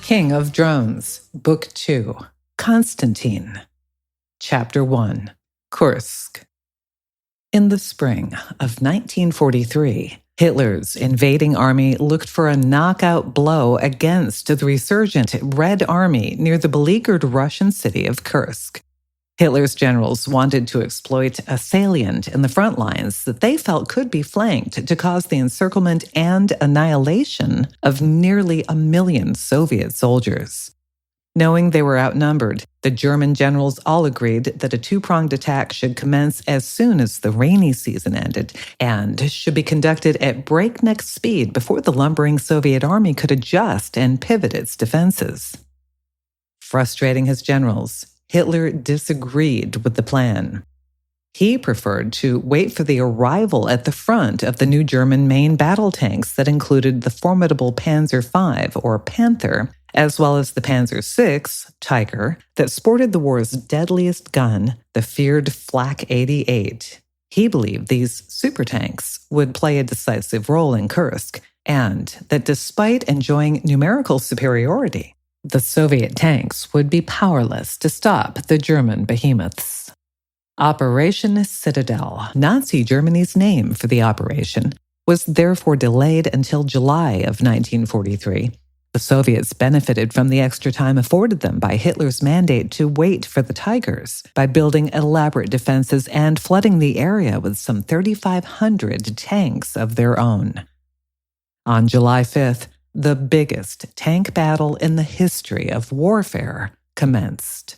King of Drones, Book 2, Konstantin, Chapter 1, Kursk. In the spring of 1943, Hitler's invading army looked for a knockout blow against the resurgent Red Army near the beleaguered Russian city of Kursk. Hitler's generals wanted to exploit a salient in the front lines that they felt could be flanked to cause the encirclement and annihilation of nearly 1 million Soviet soldiers. Knowing they were outnumbered, the German generals all agreed that a two-pronged attack should commence as soon as the rainy season ended and should be conducted at breakneck speed before the lumbering Soviet army could adjust and pivot its defenses. Frustrating his generals, Hitler disagreed with the plan. He preferred to wait for the arrival at the front of the new German main battle tanks that included the formidable Panzer V, or Panther, as well as the Panzer VI, Tiger, that sported the war's deadliest gun, the feared Flak 88. He believed these super tanks would play a decisive role in Kursk, and that despite enjoying numerical superiority, the Soviet tanks would be powerless to stop the German behemoths. Operation Citadel, Nazi Germany's name for the operation, was therefore delayed until July of 1943. The Soviets benefited from the extra time afforded them by Hitler's mandate to wait for the Tigers by building elaborate defenses and flooding the area with some 3,500 tanks of their own. On July 5th, the biggest tank battle in the history of warfare commenced.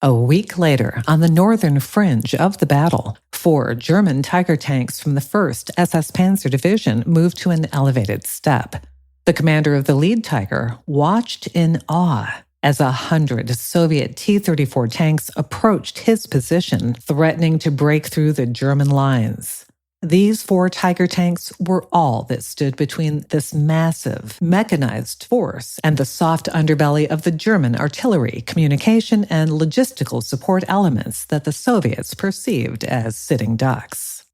A week later, on the northern fringe of the battle, 4 German Tiger tanks from the 1st SS Panzer Division moved to an elevated step. The commander of the lead Tiger watched in awe as 100 Soviet T-34 tanks approached his position, threatening to break through the German lines. These 4 Tiger tanks were all that stood between this massive, mechanized force and the soft underbelly of the German artillery, communication, and logistical support elements that the Soviets perceived as sitting ducks.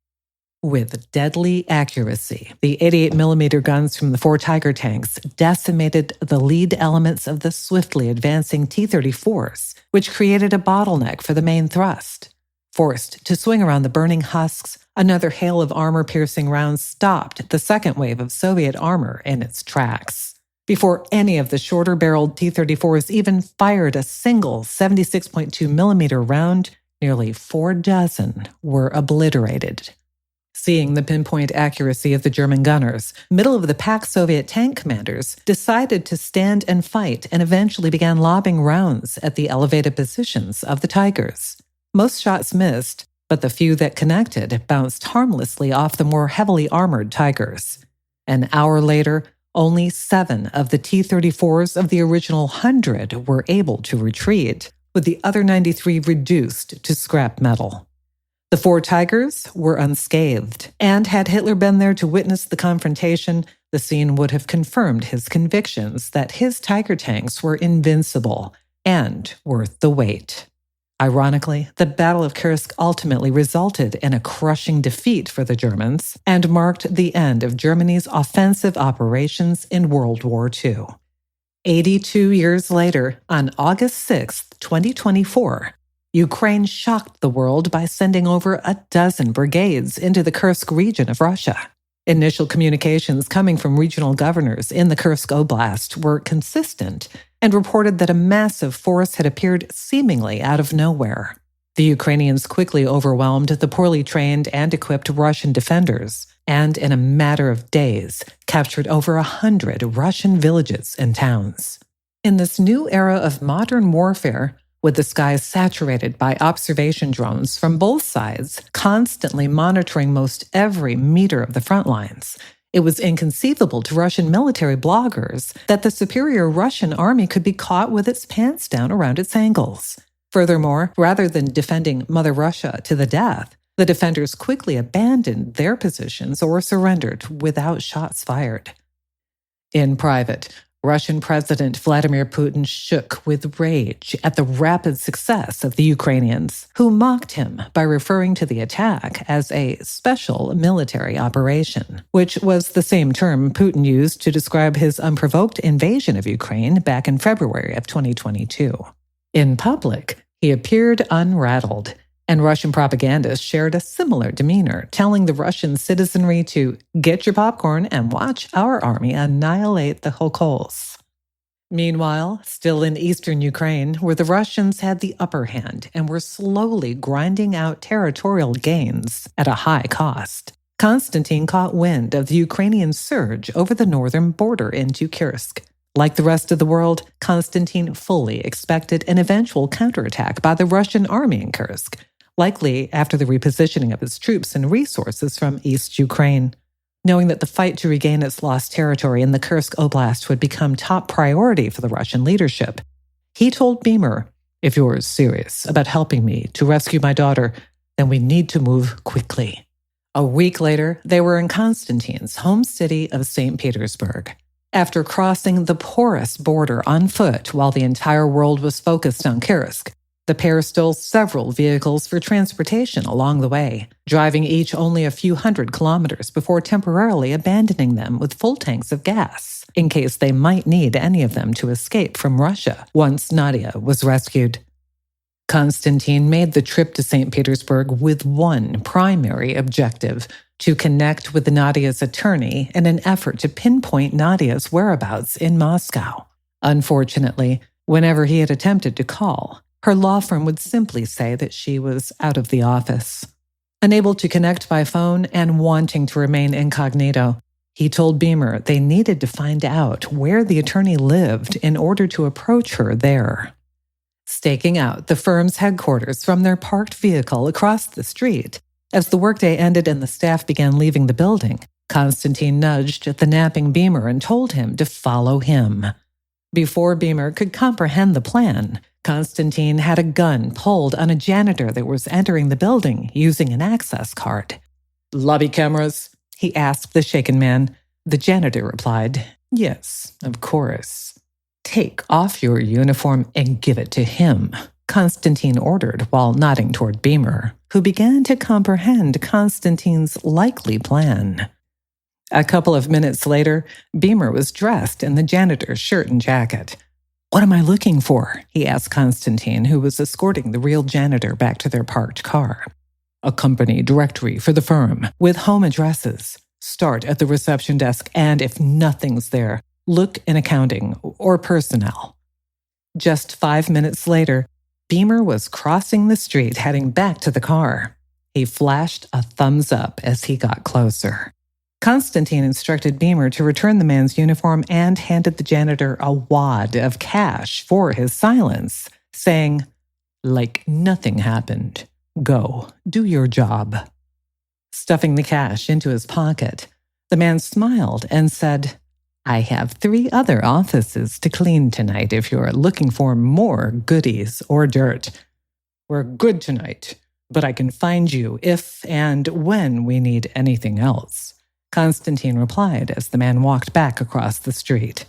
With deadly accuracy, the 88mm guns from the 4 Tiger tanks decimated the lead elements of the swiftly advancing T-34s, which created a bottleneck for the main thrust. Forced to swing around the burning husks, another hail of armor-piercing rounds stopped the second wave of Soviet armor in its tracks. Before any of the shorter-barreled T-34s even fired a single 76.2mm round, nearly 4 dozen were obliterated. Seeing the pinpoint accuracy of the German gunners, middle-of-the-pack Soviet tank commanders decided to stand and fight and eventually began lobbing rounds at the elevated positions of the Tigers. Most shots missed, but the few that connected bounced harmlessly off the more heavily armored Tigers. An hour later, only 7 of the T-34s of the original 100 were able to retreat, with the other 93 reduced to scrap metal. The 4 Tigers were unscathed, and had Hitler been there to witness the confrontation, the scene would have confirmed his convictions that his Tiger tanks were invincible and worth the wait. Ironically, the Battle of Kursk ultimately resulted in a crushing defeat for the Germans and marked the end of Germany's offensive operations in World War II. 82 years later, on August 6, 2024, Ukraine shocked the world by sending over a dozen brigades into the Kursk region of Russia. Initial communications coming from regional governors in the Kursk Oblast were consistent and reported that a massive force had appeared seemingly out of nowhere. The Ukrainians quickly overwhelmed the poorly trained and equipped Russian defenders, and in a matter of days, captured over 100 Russian villages and towns. In this new era of modern warfare, with the skies saturated by observation drones from both sides, constantly monitoring most every meter of the front lines, it was inconceivable to Russian military bloggers that the superior Russian army could be caught with its pants down around its ankles. Furthermore, rather than defending Mother Russia to the death, the defenders quickly abandoned their positions or surrendered without shots fired. In private, Russian President Vladimir Putin shook with rage at the rapid success of the Ukrainians, who mocked him by referring to the attack as a special military operation, which was the same term Putin used to describe his unprovoked invasion of Ukraine back in February of 2022. In public, he appeared unrattled, and Russian propagandists shared a similar demeanor, telling the Russian citizenry to get your popcorn and watch our army annihilate the Hokols. Meanwhile, still in eastern Ukraine, where the Russians had the upper hand and were slowly grinding out territorial gains at a high cost, Konstantin caught wind of the Ukrainian surge over the northern border into Kursk. Like the rest of the world, Konstantin fully expected an eventual counterattack by the Russian army in Kursk, likely after the repositioning of its troops and resources from East Ukraine. Knowing that the fight to regain its lost territory in the Kursk Oblast would become top priority for the Russian leadership, he told Beamer, "If you're serious about helping me to rescue my daughter, then we need to move quickly." A week later, they were in Konstantin's home city of St. Petersburg. After crossing the porous border on foot while the entire world was focused on Kursk, the pair stole several vehicles for transportation along the way, driving each only a few hundred kilometers before temporarily abandoning them with full tanks of gas, in case they might need any of them to escape from Russia once Nadia was rescued. Konstantin made the trip to St. Petersburg with one primary objective: to connect with Nadia's attorney in an effort to pinpoint Nadia's whereabouts in Moscow. Unfortunately, whenever he had attempted to call, her law firm would simply say that she was out of the office. Unable to connect by phone and wanting to remain incognito, he told Beamer they needed to find out where the attorney lived in order to approach her there. Staking out the firm's headquarters from their parked vehicle across the street, as the workday ended and the staff began leaving the building, Konstantin nudged at the napping Beamer and told him to follow him. Before Beamer could comprehend the plan, Konstantin had a gun pulled on a janitor that was entering the building using an access card. "Lobby cameras?" he asked the shaken man. The janitor replied, "Yes, of course." "Take off your uniform and give it to him," Konstantin ordered while nodding toward Beamer, who began to comprehend Konstantin's likely plan. A couple of minutes later, Beamer was dressed in the janitor's shirt and jacket. "What am I looking for?" he asked Konstantin, who was escorting the real janitor back to their parked car. "A company directory for the firm, with home addresses. Start at the reception desk, and if nothing's there, look in accounting or personnel." Just 5 minutes later, Beamer was crossing the street heading back to the car. He flashed a thumbs up as he got closer. Konstantin instructed Beamer to return the man's uniform and handed the janitor a wad of cash for his silence, saying, "Like nothing happened. Go, do your job." Stuffing the cash into his pocket, the man smiled and said, "I have 3 other offices to clean tonight if you're looking for more goodies or dirt. We're good tonight, but I can find you if and when we need anything else," Konstantin replied as the man walked back across the street.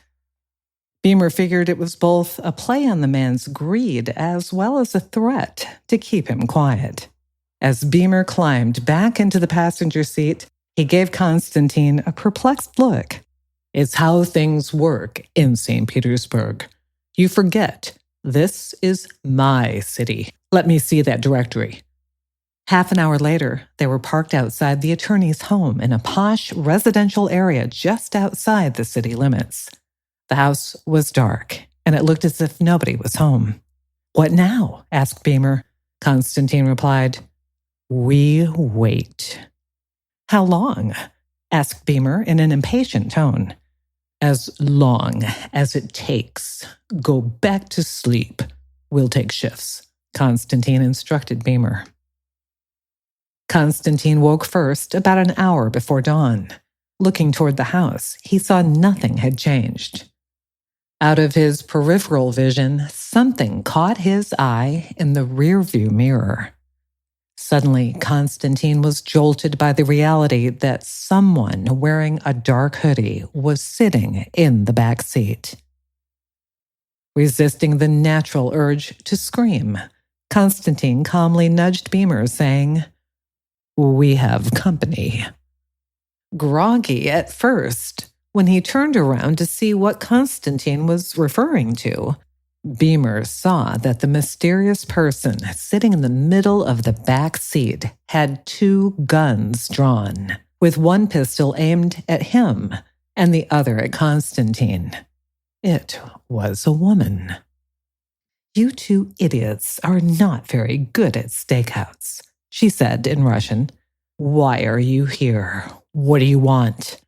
Beamer figured it was both a play on the man's greed as well as a threat to keep him quiet. As Beamer climbed back into the passenger seat, he gave Konstantin a perplexed look. "It's how things work in St. Petersburg. You forget, this is my city. Let me see that directory." Half an hour later, they were parked outside the attorney's home in a posh residential area just outside the city limits. The house was dark, and it looked as if nobody was home. "What now?" asked Beamer. Konstantin replied, "We wait." "How long?" asked Beamer in an impatient tone. "As long as it takes. Go back to sleep. We'll take shifts," Konstantin instructed Beamer. Konstantin woke first about an hour before dawn. Looking toward the house, he saw nothing had changed. Out of his peripheral vision, something caught his eye in the rearview mirror. Suddenly, Konstantin was jolted by the reality that someone wearing a dark hoodie was sitting in the back seat. Resisting the natural urge to scream, Konstantin calmly nudged Beamer, saying, "We have company." Groggy at first, when he turned around to see what Konstantin was referring to, Beamer saw that the mysterious person sitting in the middle of the back seat had 2 guns drawn, with one pistol aimed at him and the other at Konstantin. It was a woman. "You 2 idiots are not very good at stakeouts," she said in Russian. "Why are you here? What do you want?"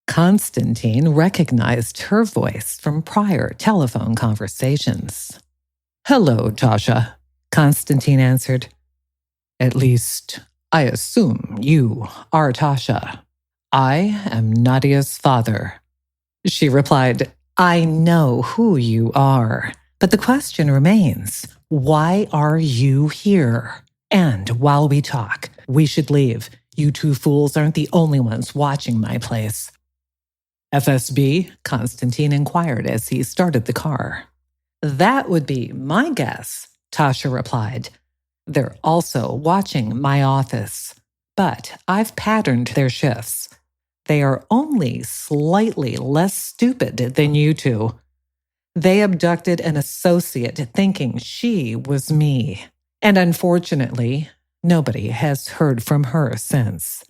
Konstantin recognized her voice from prior telephone conversations. "Hello, Tasha," Konstantin answered. "At least, I assume you are Tasha. I am Nadia's father." She replied, "I know who you are, but the question remains, why are you here? And while we talk, we should leave. You 2 fools aren't the only ones watching my place." "FSB?" Konstantin inquired as he started the car. "That would be my guess," Tasha replied. "They're also watching my office, but I've patterned their shifts. They are only slightly less stupid than you 2. They abducted an associate thinking she was me, and unfortunately, nobody has heard from her since.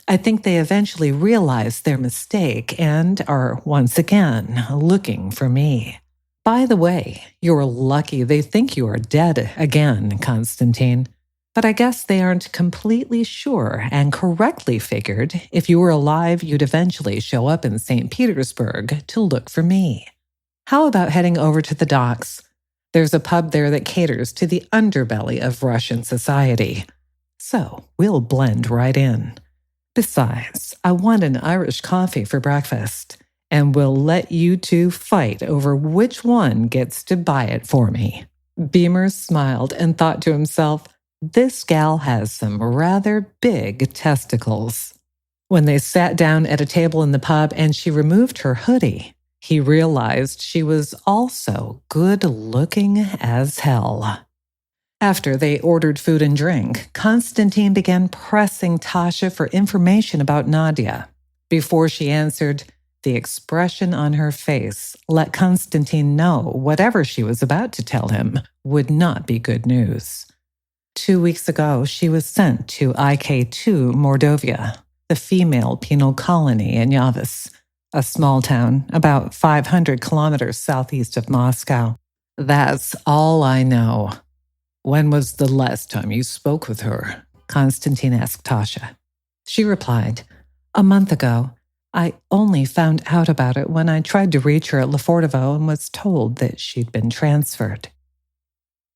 I think they eventually realized their mistake and are once again looking for me. By the way, you're lucky they think you are dead again, Konstantin. But I guess they aren't completely sure and correctly figured if you were alive, you'd eventually show up in St. Petersburg to look for me. How about heading over to the docks? There's a pub there that caters to the underbelly of Russian society. So we'll blend right in. Besides, I want an Irish coffee for breakfast, and we'll let you 2 fight over which one gets to buy it for me." Beamer smiled and thought to himself, this gal has some rather big testicles. When they sat down at a table in the pub and she removed her hoodie, he realized she was also good-looking as hell. After they ordered food and drink, Konstantin began pressing Tasha for information about Nadia. Before she answered, the expression on her face let Konstantin know whatever she was about to tell him would not be good news. 2 weeks ago, she was sent to IK2 Mordovia, the female penal colony in Yavis, a small town about 500 kilometers southeast of Moscow. That's all I know. "When was the last time you spoke with her?" Konstantin asked Tasha. She replied, "A month ago. I only found out about it when I tried to reach her at Lefortovo and was told that she'd been transferred."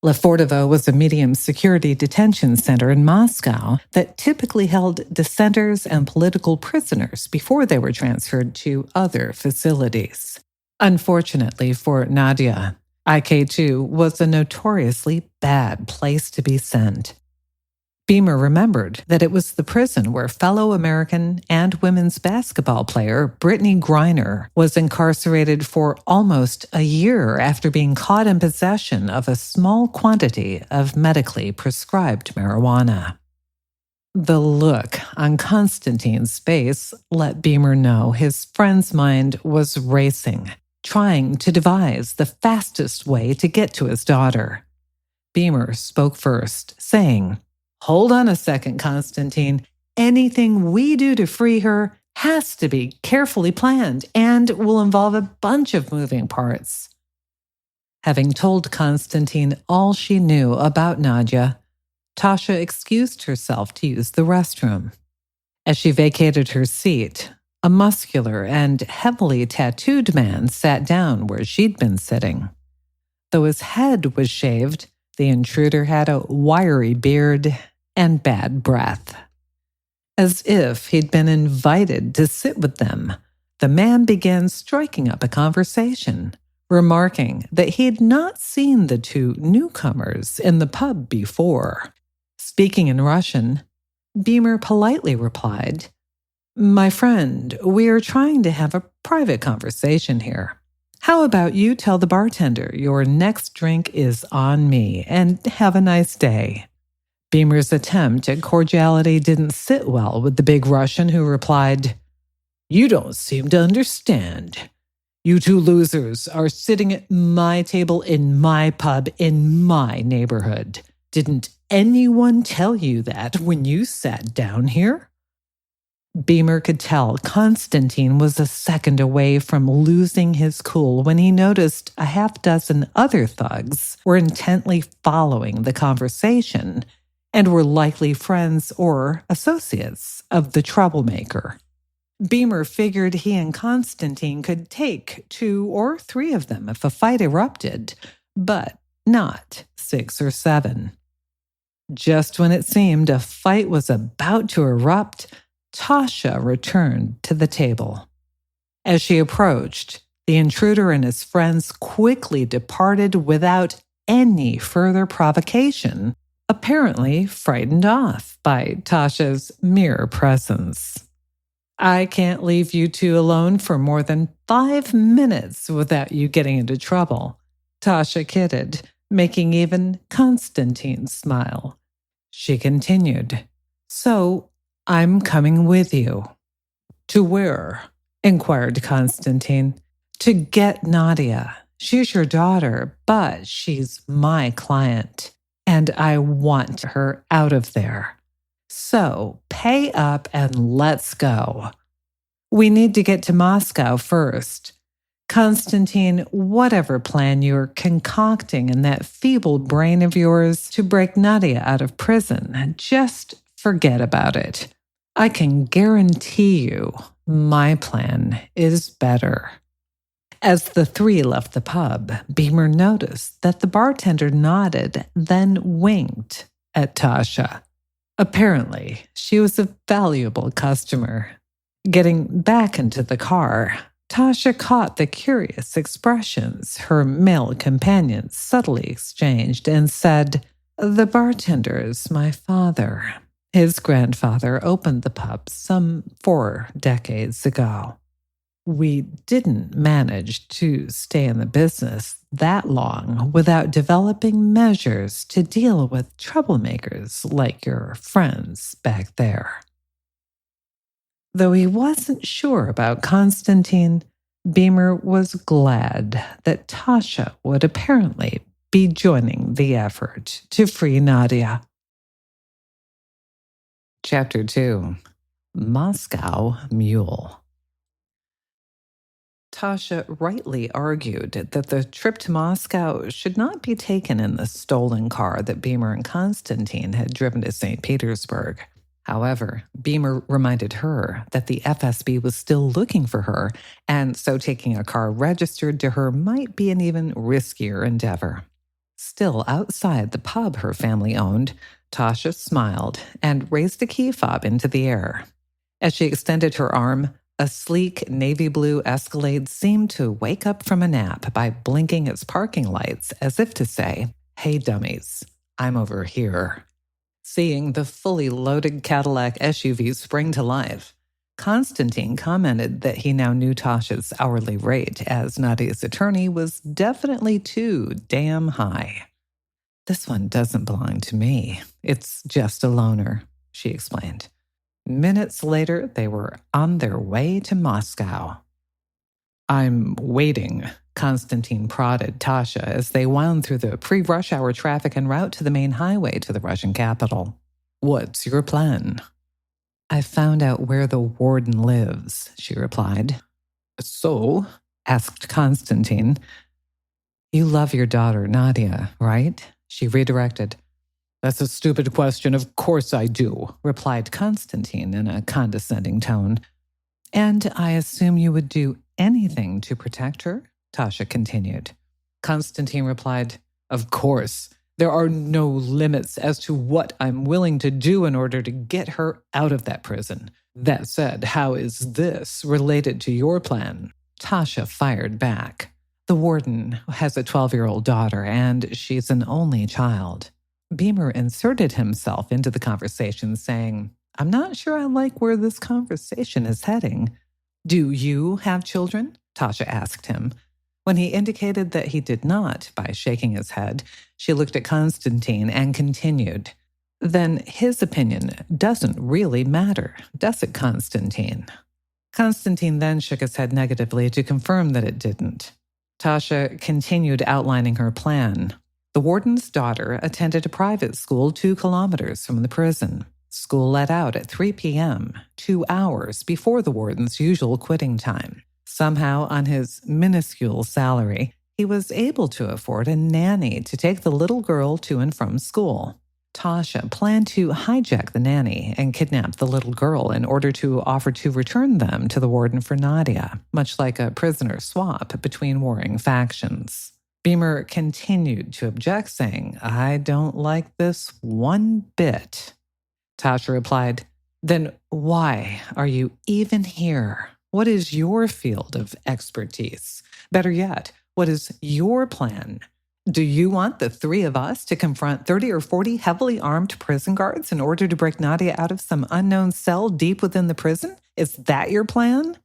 Lefortovo was a medium-security detention center in Moscow that typically held dissenters and political prisoners before they were transferred to other facilities. Unfortunately for Nadia, IK2 was a notoriously bad place to be sent. Beamer remembered that it was the prison where fellow American and women's basketball player Brittany Griner was incarcerated for almost a year after being caught in possession of a small quantity of medically prescribed marijuana. The look on Konstantin's face let Beamer know his friend's mind was racing, trying to devise the fastest way to get to his daughter. Beamer spoke first, saying, "Hold on a second, Konstantin. Anything we do to free her has to be carefully planned and will involve a bunch of moving parts." Having told Konstantin all she knew about Nadia, Tasha excused herself to use the restroom. As she vacated her seat, a muscular and heavily tattooed man sat down where she'd been sitting. Though his head was shaved, the intruder had a wiry beard and bad breath. As if he'd been invited to sit with them, the man began striking up a conversation, remarking that he'd not seen the 2 newcomers in the pub before. Speaking in Russian, Beamer politely replied, "My friend, we are trying to have a private conversation here. How about you tell the bartender your next drink is on me, and have a nice day? Beamer's attempt at cordiality didn't sit well with the big Russian, who replied, "You don't seem to understand. You two losers are sitting at my table in my pub in my neighborhood. Didn't anyone tell you that when you sat down here?" Beamer could tell Konstantin was a second away from losing his cool when he noticed a half dozen other thugs were intently following the conversation and were likely friends or associates of the troublemaker. Beamer figured he and Konstantin could take 2 or 3 of them if a fight erupted, but not 6 or 7. Just when it seemed a fight was about to erupt, Tasha returned to the table. As she approached, the intruder and his friends quickly departed without any further provocation, apparently frightened off by Tasha's mere presence. "I can't leave you two alone for more than 5 minutes without you getting into trouble," Tasha kidded, making even Konstantin smile. She continued, "So I'm coming with you." "To where?" inquired Konstantin. "To get Nadia. She's your daughter, but she's my client, and I want her out of there. So pay up and let's go. We need to get to Moscow first. Konstantin, whatever plan you're concocting in that feeble brain of yours to break Nadia out of prison, just forget about it. I can guarantee you my plan is better." As the 3 left the pub, Beamer noticed that the bartender nodded, then winked at Tasha. Apparently, she was a valuable customer. Getting back into the car, Tasha caught the curious expressions her male companions subtly exchanged and said, "The bartender is my father. His grandfather opened the pub some 4 decades ago. We didn't manage to stay in the business that long without developing measures to deal with troublemakers like your friends back there." Though he wasn't sure about Konstantin, Beamer was glad that Tasha would apparently be joining the effort to free Nadia. Chapter 2. Moscow Mule. Tasha rightly argued that the trip to Moscow should not be taken in the stolen car that Beamer and Konstantin had driven to St. Petersburg. However, Beamer reminded her that the FSB was still looking for her, and so taking a car registered to her might be an even riskier endeavor. Still outside the pub her family owned, Tasha smiled and raised a key fob into the air. As she extended her arm, a sleek navy blue Escalade seemed to wake up from a nap by blinking its parking lights as if to say, "Hey dummies, I'm over here." Seeing the fully loaded Cadillac SUV spring to life, Konstantin commented that he now knew Tasha's hourly rate as Nadia's attorney was definitely too damn high. "This one doesn't belong to me. It's just a loaner," she explained. Minutes later, they were on their way to Moscow. "I'm waiting," Konstantin prodded Tasha as they wound through the pre-rush hour traffic en route to the main highway to the Russian capital. "What's your plan?" "I found out where the warden lives," she replied. "So?" asked Konstantin. "You love your daughter, Nadia, right?" she redirected. "That's a stupid question. Of course I do," replied Konstantin in a condescending tone. "And I assume you would do anything to protect her?" Tasha continued. Konstantin replied, "Of course. There are no limits as to what I'm willing to do in order to get her out of that prison. That said, how is this related to your plan?" Tasha fired back. "The warden has a 12-year-old daughter, and she's an only child." Beamer inserted himself into the conversation, saying, "I'm not sure I like where this conversation is heading." "Do you have children?" Tasha asked him. When he indicated that he did not by shaking his head, she looked at Konstantin and continued, "Then his opinion doesn't really matter, does it, Konstantin?" Konstantin then shook his head negatively to confirm that it didn't. Tasha continued outlining her plan. The warden's daughter attended a private school 2 kilometers from the prison. School let out at 3 p.m., 2 hours before the warden's usual quitting time. Somehow, on his minuscule salary, he was able to afford a nanny to take the little girl to and from school. Tasha planned to hijack the nanny and kidnap the little girl in order to offer to return them to the warden for Nadia, much like a prisoner swap between warring factions. Beamer continued to object, saying, "I don't like this one bit." Tasha replied, "Then why are you even here? What is your field of expertise? Better yet, what is your plan? Do you want the 3 of us to confront 30 or 40 heavily armed prison guards in order to break Nadia out of some unknown cell deep within the prison? Is that your plan?"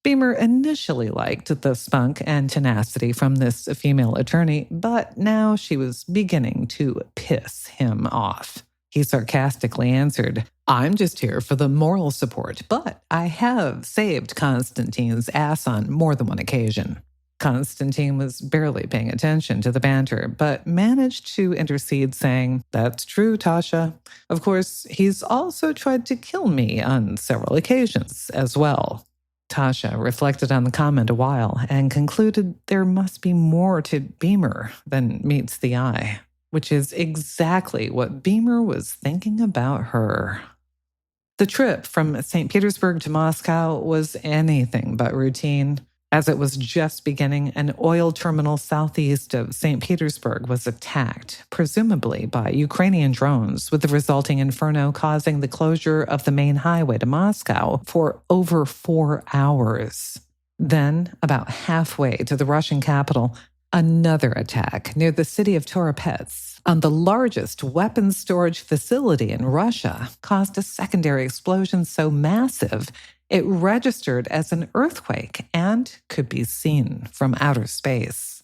Beamer initially liked the spunk and tenacity from this female attorney, but now she was beginning to piss him off. He sarcastically answered, "I'm just here for the moral support, but I have saved Konstantin's ass on more than one occasion." Konstantin was barely paying attention to the banter, but managed to intercede, saying, "That's true, Tasha. Of course, he's also tried to kill me on several occasions as well." Tasha reflected on the comment a while and concluded there must be more to Beamer than meets the eye, which is exactly what Beamer was thinking about her. The trip from St. Petersburg to Moscow was anything but routine. As it was just beginning, an oil terminal southeast of St. Petersburg was attacked, presumably by Ukrainian drones, with the resulting inferno causing the closure of the main highway to Moscow for over 4 hours. Then, about halfway to the Russian capital, another attack near the city of Toropets on the largest weapons storage facility in Russia caused a secondary explosion so massive it registered as an earthquake and could be seen from outer space.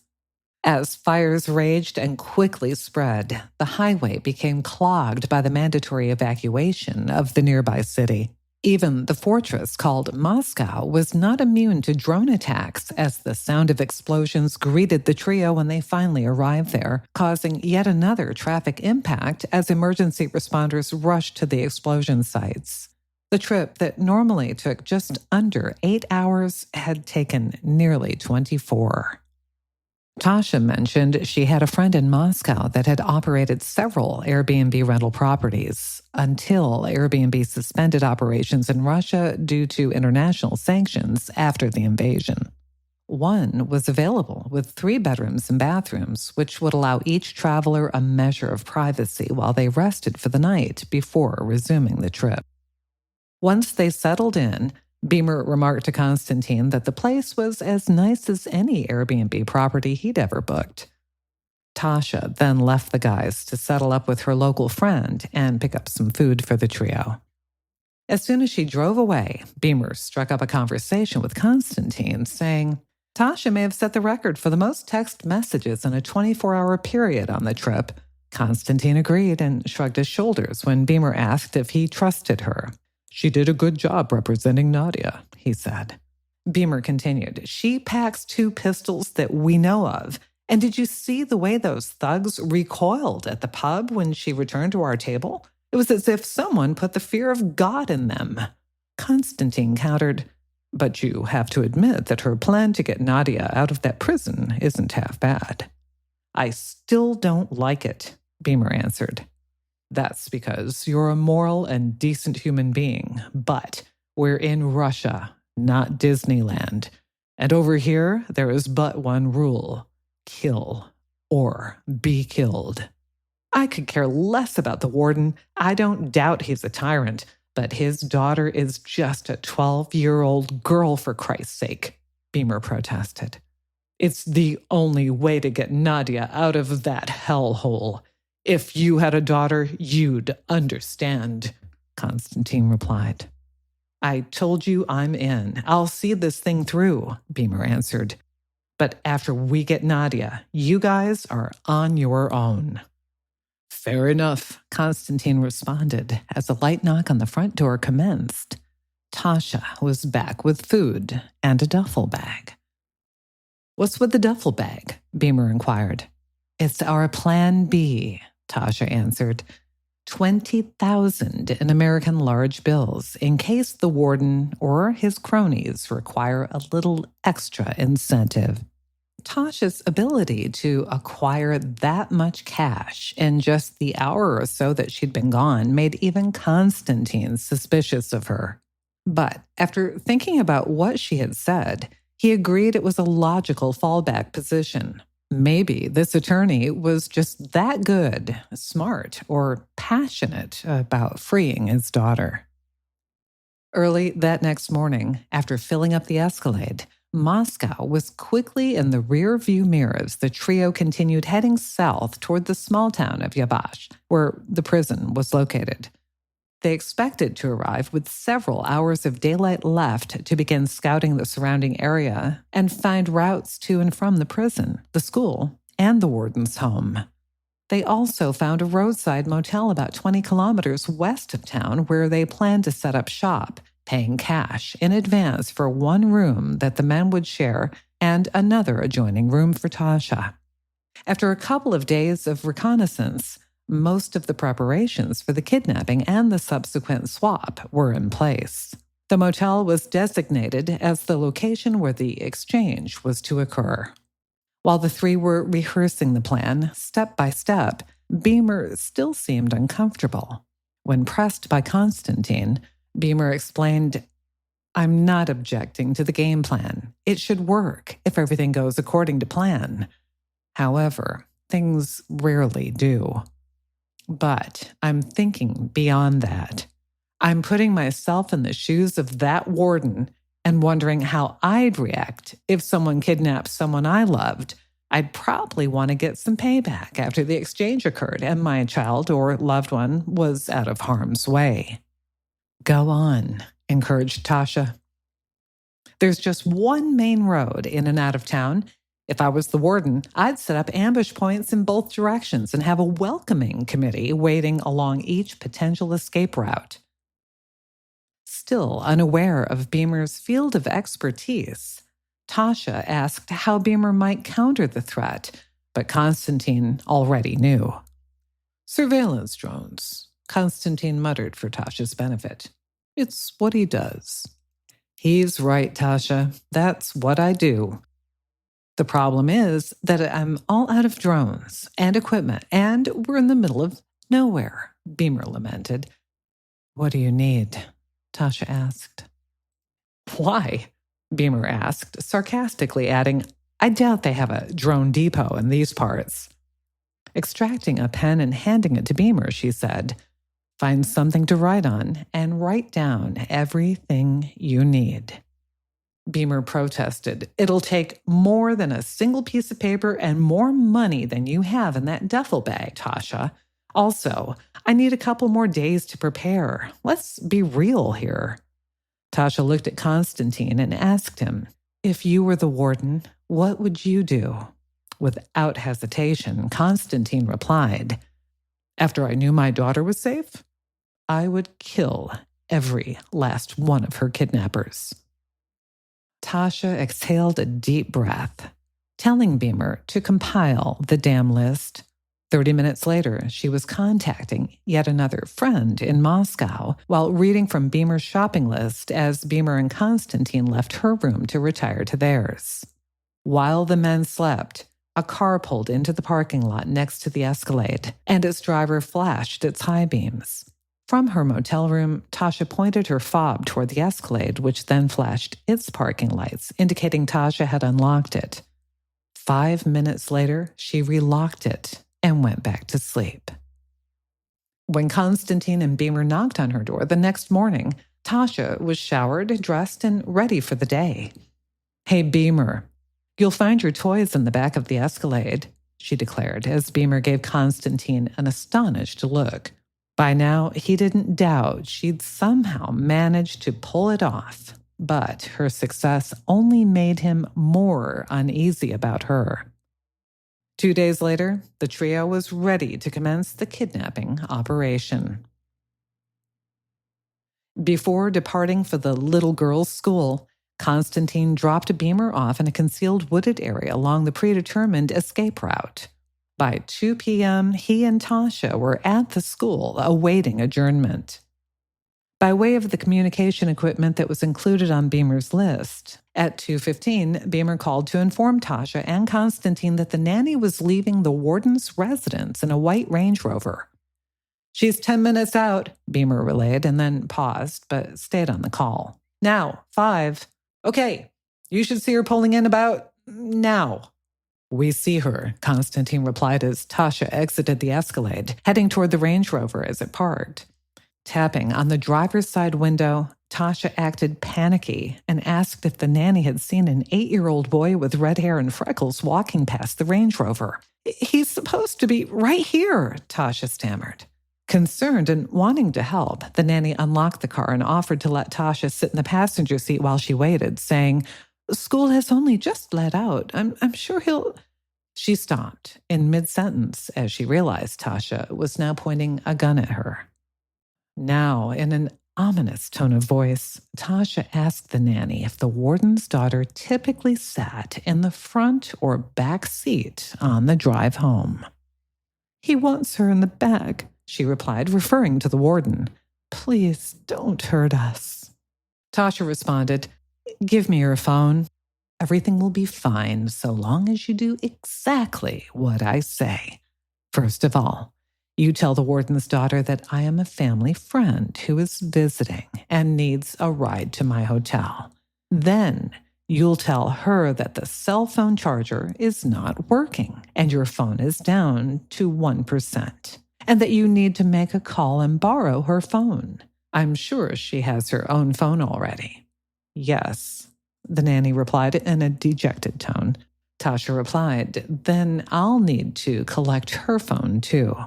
As fires raged and quickly spread, the highway became clogged by the mandatory evacuation of the nearby city. Even the fortress called Moscow was not immune to drone attacks, as the sound of explosions greeted the trio when they finally arrived there, causing yet another traffic impact as emergency responders rushed to the explosion sites. The trip that normally took just under 8 hours had taken nearly 24. Tasha mentioned she had a friend in Moscow that had operated several Airbnb rental properties until Airbnb suspended operations in Russia due to international sanctions after the invasion. One was available with 3 bedrooms and bathrooms, which would allow each traveler a measure of privacy while they rested for the night before resuming the trip. Once they settled in, Beamer remarked to Konstantin that the place was as nice as any Airbnb property he'd ever booked. Tasha then left the guys to settle up with her local friend and pick up some food for the trio. As soon as she drove away, Beamer struck up a conversation with Konstantin, saying, "Tasha may have set the record for the most text messages in a 24-hour period on the trip." Konstantin agreed and shrugged his shoulders when Beamer asked if he trusted her. "She did a good job representing Nadia," he said. Beamer continued, "She packs 2 pistols that we know of. And did you see the way those thugs recoiled at the pub when she returned to our table? It was as if someone put the fear of God in them." Konstantin countered, "But you have to admit that her plan to get Nadia out of that prison isn't half bad." "I still don't like it," Beamer answered. "That's because you're a moral and decent human being, but we're in Russia, not Disneyland. And over here, there is but one rule: kill or be killed. I could care less about the warden. I don't doubt he's a tyrant, but his daughter is just a 12-year-old girl, for Christ's sake," Beamer protested. "It's the only way to get Nadia out of that hellhole. If you had a daughter, you'd understand," Konstantin replied. "I told you I'm in. I'll see this thing through," Beamer answered. But after we get Nadia, you guys are on your own." "Fair enough," Konstantin responded as a light knock on the front door commenced. Tasha was back with food and a duffel bag. "What's with the duffel bag?" Beamer inquired. "It's our plan B," Tasha answered. 20,000 in American large bills in case the warden or his cronies require a little extra incentive. Tasha's ability to acquire that much cash in just the hour or so that she'd been gone made even Konstantin suspicious of her. But after thinking about what she had said, he agreed it was a logical fallback position. Maybe this attorney was just that good, smart, or passionate about freeing his daughter. Early that next morning, after filling up the Escalade, Moscow was quickly in the rear-view mirror as the trio continued heading south toward the small town of Yabash, where the prison was located. They expected to arrive with several hours of daylight left to begin scouting the surrounding area and find routes to and from the prison, the school, and the warden's home. They also found a roadside motel about 20 kilometers west of town where they planned to set up shop, paying cash in advance for one room that the men would share and another adjoining room for Tasha. After a couple of days of reconnaissance, most of the preparations for the kidnapping and the subsequent swap were in place. The motel was designated as the location where the exchange was to occur. While the three were rehearsing the plan, step by step, Beamer still seemed uncomfortable. When pressed by Konstantin, Beamer explained, "I'm not objecting to the game plan. It should work if everything goes according to plan. However, things rarely do. But I'm thinking beyond that. I'm putting myself in the shoes of that warden and wondering how I'd react if someone kidnapped someone I loved. I'd probably want to get some payback after the exchange occurred and my child or loved one was out of harm's way." "Go on," encouraged Tasha. "There's just one main road in and out of town. If I was the warden, I'd set up ambush points in both directions and have a welcoming committee waiting along each potential escape route." Still unaware of Beamer's field of expertise, Tasha asked how Beamer might counter the threat, but Konstantin already knew. "Surveillance drones," Konstantin muttered for Tasha's benefit. "It's what he does." "He's right, Tasha. That's what I do. The problem is that I'm all out of drones and equipment, and we're in the middle of nowhere," Beamer lamented. "What do you need?" Tasha asked. "Why?" Beamer asked, sarcastically adding, "I doubt they have a drone depot in these parts." Extracting a pen and handing it to Beamer, she said, "Find something to write on and write down everything you need." Beamer protested, "It'll take more than a single piece of paper and more money than you have in that duffel bag, Tasha. Also, I need a couple more days to prepare. Let's be real here." Tasha looked at Konstantin and asked him, "If you were the warden, what would you do?" Without hesitation, Konstantin replied, "After I knew my daughter was safe, I would kill every last one of her kidnappers." Tasha exhaled a deep breath, telling Beamer to compile the damn list. 30 minutes later, she was contacting yet another friend in Moscow while reading from Beamer's shopping list as Beamer and Konstantin left her room to retire to theirs. While the men slept, a car pulled into the parking lot next to the Escalade, and its driver flashed its high beams. From her motel room, Tasha pointed her fob toward the Escalade, which then flashed its parking lights, indicating Tasha had unlocked it. 5 minutes later, she relocked it and went back to sleep. When Konstantin and Beamer knocked on her door the next morning, Tasha was showered, dressed, and ready for the day. "Hey, Beamer, you'll find your toys in the back of the Escalade," she declared as Beamer gave Konstantin an astonished look. By now, he didn't doubt she'd somehow managed to pull it off. but her success only made him more uneasy about her. 2 days later, the trio was ready to commence the kidnapping operation. Before departing for the little girl's school, Konstantin dropped Beamer off in a concealed wooded area along the predetermined escape route. By 2 p.m., he and Tasha were at the school awaiting adjournment. By way of the communication equipment that was included on Beamer's list, at 2:15, Beamer called to inform Tasha and Konstantin that the nanny was leaving the warden's residence in a white Range Rover. "She's 10 minutes out," Beamer relayed, and then paused, but stayed on the call. "Now, 5. Okay, you should see her pulling in about now." "We see her," Konstantin replied as Tasha exited the Escalade, heading toward the Range Rover as it parked. Tapping on the driver's side window, Tasha acted panicky and asked if the nanny had seen an 8-year-old boy with red hair and freckles walking past the Range Rover. "He's supposed to be right here," Tasha stammered. Concerned and wanting to help, the nanny unlocked the car and offered to let Tasha sit in the passenger seat while she waited, saying, "School has only just let out. I'm sure he'll—" She stopped in mid-sentence as she realized Tasha was now pointing a gun at her. Now, in an ominous tone of voice, Tasha asked the nanny if the warden's daughter typically sat in the front or back seat on the drive home. "He wants her in the back," she replied, referring to the warden. "Please don't hurt us." Tasha responded, "Give me your phone. Everything will be fine so long as you do exactly what I say. First of all, you tell the warden's daughter that I am a family friend who is visiting and needs a ride to my hotel. Then you'll tell her that the cell phone charger is not working and your phone is down to 1%, and that you need to make a call and borrow her phone. I'm sure she has her own phone already." "Yes," the nanny replied in a dejected tone. Tasha replied, "Then I'll need to collect her phone too."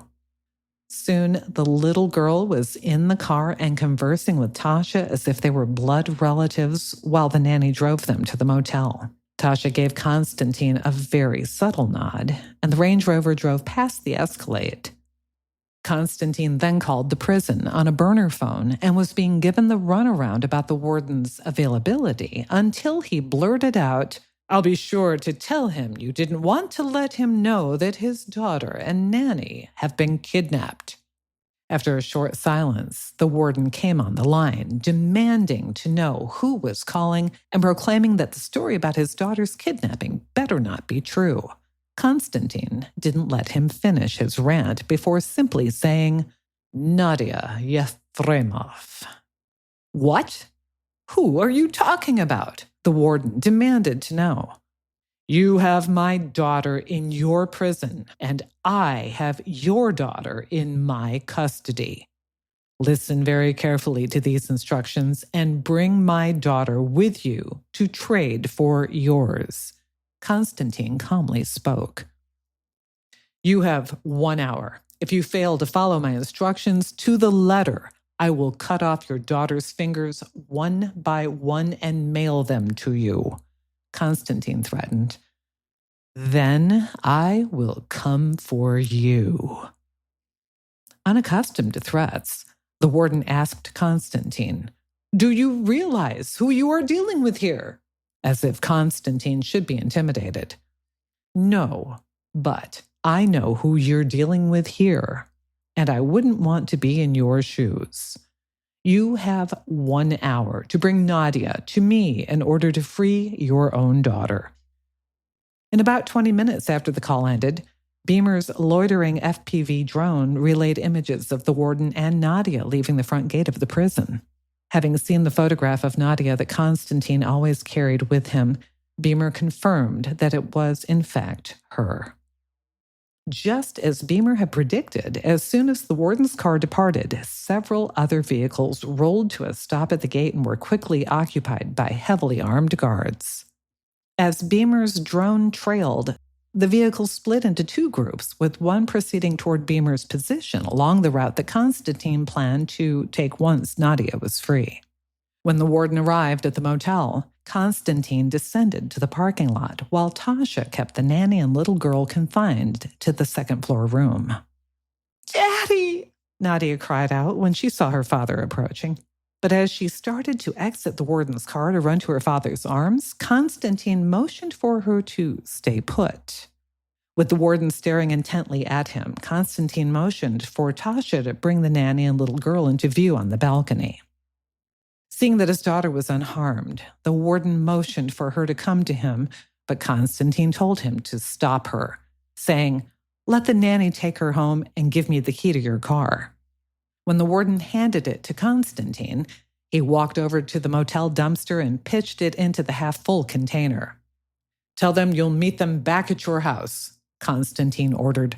Soon, the little girl was in the car and conversing with Tasha as if they were blood relatives while the nanny drove them to the motel. Tasha gave Konstantin a very subtle nod, and the Range Rover drove past the Escalade. Konstantin then called the prison on a burner phone and was being given the runaround about the warden's availability until he blurted out, "I'll be sure to tell him you didn't want to let him know that his daughter and nanny have been kidnapped." After a short silence, the warden came on the line, demanding to know who was calling and proclaiming that the story about his daughter's kidnapping better not be true. Konstantin didn't let him finish his rant before simply saying, "Nadia Yefremov." "What? Who are you talking about?" the warden demanded to know. "You have my daughter in your prison, and I have your daughter in my custody. Listen very carefully to these instructions and bring my daughter with you to trade for yours." Konstantin calmly spoke. "You have 1 hour. If you fail to follow my instructions to the letter, I will cut off your daughter's fingers one by one and mail them to you," Konstantin threatened. "Then I will come for you." Unaccustomed to threats, the warden asked Konstantin, "Do you realize who you are dealing with here?" As if Konstantin should be intimidated. "No, but I know who you're dealing with here, and I wouldn't want to be in your shoes. You have 1 hour to bring Nadia to me in order to free your own daughter." In about 20 minutes after the call ended, Beamer's loitering FPV drone relayed images of the warden and Nadia leaving the front gate of the prison. Having seen the photograph of Nadia that Konstantin always carried with him, Beamer confirmed that it was, in fact, her. Just as Beamer had predicted, as soon as the warden's car departed, several other vehicles rolled to a stop at the gate and were quickly occupied by heavily armed guards. As Beamer's drone trailed, the vehicles split into 2 groups, with one proceeding toward Beamer's position along the route that Konstantin planned to take once Nadia was free. When the warden arrived at the motel, Konstantin descended to the parking lot while Tasha kept the nanny and little girl confined to the second-floor room. "Daddy!" Nadia cried out when she saw her father approaching. But as she started to exit the warden's car to run to her father's arms, Konstantin motioned for her to stay put. With the warden staring intently at him, Konstantin motioned for Tasha to bring the nanny and little girl into view on the balcony. Seeing that his daughter was unharmed, the warden motioned for her to come to him, but Konstantin told him to stop her, saying, "Let the nanny take her home and give me the key to your car." When the warden handed it to Konstantin, he walked over to the motel dumpster and pitched it into the half-full container. "Tell them you'll meet them back at your house," Konstantin ordered.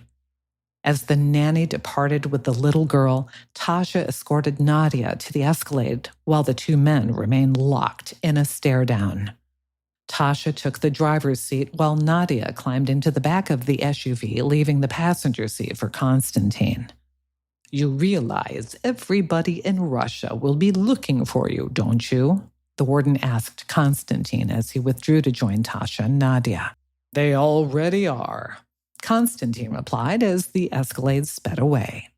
As the nanny departed with the little girl, Tasha escorted Nadia to the Escalade while the two men remained locked in a stare-down. Tasha took the driver's seat while Nadia climbed into the back of the SUV, leaving the passenger seat for Konstantin. "You realize everybody in Russia will be looking for you, don't you?" the warden asked Konstantin as he withdrew to join Tasha and Nadia. "They already are," Konstantin replied as the Escalade sped away.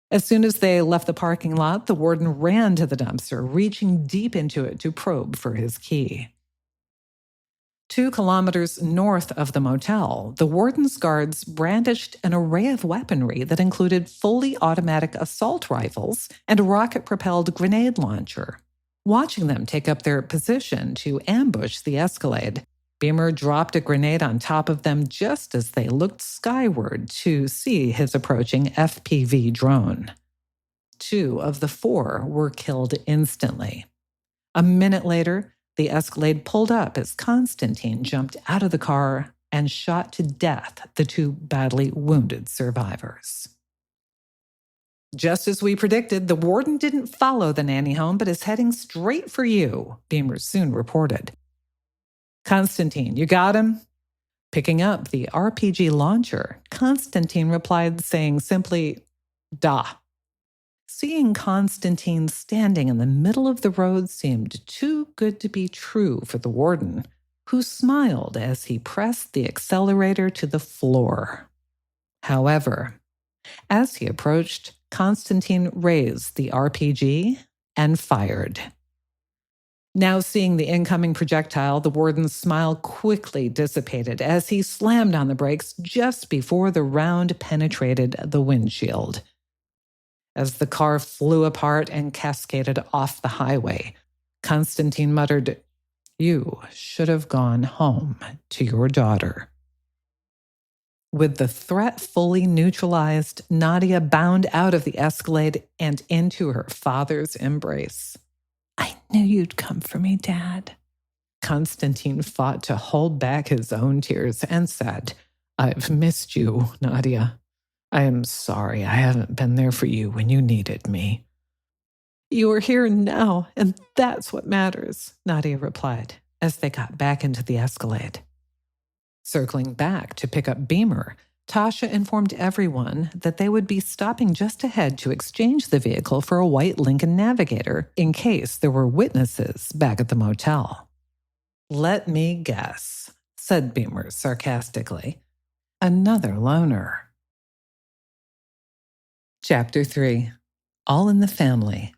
As soon as they left the parking lot, the warden ran to the dumpster, reaching deep into it to probe for his key. 2 kilometers north of the motel, the warden's guards brandished an array of weaponry that included fully automatic assault rifles and a rocket-propelled grenade launcher. Watching them take up their position to ambush the Escalade, Beamer dropped a grenade on top of them just as they looked skyward to see his approaching FPV drone. 2 of the 4 were killed instantly. A minute later, the Escalade pulled up as Konstantin jumped out of the car and shot to death the 2 badly wounded survivors. "Just as we predicted, the warden didn't follow the nanny home but is heading straight for you," Beamer soon reported. "Konstantin, you got him?" Picking up the RPG launcher, Konstantin replied, saying simply, "Da." Seeing Konstantin standing in the middle of the road seemed too good to be true for the warden, who smiled as he pressed the accelerator to the floor. However, as he approached, Konstantin raised the RPG and fired. Now seeing the incoming projectile, the warden's smile quickly dissipated as he slammed on the brakes just before the round penetrated the windshield. As the car flew apart and cascaded off the highway, Konstantin muttered, "You should have gone home to your daughter." With the threat fully neutralized, Nadia bounded out of the Escalade and into her father's embrace. "I knew you'd come for me, Dad." Konstantin fought to hold back his own tears and said, "I've missed you, Nadia. I am sorry I haven't been there for you when you needed me." "You are here now, and that's what matters," Nadia replied as they got back into the Escalade. Circling back to pick up Beamer, Tasha informed everyone that they would be stopping just ahead to exchange the vehicle for a white Lincoln Navigator in case there were witnesses back at the motel. "Let me guess," said Beamer sarcastically. "Another loner." Chapter 3. All in the Family.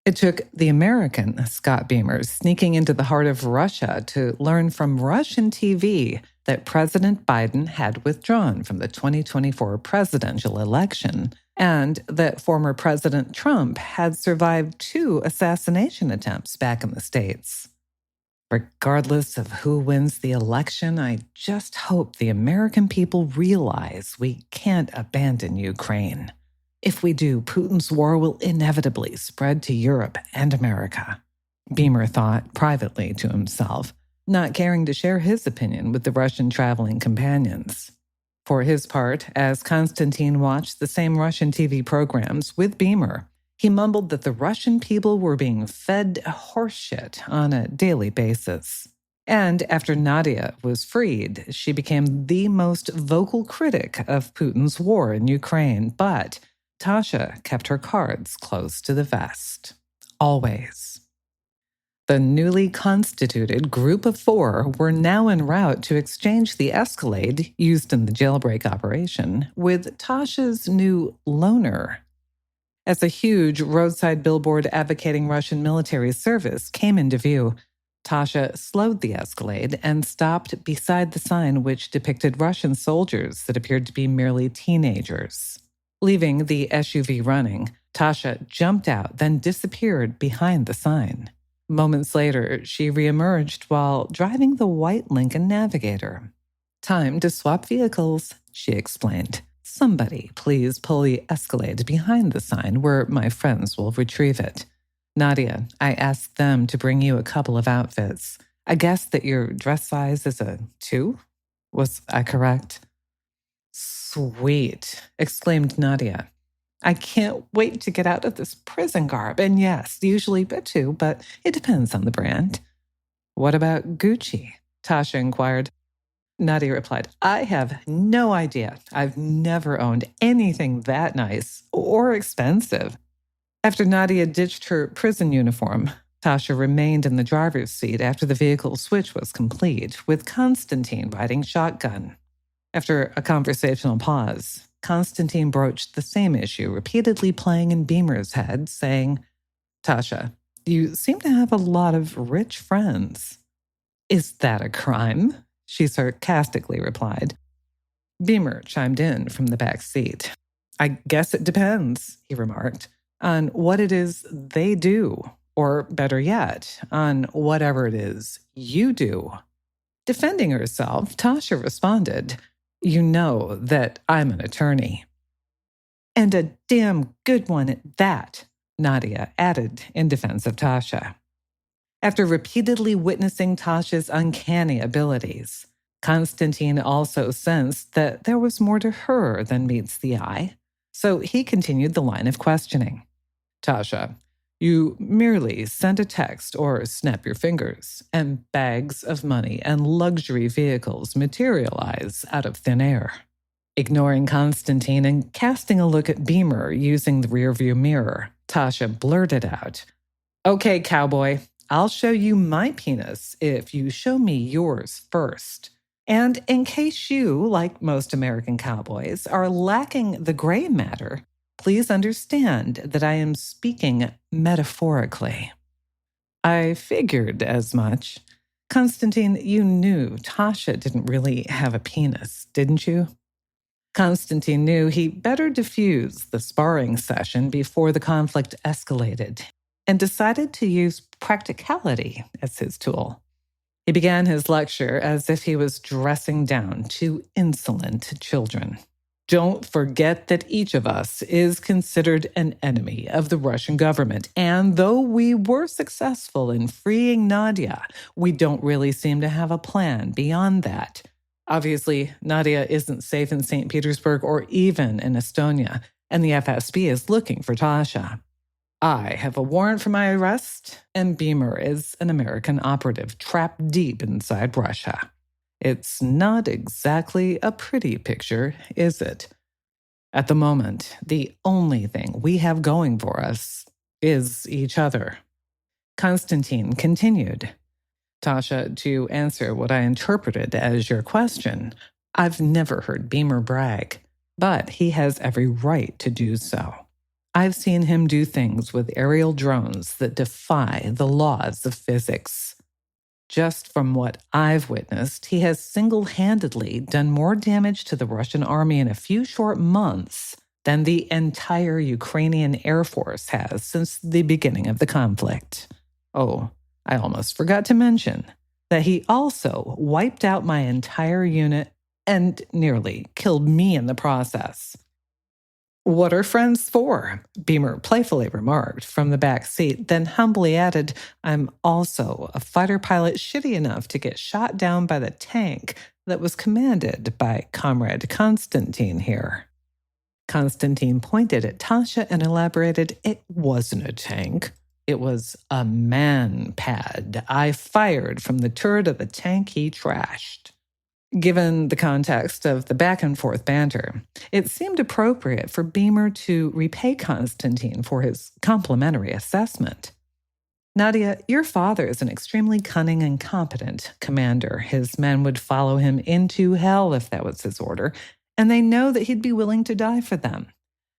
It took the American Scott Beamer sneaking into the heart of Russia to learn from Russian TV that President Biden had withdrawn from the 2024 presidential election and that former President Trump had survived 2 assassination attempts back in the States. Regardless of who wins the election, I just hope the American people realize we can't abandon Ukraine. If we do, Putin's war will inevitably spread to Europe and America. Beamer thought privately to himself, not caring to share his opinion with the Russian traveling companions. For his part, as Konstantin watched the same Russian TV programs with Beamer, he mumbled that the Russian people were being fed horseshit on a daily basis. And after Nadia was freed, she became the most vocal critic of Putin's war in Ukraine, but Tasha kept her cards close to the vest. always. The newly constituted group of 4 were now en route to exchange the Escalade used in the jailbreak operation with Tasha's new loaner. As a huge roadside billboard advocating Russian military service came into view, Tasha slowed the Escalade and stopped beside the sign which depicted Russian soldiers that appeared to be merely teenagers. Leaving the SUV running, Tasha jumped out, then disappeared behind the sign. Moments later, she reemerged while driving the white Lincoln Navigator. "Time to swap vehicles," she explained. "Somebody please pull the Escalade behind the sign where my friends will retrieve it. Nadia, I asked them to bring you a couple of outfits. I guess that your dress size is a 2? Was I correct?" "Sweet," exclaimed Nadia. "I can't wait to get out of this prison garb. And yes, usually a 2, but it depends on the brand." "What about Gucci?" Tasha inquired. Nadia replied, "I have no idea. I've never owned anything that nice or expensive." After Nadia ditched her prison uniform, Tasha remained in the driver's seat after the vehicle switch was complete, with Konstantin riding shotgun. After a conversational pause, Konstantin broached the same issue, repeatedly playing in Beamer's head, saying, "Tasha, you seem to have a lot of rich friends." "Is that a crime?" she sarcastically replied. Beamer chimed in from the back seat. "I guess it depends," he remarked, "on what it is they do, or better yet, on whatever it is you do." Defending herself, Tasha responded, "You know that I'm an attorney." "And a damn good one at that," Nadia added in defense of Tasha. After repeatedly witnessing Tasha's uncanny abilities, Konstantin also sensed that there was more to her than meets the eye, so he continued the line of questioning. "Tasha, you merely send a text or snap your fingers, and bags of money and luxury vehicles materialize out of thin air." Ignoring Konstantin and casting a look at Beamer using the rearview mirror, Tasha blurted out, "Okay, cowboy, I'll show you my penis if you show me yours first. And in case you, like most American cowboys, are lacking the gray matter, please understand that I am speaking metaphorically." "I figured as much. Konstantin, you knew Tasha didn't really have a penis, didn't you?" Konstantin knew he better diffuse the sparring session before the conflict escalated, and decided to use practicality as his tool. He began his lecture as if he was dressing down 2 insolent children. "Don't forget that each of us is considered an enemy of the Russian government, and though we were successful in freeing Nadia, we don't really seem to have a plan beyond that. Obviously, Nadia isn't safe in St. Petersburg or even in Estonia, and the FSB is looking for Tasha. I have a warrant for my arrest, and Beamer is an American operative trapped deep inside Russia. It's not exactly a pretty picture, is it? At the moment, the only thing we have going for us is each other." Konstantin continued, "Tasha, to answer what I interpreted as your question, I've never heard Beamer brag, but he has every right to do so. I've seen him do things with aerial drones that defy the laws of physics. Just from what I've witnessed, he has single-handedly done more damage to the Russian army in a few short months than the entire Ukrainian Air Force has since the beginning of the conflict. Oh, I almost forgot to mention that he also wiped out my entire unit and nearly killed me in the process." "What are friends for?" Beamer playfully remarked from the back seat, then humbly added, "I'm also a fighter pilot shitty enough to get shot down by the tank that was commanded by Comrade Konstantin here." Konstantin pointed at Tasha and elaborated, "It wasn't a tank. It was a man-pad I fired from the turret of the tank he trashed." Given the context of the back-and-forth banter, it seemed appropriate for Beamer to repay Konstantin for his complimentary assessment. Nadia, your father is an extremely cunning and competent commander. His men would follow him into hell if that was his order, and they know that he'd be willing to die for them.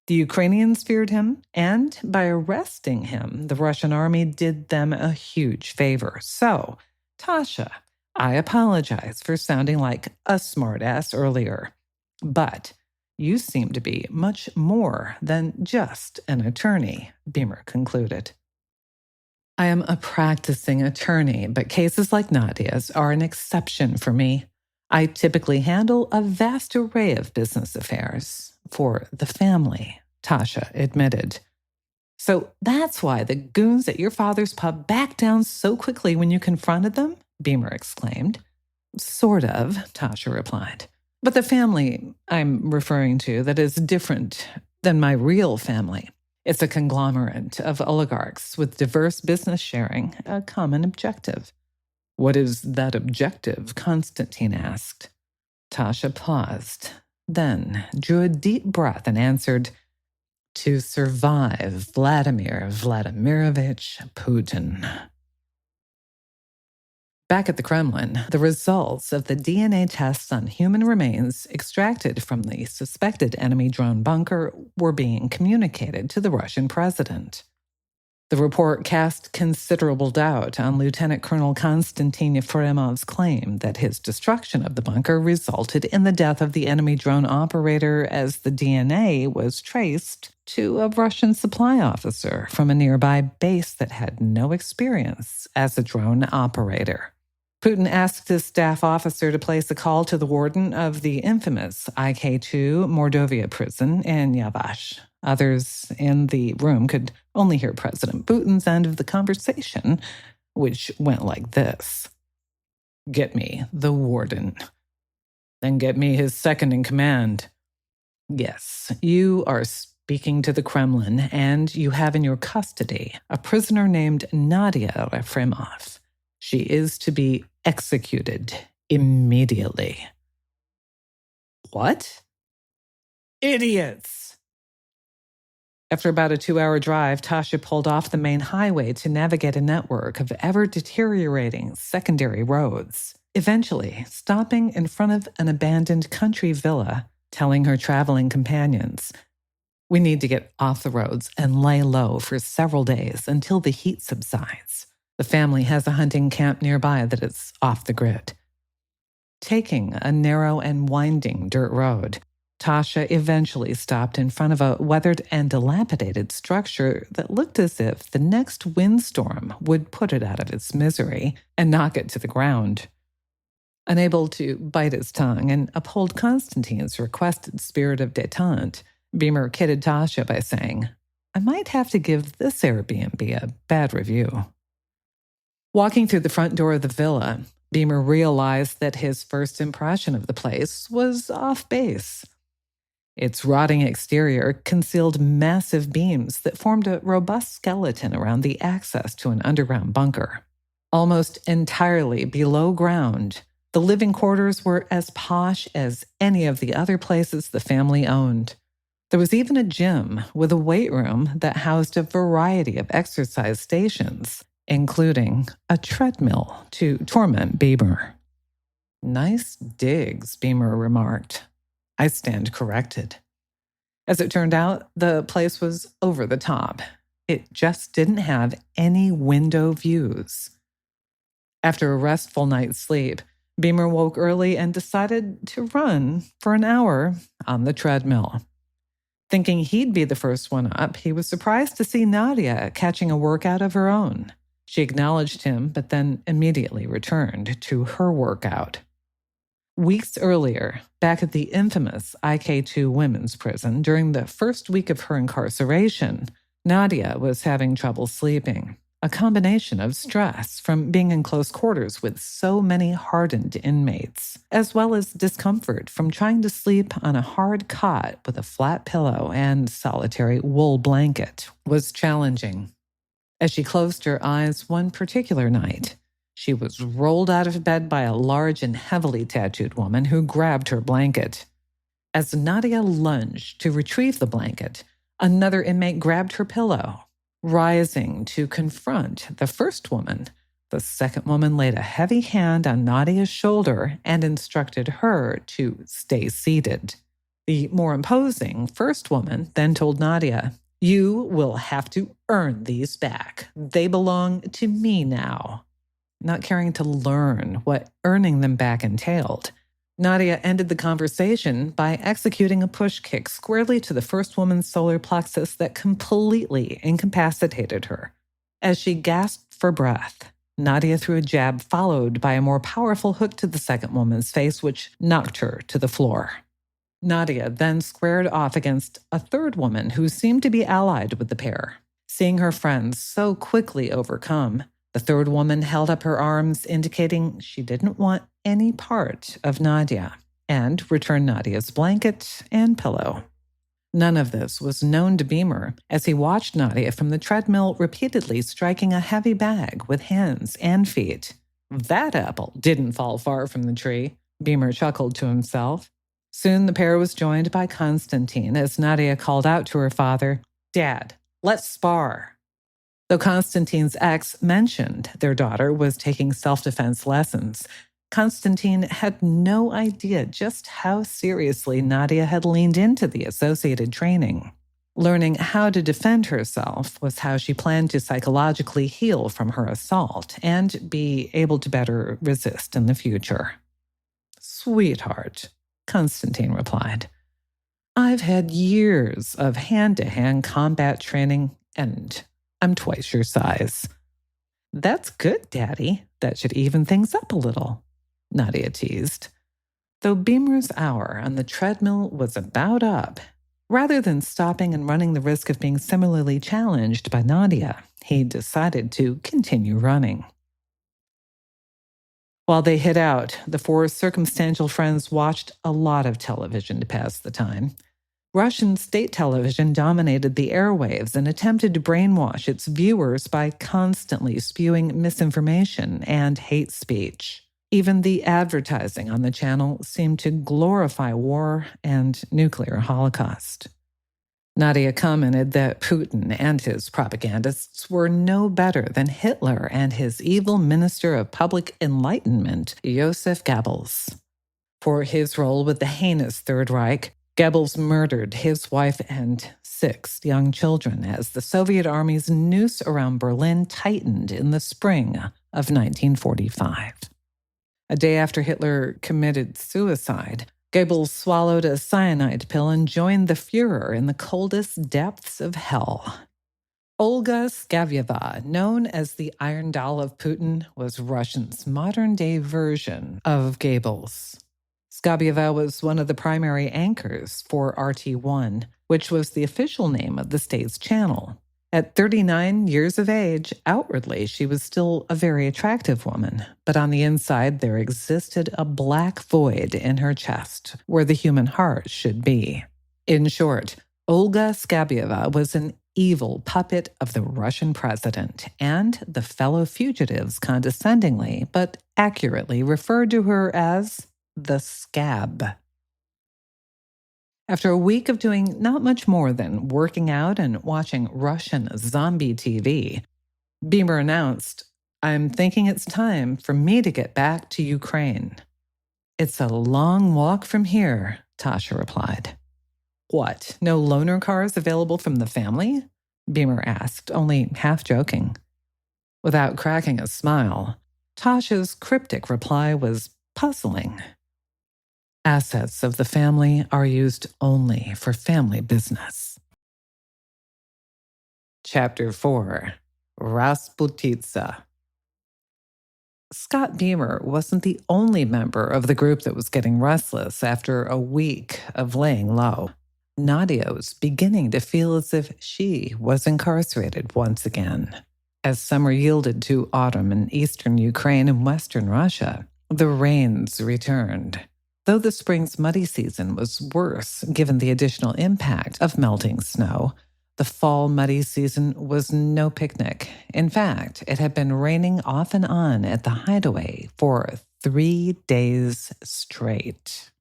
The Ukrainians feared him, and by arresting him, the Russian army did them a huge favor. So, Tasha, I apologize for sounding like a smartass earlier, but you seem to be much more than just an attorney, Beamer concluded. I am a practicing attorney, but cases like Nadia's are an exception for me. I typically handle a vast array of business affairs for the family, Tasha admitted. So that's why the goons at your father's pub backed down so quickly when you confronted them? Beamer exclaimed. Sort of, Tasha replied. But the family I'm referring to that is different than my real family. It's a conglomerate of oligarchs with diverse business sharing a common objective. What is that objective? Konstantin asked. Tasha paused, then drew a deep breath and answered, to survive Vladimir Vladimirovich Putin. Back at the Kremlin, the results of the DNA tests on human remains extracted from the suspected enemy drone bunker were being communicated to the Russian president. The report cast considerable doubt on Lieutenant Colonel Konstantin Yefremov's claim that his destruction of the bunker resulted in the death of the enemy drone operator, as the DNA was traced to a Russian supply officer from a nearby base that had no experience as a drone operator. Putin asked his staff officer to place a call to the warden of the infamous IK2 Mordovia prison in Yavash. Others in the room could only hear President Putin's end of the conversation, which went like this. Get me the warden. Then get me his second in command. Yes, you are speaking to the Kremlin, and you have in your custody a prisoner named Nadia Yefremov. She is to be executed immediately. What? Idiots! After about a 2-hour drive, Tasha pulled off the main highway to navigate a network of ever-deteriorating secondary roads, eventually stopping in front of an abandoned country villa, telling her traveling companions, "We need to get off the roads and lay low for several days until the heat subsides. The family has a hunting camp nearby that is off the grid." Taking a narrow and winding dirt road, Tasha eventually stopped in front of a weathered and dilapidated structure that looked as if the next windstorm would put it out of its misery and knock it to the ground. Unable to bite his tongue and uphold Konstantin's requested spirit of détente, Beamer kidded Tasha by saying, "I might have to give this Airbnb a bad review." Walking through the front door of the villa, Beamer realized that his first impression of the place was off base. Its rotting exterior concealed massive beams that formed a robust skeleton around the access to an underground bunker. Almost entirely below ground, the living quarters were as posh as any of the other places the family owned. There was even a gym with a weight room that housed a variety of exercise stations, including a treadmill to torment Beamer. "Nice digs," Beamer remarked. I stand corrected. As it turned out, the place was over the top. It just didn't have any window views. After a restful night's sleep, Beamer woke early and decided to run for an hour on the treadmill. Thinking he'd be the first one up, he was surprised to see Nadia catching a workout of her own. She acknowledged him, but then immediately returned to her workout. Weeks earlier, back at the infamous IK2 women's prison, during the first week of her incarceration, Nadia was having trouble sleeping, a combination of stress from being in close quarters with so many hardened inmates, as well as discomfort from trying to sleep on a hard cot with a flat pillow and solitary wool blanket, was challenging. As she closed her eyes one particular night, she was rolled out of bed by a large and heavily tattooed woman who grabbed her blanket. As Nadia lunged to retrieve the blanket, another inmate grabbed her pillow, Rising to confront the first woman, the second woman laid a heavy hand on Nadia's shoulder and instructed her to stay seated. The more imposing first woman then told Nadia, "You will have to earn these back. They belong to me now." Not caring to learn what earning them back entailed, Nadia ended the conversation by executing a push kick squarely to the first woman's solar plexus that completely incapacitated her. As she gasped for breath, Nadia threw a jab followed by a more powerful hook to the second woman's face, which knocked her to the floor. Nadia then squared off against a third woman who seemed to be allied with the pair. Seeing her friends so quickly overcome, the third woman held up her arms, indicating she didn't want any part of Nadia, and returned Nadia's blanket and pillow. None of this was known to Beamer as he watched Nadia from the treadmill repeatedly striking a heavy bag with hands and feet. That apple didn't fall far from the tree, Beamer chuckled to himself. Soon the pair was joined by Konstantin as Nadia called out to her father, "Dad, let's spar." Though Konstantin's ex mentioned their daughter was taking self-defense lessons, Konstantin had no idea just how seriously Nadia had leaned into the associated training. Learning how to defend herself was how she planned to psychologically heal from her assault and be able to better resist in the future. "Sweetheart," Konstantin replied, "I've had years of hand-to-hand combat training, and I'm twice your size." "That's good, Daddy. That should even things up a little," Nadia teased. Though Beamer's hour on the treadmill was about up, rather than stopping and running the risk of being similarly challenged by Nadia, he decided to continue running. While they hid out, the four circumstantial friends watched a lot of television to pass the time. Russian state television dominated the airwaves and attempted to brainwash its viewers by constantly spewing misinformation and hate speech. Even the advertising on the channel seemed to glorify war and nuclear holocaust. Nadia commented that Putin and his propagandists were no better than Hitler and his evil minister of public enlightenment, Joseph Goebbels. For his role with the heinous Third Reich, Goebbels murdered his wife and 6 young children as the Soviet Army's noose around Berlin tightened in the spring of 1945. A day after Hitler committed suicide, Goebbels swallowed a cyanide pill and joined the Führer in the coldest depths of hell. Olga Skavyeva, known as the Iron Doll of Putin, was Russia's modern-day version of Goebbels. Skavyeva was one of the primary anchors for RT1, which was the official name of the state's channel. At 39 years of age, outwardly she was still a very attractive woman, but on the inside there existed a black void in her chest where the human heart should be. In short, Olga Skabyeva was an evil puppet of the Russian president, and the fellow fugitives condescendingly but accurately referred to her as the Scab. After a week of doing not much more than working out and watching Russian zombie TV, Beamer announced, "I'm thinking it's time for me to get back to Ukraine." "It's a long walk from here," Tasha replied. "What, no loaner cars available from the family?" Beamer asked, only half joking. Without cracking a smile, Tasha's cryptic reply was puzzling. "Assets of the family are used only for family business." Chapter 4. Rasputitsa. Scott Beamer wasn't the only member of the group that was getting restless after a week of laying low. Nadia was beginning to feel as if she was incarcerated once again. As summer yielded to autumn in eastern Ukraine and western Russia, the rains returned. Though the spring's muddy season was worse given the additional impact of melting snow, the fall muddy season was no picnic. In fact, it had been raining off and on at the hideaway for 3 days straight.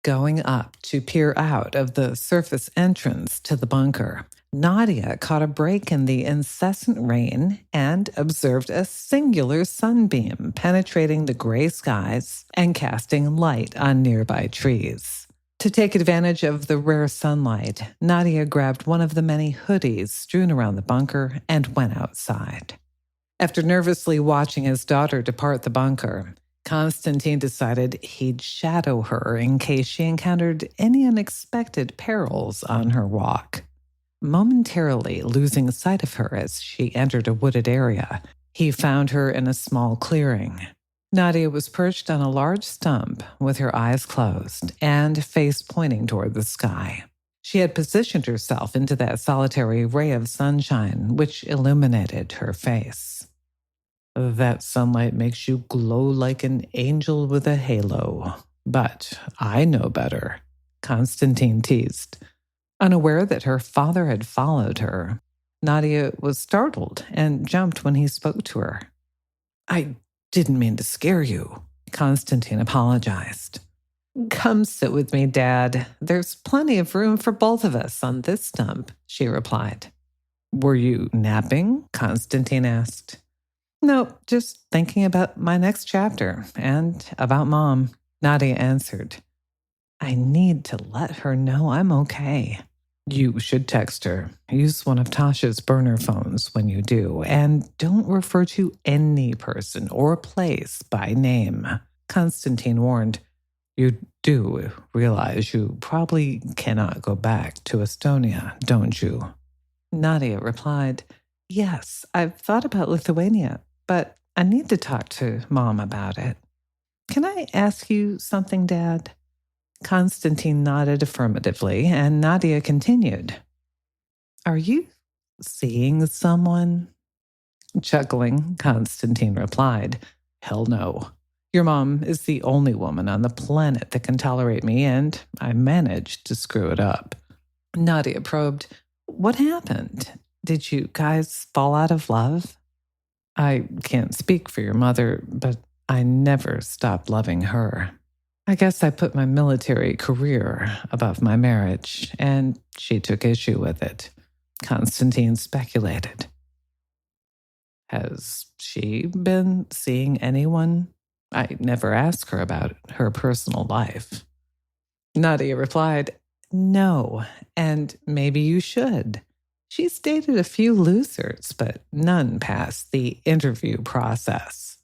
Going up to peer out of the surface entrance to the bunker, Nadia caught a break in the incessant rain and observed a singular sunbeam penetrating the gray skies and casting light on nearby trees. To take advantage of the rare sunlight, Nadia grabbed one of the many hoodies strewn around the bunker and went outside. After nervously watching his daughter depart the bunker, Konstantin decided he'd shadow her in case she encountered any unexpected perils on her walk. Momentarily losing sight of her as she entered a wooded area, he found her in a small clearing. Nadia was perched on a large stump with her eyes closed and face pointing toward the sky. She had positioned herself into that solitary ray of sunshine which illuminated her face. "That sunlight makes you glow like an angel with a halo. But I know better," Konstantin teased. Unaware that her father had followed her, Nadia was startled and jumped when he spoke to her. "I didn't mean to scare you," Konstantin apologized. "Come sit with me, Dad. There's plenty of room for both of us on this stump," she replied. "Were you napping?" Konstantin asked. "No, just thinking about my next chapter and about Mom," Nadia answered. "I need to let her know I'm okay." "You should text her. Use one of Tasha's burner phones when you do, and don't refer to any person or place by name," Konstantin warned. "You do realize you probably cannot go back to Estonia, don't you?" Nadia replied, "Yes, I've thought about Lithuania, but I need to talk to Mom about it." "Can I ask you something, Dad?" Konstantin nodded affirmatively, and Nadia continued. "Are you seeing someone?" Chuckling, Konstantin replied, "Hell no. Your mom is the only woman on the planet that can tolerate me, and I managed to screw it up." Nadia probed, "What happened? Did you guys fall out of love?" "I can't speak for your mother, but I never stopped loving her. I guess I put my military career above my marriage, and she took issue with it," Konstantin speculated. "Has she been seeing anyone? I never asked her about her personal life." Nadia replied, "No, and maybe you should. She's dated a few losers, but none past the interview process."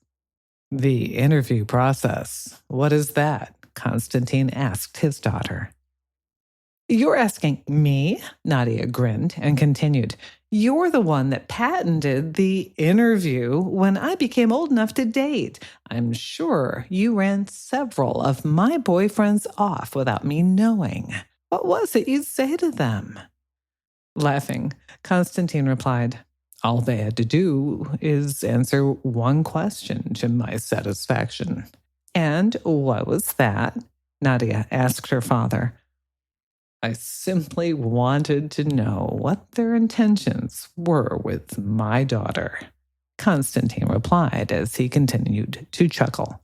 "The interview process? What is that?" Konstantin asked his daughter. "You're asking me?" Nadia grinned and continued. "You're the one that patented the interview when I became old enough to date. I'm sure you ran several of my boyfriends off without me knowing. What was it you'd say to them?" Laughing, Konstantin replied, "All they had to do is answer one question to my satisfaction." "And what was that?" Nadia asked her father. "I simply wanted to know what their intentions were with my daughter," Konstantin replied as he continued to chuckle.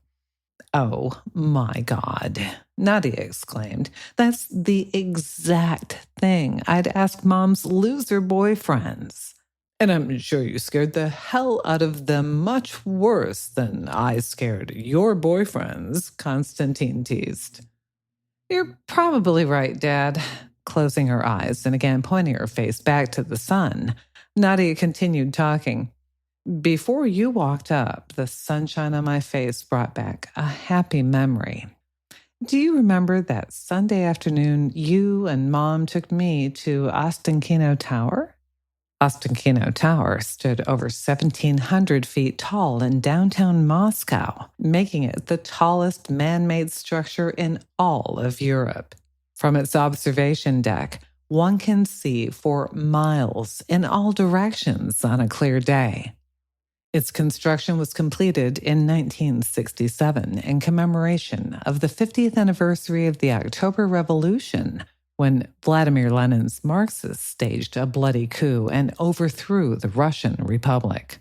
"Oh my God," Nadia exclaimed. "That's the exact thing I'd ask Mom's loser boyfriends. And I'm sure you scared the hell out of them much worse than I scared your boyfriends," Konstantin teased. "You're probably right, Dad." Closing her eyes and again pointing her face back to the sun, Nadia continued talking. "Before you walked up, the sunshine on my face brought back a happy memory. Do you remember that Sunday afternoon you and Mom took me to Ostankino Tower?" Ostankino Tower stood over 1,700 feet tall in downtown Moscow, making it the tallest man-made structure in all of Europe. From its observation deck, one can see for miles in all directions on a clear day. Its construction was completed in 1967 in commemoration of the 50th anniversary of the October Revolution, when Vladimir Lenin's Marxists staged a bloody coup and overthrew the Russian Republic.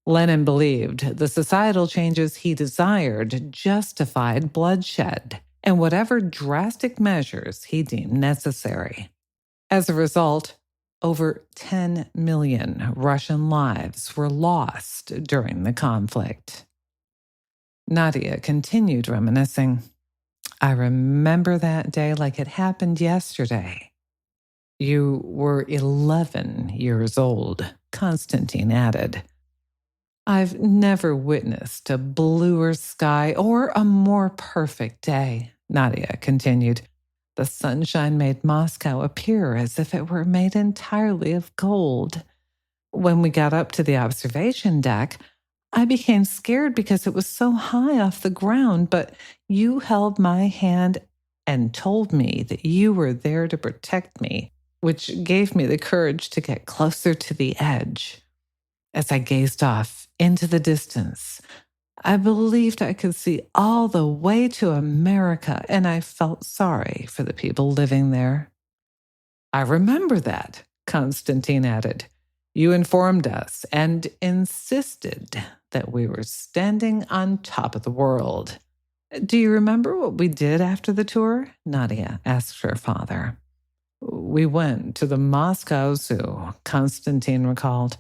Lenin believed the societal changes he desired justified bloodshed and whatever drastic measures he deemed necessary. As a result, Over 10 million Russian lives were lost during the conflict. Nadia continued reminiscing. I remember that day like it happened yesterday. You were 11 years old, Konstantin added. I've never witnessed a bluer sky or a more perfect day, Nadia continued. The sunshine made Moscow appear as if it were made entirely of gold. When we got up to the observation deck, I became scared because it was so high off the ground, but you held my hand and told me that you were there to protect me, which gave me the courage to get closer to the edge. As I gazed off into the distance, I believed I could see all the way to America, and I felt sorry for the people living there. I remember that, Konstantin added. You informed us and insisted that we were standing on top of the world. Do you remember what we did after the tour? Nadia asked her father. We went to the Moscow Zoo, Konstantin recalled.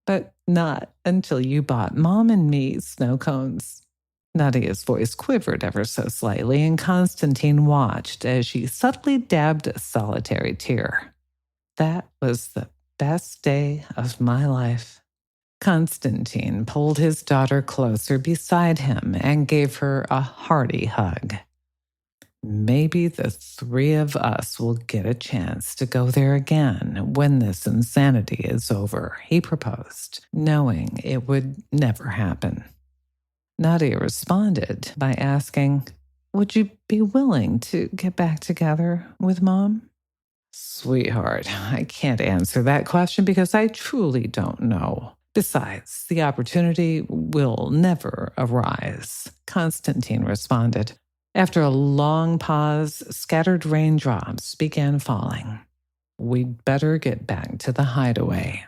But not until you bought Mom and me snow cones. Nadia's voice quivered ever so slightly, and Konstantin watched as she subtly dabbed a solitary tear. That was the best day of my life. Konstantin pulled his daughter closer beside him and gave her a hearty hug. Maybe the three of us will get a chance to go there again when this insanity is over, he proposed, knowing it would never happen. Nadia responded by asking, would you be willing to get back together with Mom? Sweetheart, I can't answer that question because I truly don't know. Besides, the opportunity will never arise, Konstantin responded. After a long pause, scattered raindrops began falling. We'd better get back to the hideaway.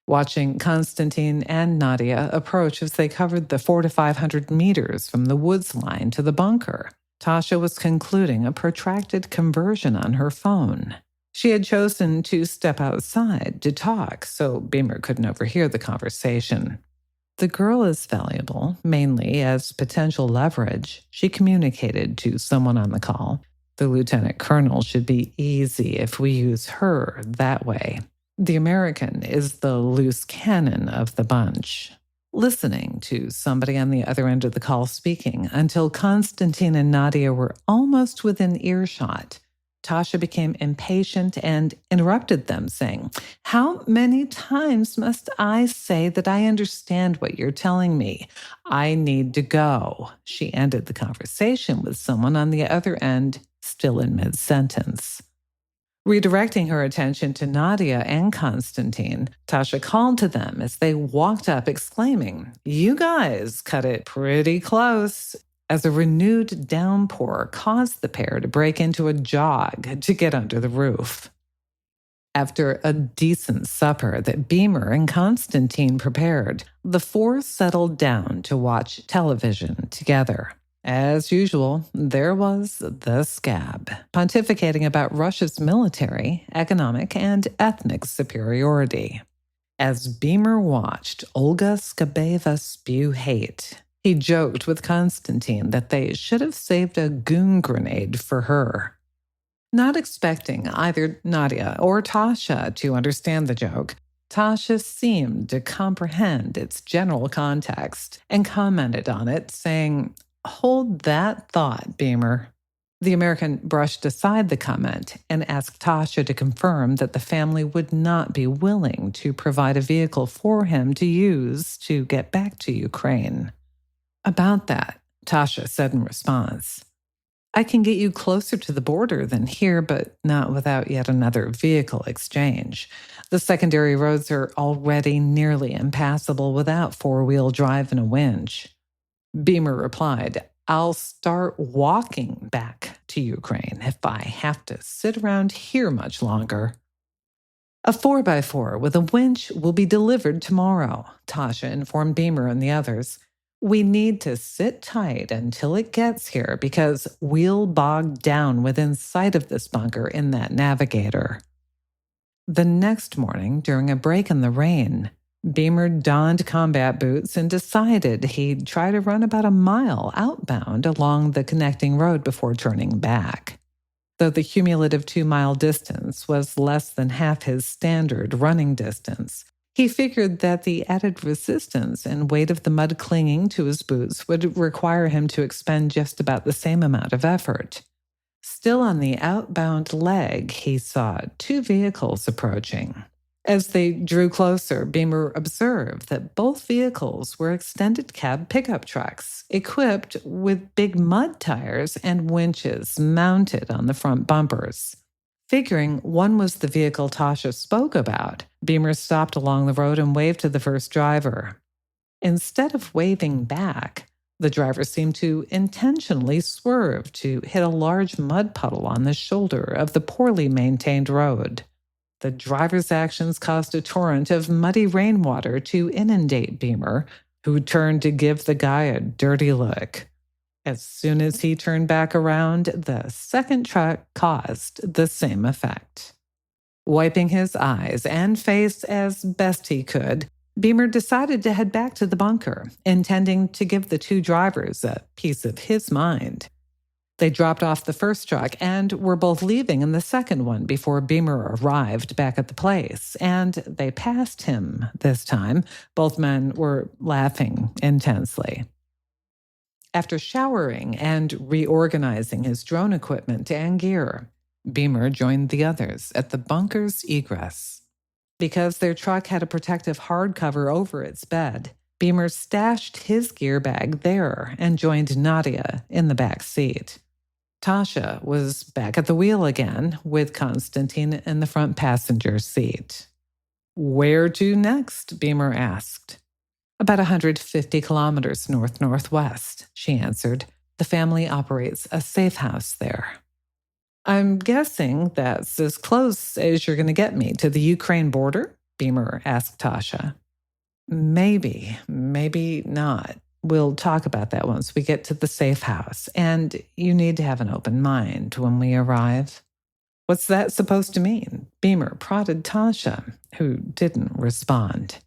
Watching Konstantin and Nadia approach as they covered the 400 to 500 meters from the woods line to the bunker, Tasha was concluding a protracted conversion on her phone. She had chosen to step outside to talk so Beamer couldn't overhear the conversation. The girl is valuable, mainly as potential leverage, she communicated to someone on the call. The lieutenant colonel should be easy if we use her that way. The American is the loose cannon of the bunch. Listening to somebody on the other end of the call speaking until Konstantin and Nadia were almost within earshot, Tasha became impatient and interrupted them, saying, How many times must I say that I understand what you're telling me? I need to go. She ended the conversation with someone on the other end, still in mid-sentence. Redirecting her attention to Nadia and Konstantin, Tasha called to them as they walked up, exclaiming, You guys cut it pretty close. As a renewed downpour caused the pair to break into a jog to get under the roof. After a decent supper that Beamer and Konstantin prepared, the four settled down to watch television together. As usual, there was the scab, pontificating about Russia's military, economic, and ethnic superiority. As Beamer watched Olga Skabeva spew hate, he joked with Konstantin that they should have saved a goon grenade for her. Not expecting either Nadia or Tasha to understand the joke, Tasha seemed to comprehend its general context and commented on it, saying, Hold that thought, Beamer. The American brushed aside the comment and asked Tasha to confirm that the family would not be willing to provide a vehicle for him to use to get back to Ukraine. About that, Tasha said in response, I can get you closer to the border than here, but not without yet another vehicle exchange. The secondary roads are already nearly impassable without four-wheel drive and a winch. Beamer replied, I'll start walking back to Ukraine if I have to sit around here much longer. A 4x4 with a winch will be delivered tomorrow, Tasha informed Beamer and the others. We need to sit tight until it gets here because we'll bog down within sight of this bunker in that navigator. The next morning, during a break in the rain, Beamer donned combat boots and decided he'd try to run about a mile outbound along the connecting road before turning back. Though the cumulative 2-mile distance was less than half his standard running distance, he figured that the added resistance and weight of the mud clinging to his boots would require him to expend just about the same amount of effort. Still on the outbound leg, he saw 2 vehicles approaching. As they drew closer, Beamer observed that both vehicles were extended cab pickup trucks, equipped with big mud tires and winches mounted on the front bumpers. Figuring one was the vehicle Tasha spoke about, Beamer stopped along the road and waved to the first driver. Instead of waving back, the driver seemed to intentionally swerve to hit a large mud puddle on the shoulder of the poorly maintained road. The driver's actions caused a torrent of muddy rainwater to inundate Beamer, who turned to give the guy a dirty look. As soon as he turned back around, the second truck caused the same effect. Wiping his eyes and face as best he could, Beamer decided to head back to the bunker, intending to give the 2 drivers a piece of his mind. They dropped off the first truck and were both leaving in the second one before Beamer arrived back at the place, and they passed him this time. Both men were laughing intensely. After showering and reorganizing his drone equipment and gear, Beamer joined the others at the bunker's egress. Because their truck had a protective hardcover over its bed, Beamer stashed his gear bag there and joined Nadia in the back seat. Tasha was back at the wheel again, with Konstantin in the front passenger seat. "Where to next?" Beamer asked. "About 150 kilometers north-northwest," she answered. "The family operates a safe house there." "I'm guessing that's as close as you're going to get me to the Ukraine border?" Beamer asked Tasha. Maybe not. We'll talk about that once we get to the safe house, and you need to have an open mind when we arrive." "What's that supposed to mean?" Beamer prodded Tasha, who didn't respond.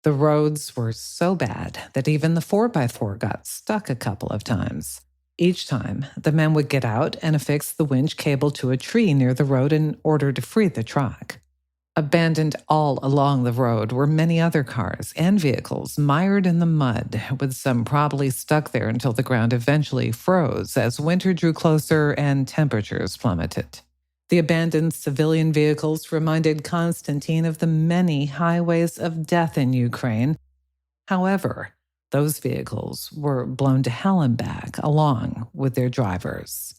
The roads were so bad that even the 4x4 got stuck a couple of times. Each time, the men would get out and affix the winch cable to a tree near the road in order to free the truck. Abandoned all along the road were many other cars and vehicles mired in the mud, with some probably stuck there until the ground eventually froze as winter drew closer and temperatures plummeted. The abandoned civilian vehicles reminded Konstantin of the many highways of death in Ukraine. However, those vehicles were blown to hell and back along with their drivers.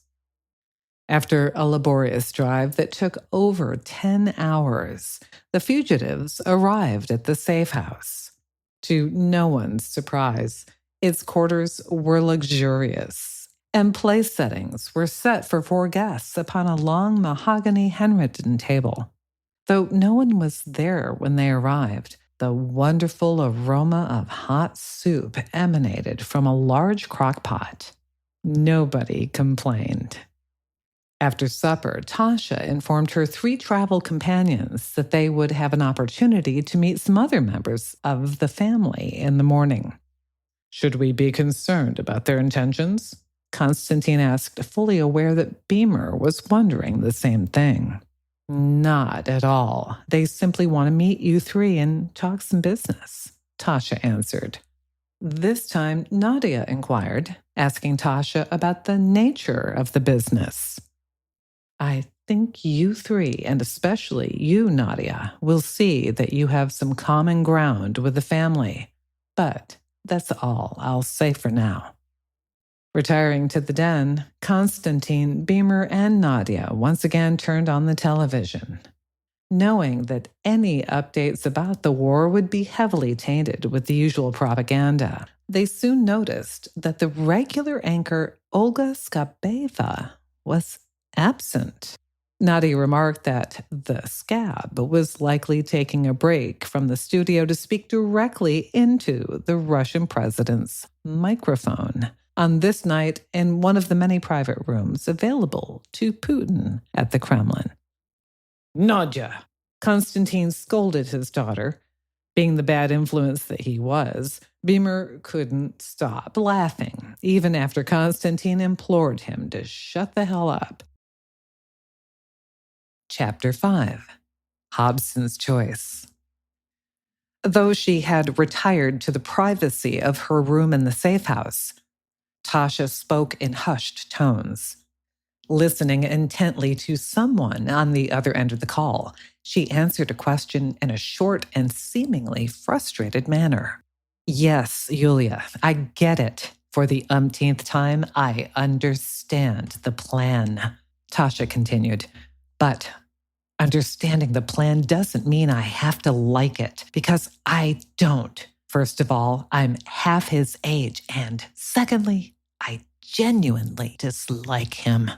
After a laborious drive that took over 10 hours, the fugitives arrived at the safe house. To no one's surprise, its quarters were luxurious, and place settings were set for 4 guests upon a long mahogany handwritten table. Though no one was there when they arrived, the wonderful aroma of hot soup emanated from a large crock pot. Nobody complained. After supper, Tasha informed her 3 travel companions that they would have an opportunity to meet some other members of the family in the morning. "Should we be concerned about their intentions?" Konstantin asked, fully aware that Beamer was wondering the same thing. "Not at all. They simply want to meet you 3 and talk some business," Tasha answered. This time, Nadia inquired, asking Tasha about the nature of the business. "I think you 3, and especially you, Nadia, will see that you have some common ground with the family. But that's all I'll say for now." Retiring to the den, Konstantin, Beamer, and Nadia once again turned on the television. Knowing that any updates about the war would be heavily tainted with the usual propaganda, they soon noticed that the regular anchor Olga Skabeva was absent. Nadia remarked that the scab was likely taking a break from the studio to speak directly into the Russian president's microphone on this night in one of the many private rooms available to Putin at the Kremlin. "Nadia, Konstantin scolded his daughter. Being the bad influence that he was, Beamer couldn't stop laughing, even after Konstantin implored him to shut the hell up. Chapter 5. Hobson's Choice. Though she had retired to the privacy of her room in the safe house, Tasha spoke in hushed tones. Listening intently to someone on the other end of the call, she answered a question in a short and seemingly frustrated manner. Yes, Yulia, I get it. For the umpteenth time, I understand the plan, Tasha continued. But understanding the plan doesn't mean I have to like it, because I don't. First of all, I'm half his age, and secondly, I genuinely dislike him.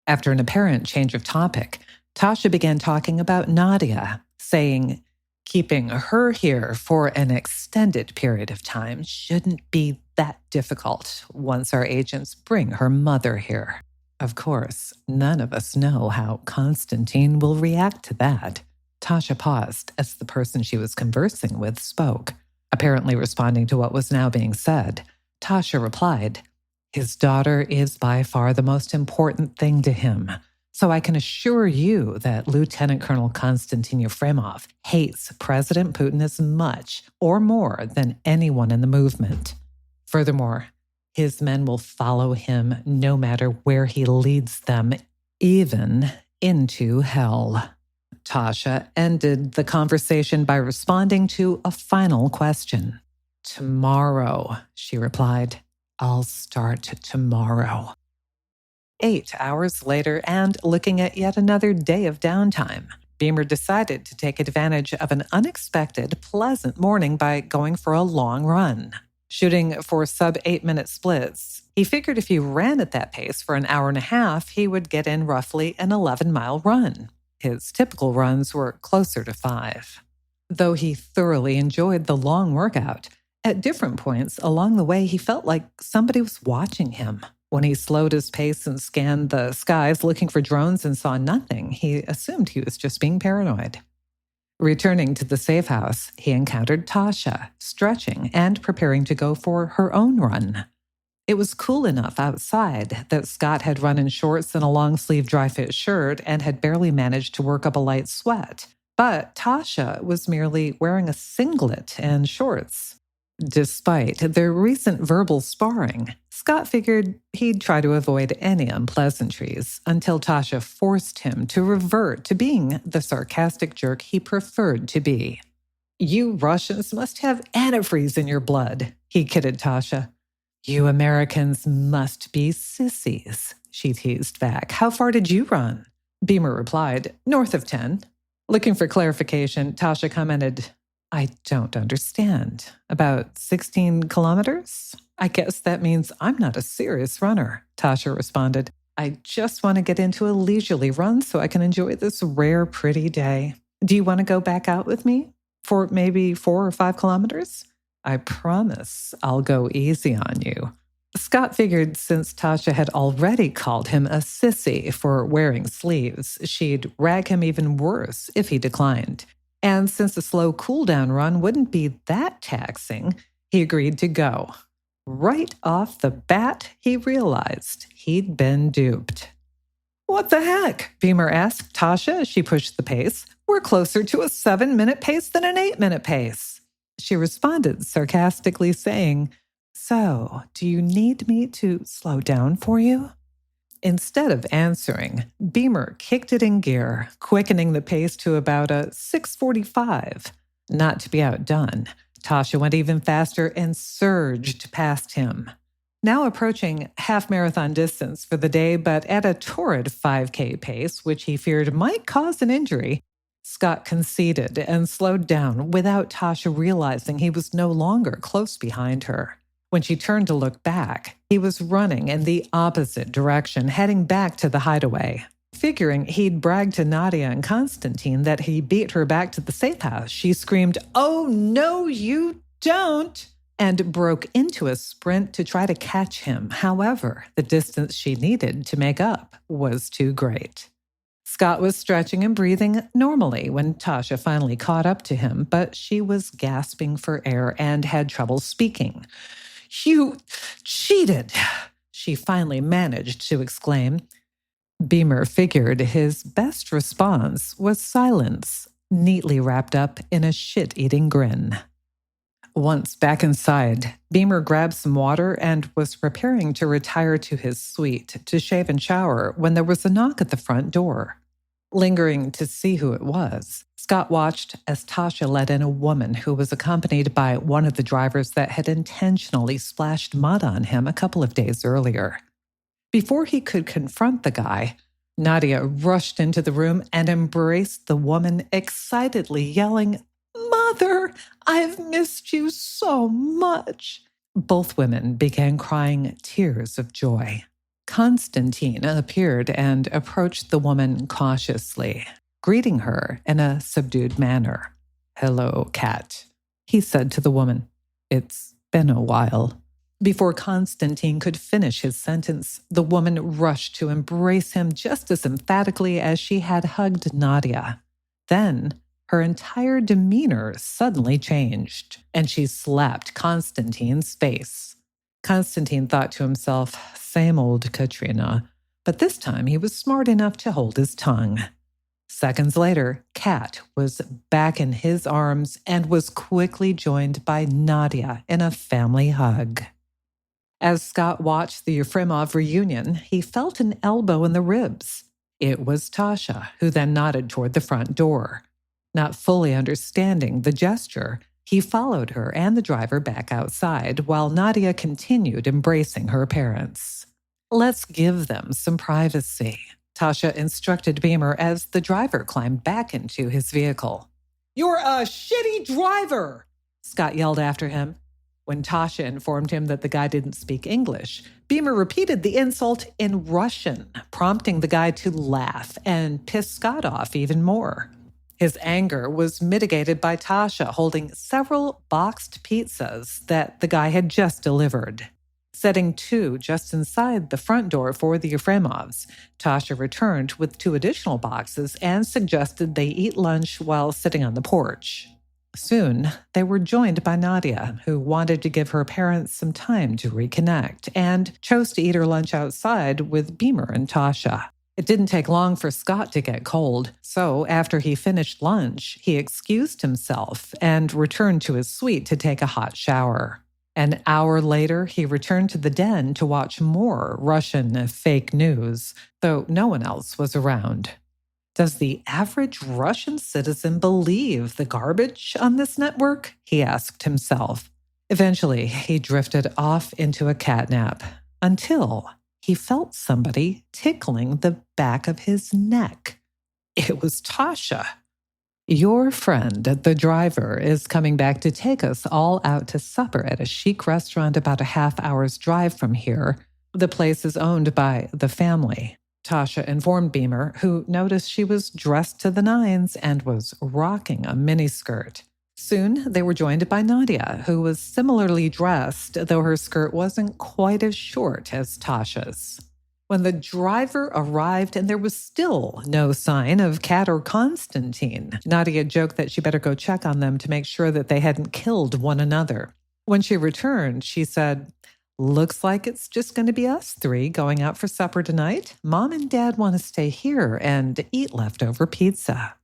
After an apparent change of topic, Tasha began talking about Nadia, saying, keeping her here for an extended period of time shouldn't be that difficult once our agents bring her mother here. Of course, none of us know how Konstantin will react to that. Tasha paused as the person she was conversing with spoke. Apparently responding to what was now being said, Tasha replied, his daughter is by far the most important thing to him. So I can assure you that Lieutenant Colonel Konstantin Yefremov hates President Putin as much or more than anyone in the movement. Furthermore, his men will follow him no matter where he leads them, even into hell. Tasha ended the conversation by responding to a final question. Tomorrow, she replied. I'll start tomorrow. 8 hours later, and looking at yet another day of downtime, Beamer decided to take advantage of an unexpected, pleasant morning by going for a long run. Shooting for sub-8-minute splits, he figured if he ran at that pace for an hour and a half, he would get in roughly an 11-mile run. His typical runs were closer to 5. Though he thoroughly enjoyed the long workout, at different points along the way, he felt like somebody was watching him. When he slowed his pace and scanned the skies looking for drones and saw nothing, he assumed he was just being paranoid. Returning to the safe house, he encountered Tasha, stretching and preparing to go for her own run. It was cool enough outside that Scott had run in shorts and a long-sleeve dry-fit shirt and had barely managed to work up a light sweat. But Tasha was merely wearing a singlet and shorts. Despite their recent verbal sparring, Scott figured he'd try to avoid any unpleasantries until Tasha forced him to revert to being the sarcastic jerk he preferred to be. You Russians must have antifreeze in your blood, he kidded Tasha. You Americans must be sissies, she teased back. How far did you run? Beamer replied, north of 10. Looking for clarification, Tasha commented, I don't understand. About 16 kilometers? I guess that means I'm not a serious runner, Tasha responded. I just want to get into a leisurely run so I can enjoy this rare, pretty day. Do you want to go back out with me? For maybe 4 or 5 kilometers? I promise I'll go easy on you. Scott figured since Tasha had already called him a sissy for wearing sleeves, she'd rag him even worse if he declined. And since a slow cool-down run wouldn't be that taxing, he agreed to go. Right off the bat, he realized he'd been duped. What the heck? Beamer asked Tasha as she pushed the pace. We're closer to a 7-minute pace than an 8-minute pace. She responded sarcastically, saying, So, do you need me to slow down for you? Instead of answering, Beamer kicked it in gear, quickening the pace to about a 6:45. Not to be outdone, Tasha went even faster and surged past him. Now approaching half-marathon distance for the day, but at a torrid 5K pace, which he feared might cause an injury, Scott conceded and slowed down without Tasha realizing he was no longer close behind her. When she turned to look back, he was running in the opposite direction, heading back to the hideaway. Figuring he'd bragged to Nadia and Konstantin that he beat her back to the safe house, she screamed, "Oh, no, you don't!" and broke into a sprint to try to catch him. However, the distance she needed to make up was too great. Scott was stretching and breathing normally when Tasha finally caught up to him, but she was gasping for air and had trouble speaking. "You cheated!" she finally managed to exclaim. Beamer figured his best response was silence, neatly wrapped up in a shit-eating grin. Once back inside, Beamer grabbed some water and was preparing to retire to his suite to shave and shower when there was a knock at the front door. Lingering to see who it was, Scott watched as Tasha let in a woman who was accompanied by one of the drivers that had intentionally splashed mud on him a couple of days earlier. Before he could confront the guy, Nadia rushed into the room and embraced the woman, excitedly yelling, "Mother, I've missed you so much." Both women began crying tears of joy. Konstantin appeared and approached the woman cautiously, greeting her in a subdued manner. "Hello, Kat," he said to the woman. "It's been a while." Before Konstantin could finish his sentence, the woman rushed to embrace him just as emphatically as she had hugged Nadia. Then, her entire demeanor suddenly changed, and she slapped Konstantin's face. Konstantin thought to himself, same old Katrina, but this time he was smart enough to hold his tongue. Seconds later, Kat was back in his arms and was quickly joined by Nadia in a family hug. As Scott watched the Yefremov reunion, he felt an elbow in the ribs. It was Tasha, who then nodded toward the front door. Not fully understanding the gesture, he followed her and the driver back outside while Nadia continued embracing her parents. "Let's give them some privacy," Tasha instructed Beamer as the driver climbed back into his vehicle. "You're a shitty driver!" Scott yelled after him. When Tasha informed him that the guy didn't speak English, Beamer repeated the insult in Russian, prompting the guy to laugh and piss Scott off even more. His anger was mitigated by Tasha holding several boxed pizzas that the guy had just delivered. Setting two just inside the front door for the Yefremovs, Tasha returned with 2 additional boxes and suggested they eat lunch while sitting on the porch. Soon, they were joined by Nadia, who wanted to give her parents some time to reconnect and chose to eat her lunch outside with Beamer and Tasha. It didn't take long for Scott to get cold, so after he finished lunch, he excused himself and returned to his suite to take a hot shower. An hour later, he returned to the den to watch more Russian fake news, though no one else was around. Does the average Russian citizen believe the garbage on this network? He asked himself. Eventually, he drifted off into a catnap until he felt somebody tickling the back of his neck. It was Tasha. "Your friend, the driver, is coming back to take us all out to supper at a chic restaurant about a half-hour's drive from here. The place is owned by the family," Tasha informed Beamer, who noticed she was dressed to the nines and was rocking a miniskirt. Soon, they were joined by Nadia, who was similarly dressed, though her skirt wasn't quite as short as Tasha's. When the driver arrived and there was still no sign of Kat or Konstantin, Nadia joked that she better go check on them to make sure that they hadn't killed one another. When she returned, she said, "Looks like it's just going to be us 3 going out for supper tonight. Mom and Dad want to stay here and eat leftover pizza."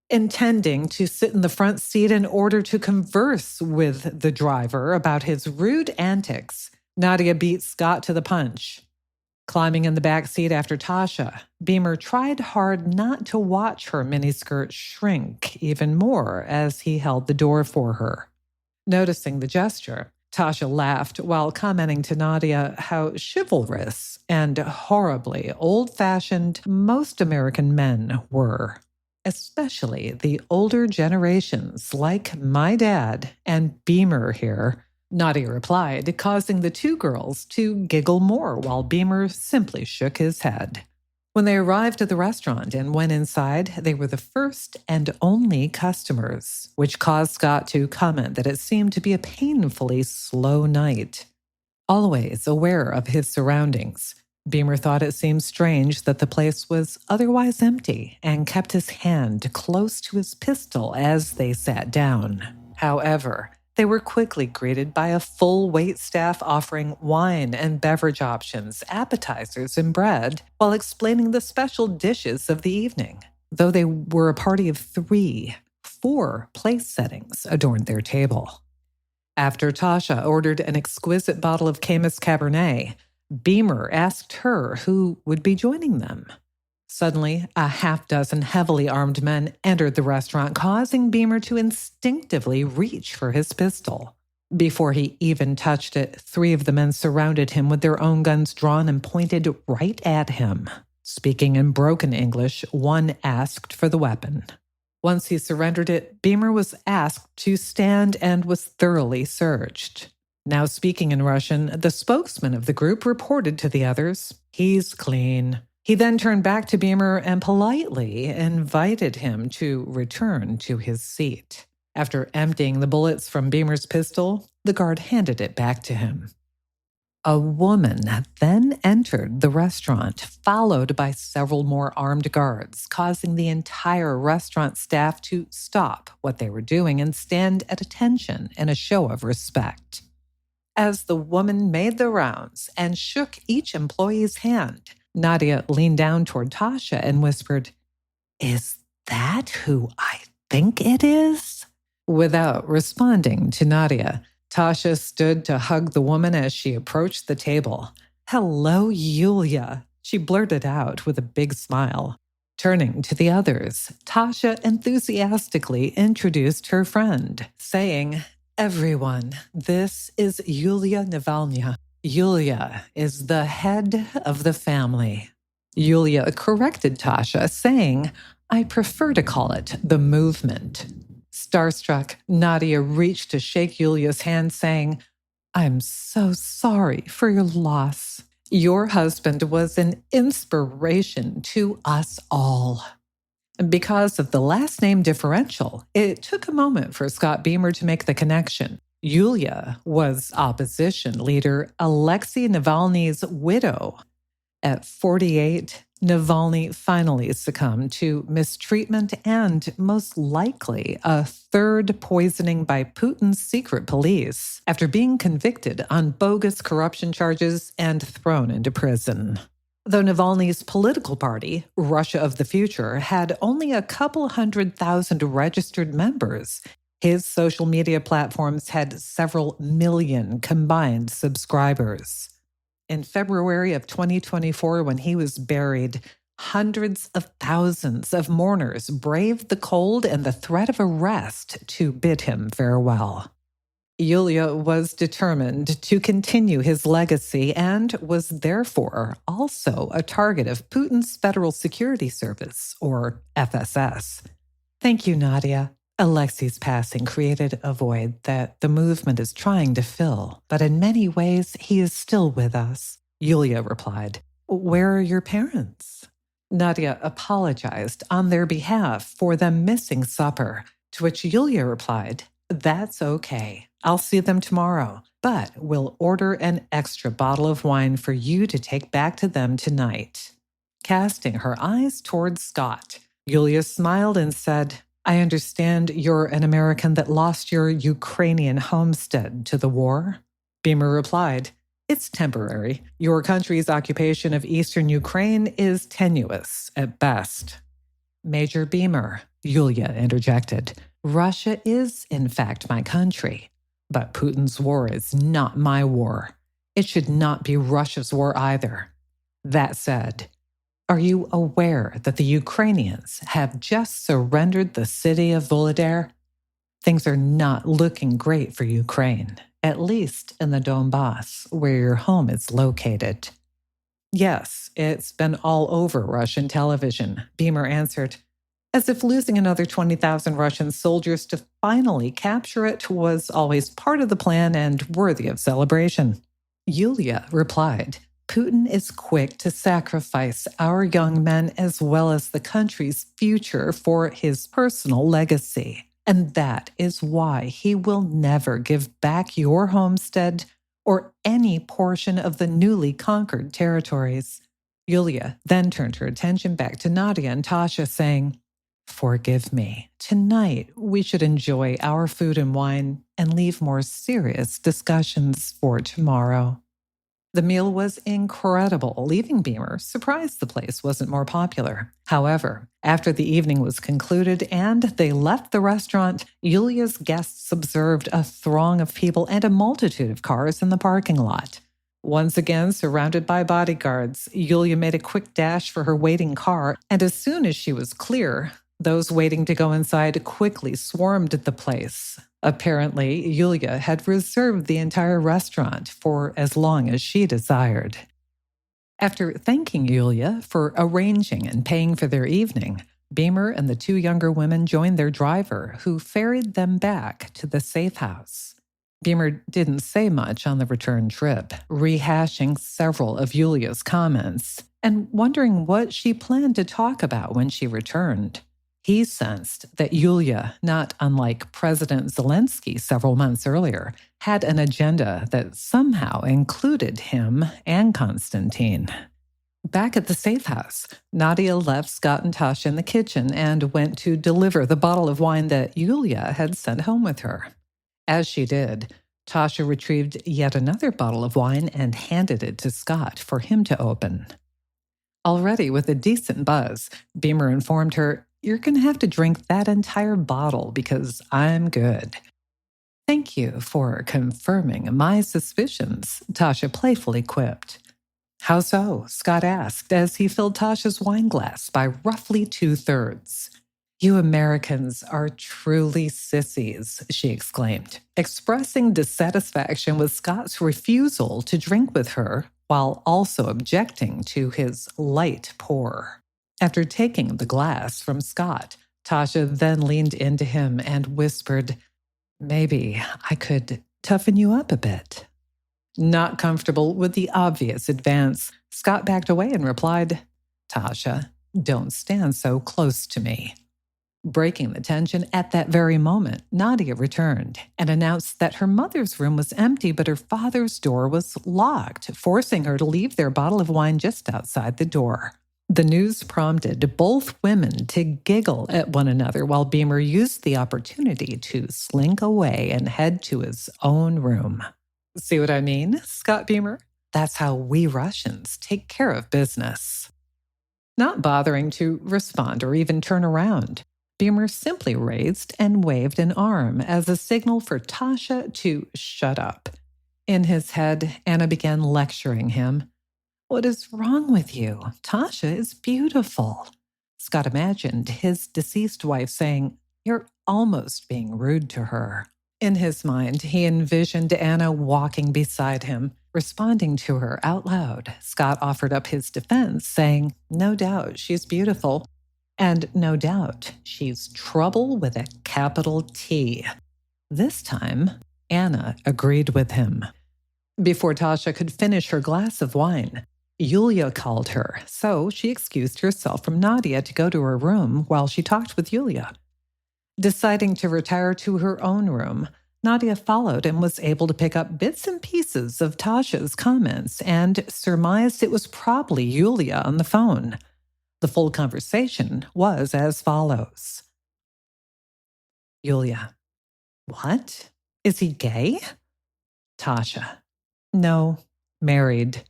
Intending to sit in the front seat in order to converse with the driver about his rude antics, Nadia beat Scott to the punch. Climbing in the back seat after Tasha, Beamer tried hard not to watch her miniskirt shrink even more as he held the door for her. Noticing the gesture, Tasha laughed while commenting to Nadia how chivalrous and horribly old-fashioned most American men were, especially the older generations like my dad and Beamer here. Nadia replied, causing the 2 girls to giggle more while Beamer simply shook his head. When they arrived at the restaurant and went inside, they were the first and only customers, which caused Scott to comment that it seemed to be a painfully slow night. Always aware of his surroundings, Beamer thought it seemed strange that the place was otherwise empty and kept his hand close to his pistol as they sat down. However, they were quickly greeted by a full waitstaff offering wine and beverage options, appetizers, and bread, while explaining the special dishes of the evening. Though they were a party of 3, 4 place settings adorned their table. After Tasha ordered an exquisite bottle of Caymus Cabernet, Beamer asked her who would be joining them. Suddenly, a half-dozen heavily armed men entered the restaurant, causing Beamer to instinctively reach for his pistol. Before he even touched it, 3 of the men surrounded him with their own guns drawn and pointed right at him. Speaking in broken English, one asked for the weapon. Once he surrendered it, Beamer was asked to stand and was thoroughly searched. Now speaking in Russian, the spokesman of the group reported to the others, "He's clean." He then turned back to Beamer and politely invited him to return to his seat. After emptying the bullets from Beamer's pistol, the guard handed it back to him. A woman then entered the restaurant, followed by several more armed guards, causing the entire restaurant staff to stop what they were doing and stand at attention in a show of respect. As the woman made the rounds and shook each employee's hand, Nadia leaned down toward Tasha and whispered, "Is that who I think it is?" Without responding to Nadia, Tasha stood to hug the woman as she approached the table. "Hello, Yulia," she blurted out with a big smile. Turning to the others, Tasha enthusiastically introduced her friend, saying, "Everyone, this is Yulia Navalnya. Yulia is the head of the family." Yulia corrected Tasha, saying, "I prefer to call it the movement." Starstruck, Nadia reached to shake Yulia's hand, saying, "I'm so sorry for your loss. Your husband was an inspiration to us all." Because of the last name differential, it took a moment for Scott Beamer to make the connection. Yulia was opposition leader Alexei Navalny's widow. At 48, Navalny finally succumbed to mistreatment and, most likely, a third poisoning by Putin's secret police after being convicted on bogus corruption charges and thrown into prison. Though Navalny's political party, Russia of the Future, had only a couple 100,000 registered members, his social media platforms had several million combined subscribers. In February of 2024, when he was buried, hundreds of thousands of mourners braved the cold and the threat of arrest to bid him farewell. Yulia was determined to continue his legacy and was therefore also a target of Putin's Federal Security Service, or FSS. Thank you, Nadia. Alexei's passing created a void that the movement is trying to fill, but in many ways he is still with us. Yulia replied, "Where are your parents?" Nadia apologized on their behalf for them missing supper, to which Yulia replied, "That's okay. I'll see them tomorrow, but we'll order an extra bottle of wine for you to take back to them tonight." Casting her eyes toward Scott, Yulia smiled and said, "I understand you're an American that lost your Ukrainian homestead to the war?" Beamer replied, "It's temporary. Your country's occupation of eastern Ukraine is tenuous at best." "Major Beamer," Yulia interjected, "Russia is, in fact, my country. But Putin's war is not my war. It should not be Russia's war either. That said, are you aware that the Ukrainians have just surrendered the city of Volodar? Things are not looking great for Ukraine, at least in the Donbass, where your home is located." "Yes, it's been all over Russian television," Beamer answered, as if losing another 20,000 Russian soldiers to finally capture it was always part of the plan and worthy of celebration. Yulia replied, "Putin is quick to sacrifice our young men as well as the country's future for his personal legacy. And that is why he will never give back your homestead or any portion of the newly conquered territories. Yulia then turned her attention back to Nadia and Tasha, saying, "Forgive me. Tonight, we should enjoy our food and wine and leave more serious discussions for tomorrow." The meal was incredible, leaving Beamer surprised the place wasn't more popular. However, after the evening was concluded and they left the restaurant, Yulia's guests observed a throng of people and a multitude of cars in the parking lot. Once again, surrounded by bodyguards, Yulia made a quick dash for her waiting car, and as soon as she was clear, those waiting to go inside quickly swarmed the place. Apparently, Yulia had reserved the entire restaurant for as long as she desired. After thanking Yulia for arranging and paying for their evening, Beamer and the two younger women joined their driver, who ferried them back to the safe house. Beamer didn't say much on the return trip, rehashing several of Yulia's comments and wondering what she planned to talk about when she returned. He sensed that Yulia, not unlike President Zelensky several months earlier, had an agenda that somehow included him and Konstantin. Back at the safe house, Nadia left Scott and Tasha in the kitchen and went to deliver the bottle of wine that Yulia had sent home with her. As she did, Tasha retrieved yet another bottle of wine and handed it to Scott for him to open. Already with a decent buzz, Beamer informed her, "You're going to have to drink that entire bottle because I'm good." "Thank you for confirming my suspicions," Tasha playfully quipped. "How so?" Scott asked as he filled Tasha's wine glass by roughly 2/3. "You Americans are truly sissies," she exclaimed, expressing dissatisfaction with Scott's refusal to drink with her while also objecting to his light pour. After taking the glass from Scott, Tasha then leaned into him and whispered, "Maybe I could toughen you up a bit." Not comfortable with the obvious advance, Scott backed away and replied, "Tasha, don't stand so close to me." Breaking the tension at that very moment, Nadia returned and announced that her mother's room was empty, but her father's door was locked, forcing her to leave their bottle of wine just outside the door. The news prompted both women to giggle at one another while Beamer used the opportunity to slink away and head to his own room. "See what I mean, Scott Beamer? That's how we Russians take care of business." Not bothering to respond or even turn around, Beamer simply raised and waved an arm as a signal for Tasha to shut up. In his head, Anna began lecturing him. "What is wrong with you? Tasha is beautiful." Scott imagined his deceased wife saying, "You're almost being rude to her." In his mind, he envisioned Anna walking beside him, responding to her out loud. Scott offered up his defense, saying, "No doubt she's beautiful. And no doubt she's trouble with a capital T." This time, Anna agreed with him. Before Tasha could finish her glass of wine, Yulia called her, so she excused herself from Nadia to go to her room while she talked with Yulia. Deciding to retire to her own room, Nadia followed and was able to pick up bits and pieces of Tasha's comments and surmised it was probably Yulia on the phone. The full conversation was as follows. Yulia: "What? Is he gay?" Tasha: "No, married."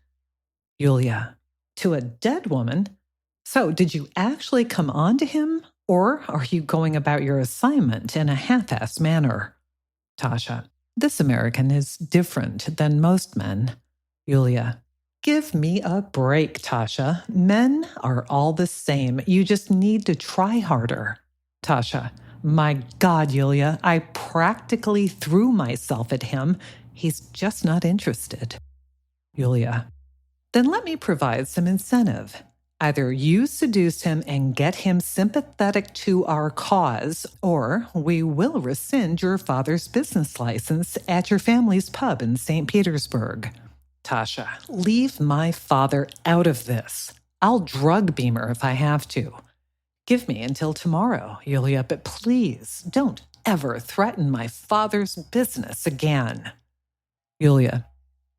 Yulia: "To a dead woman? So did you actually come on to him, or are you going about your assignment in a half-assed manner?" Tasha: "This American is different than most men." Yulia: "Give me a break, Tasha. Men are all the same. You just need to try harder." Tasha: "My God, Yulia, I practically threw myself at him. He's just not interested." Yulia: "Then let me provide some incentive. Either you seduce him and get him sympathetic to our cause, or we will rescind your father's business license at your family's pub in St. Petersburg." Tasha: "Leave my father out of this. I'll drug Beamer if I have to. Give me until tomorrow, Yulia, but please don't ever threaten my father's business again." Yulia: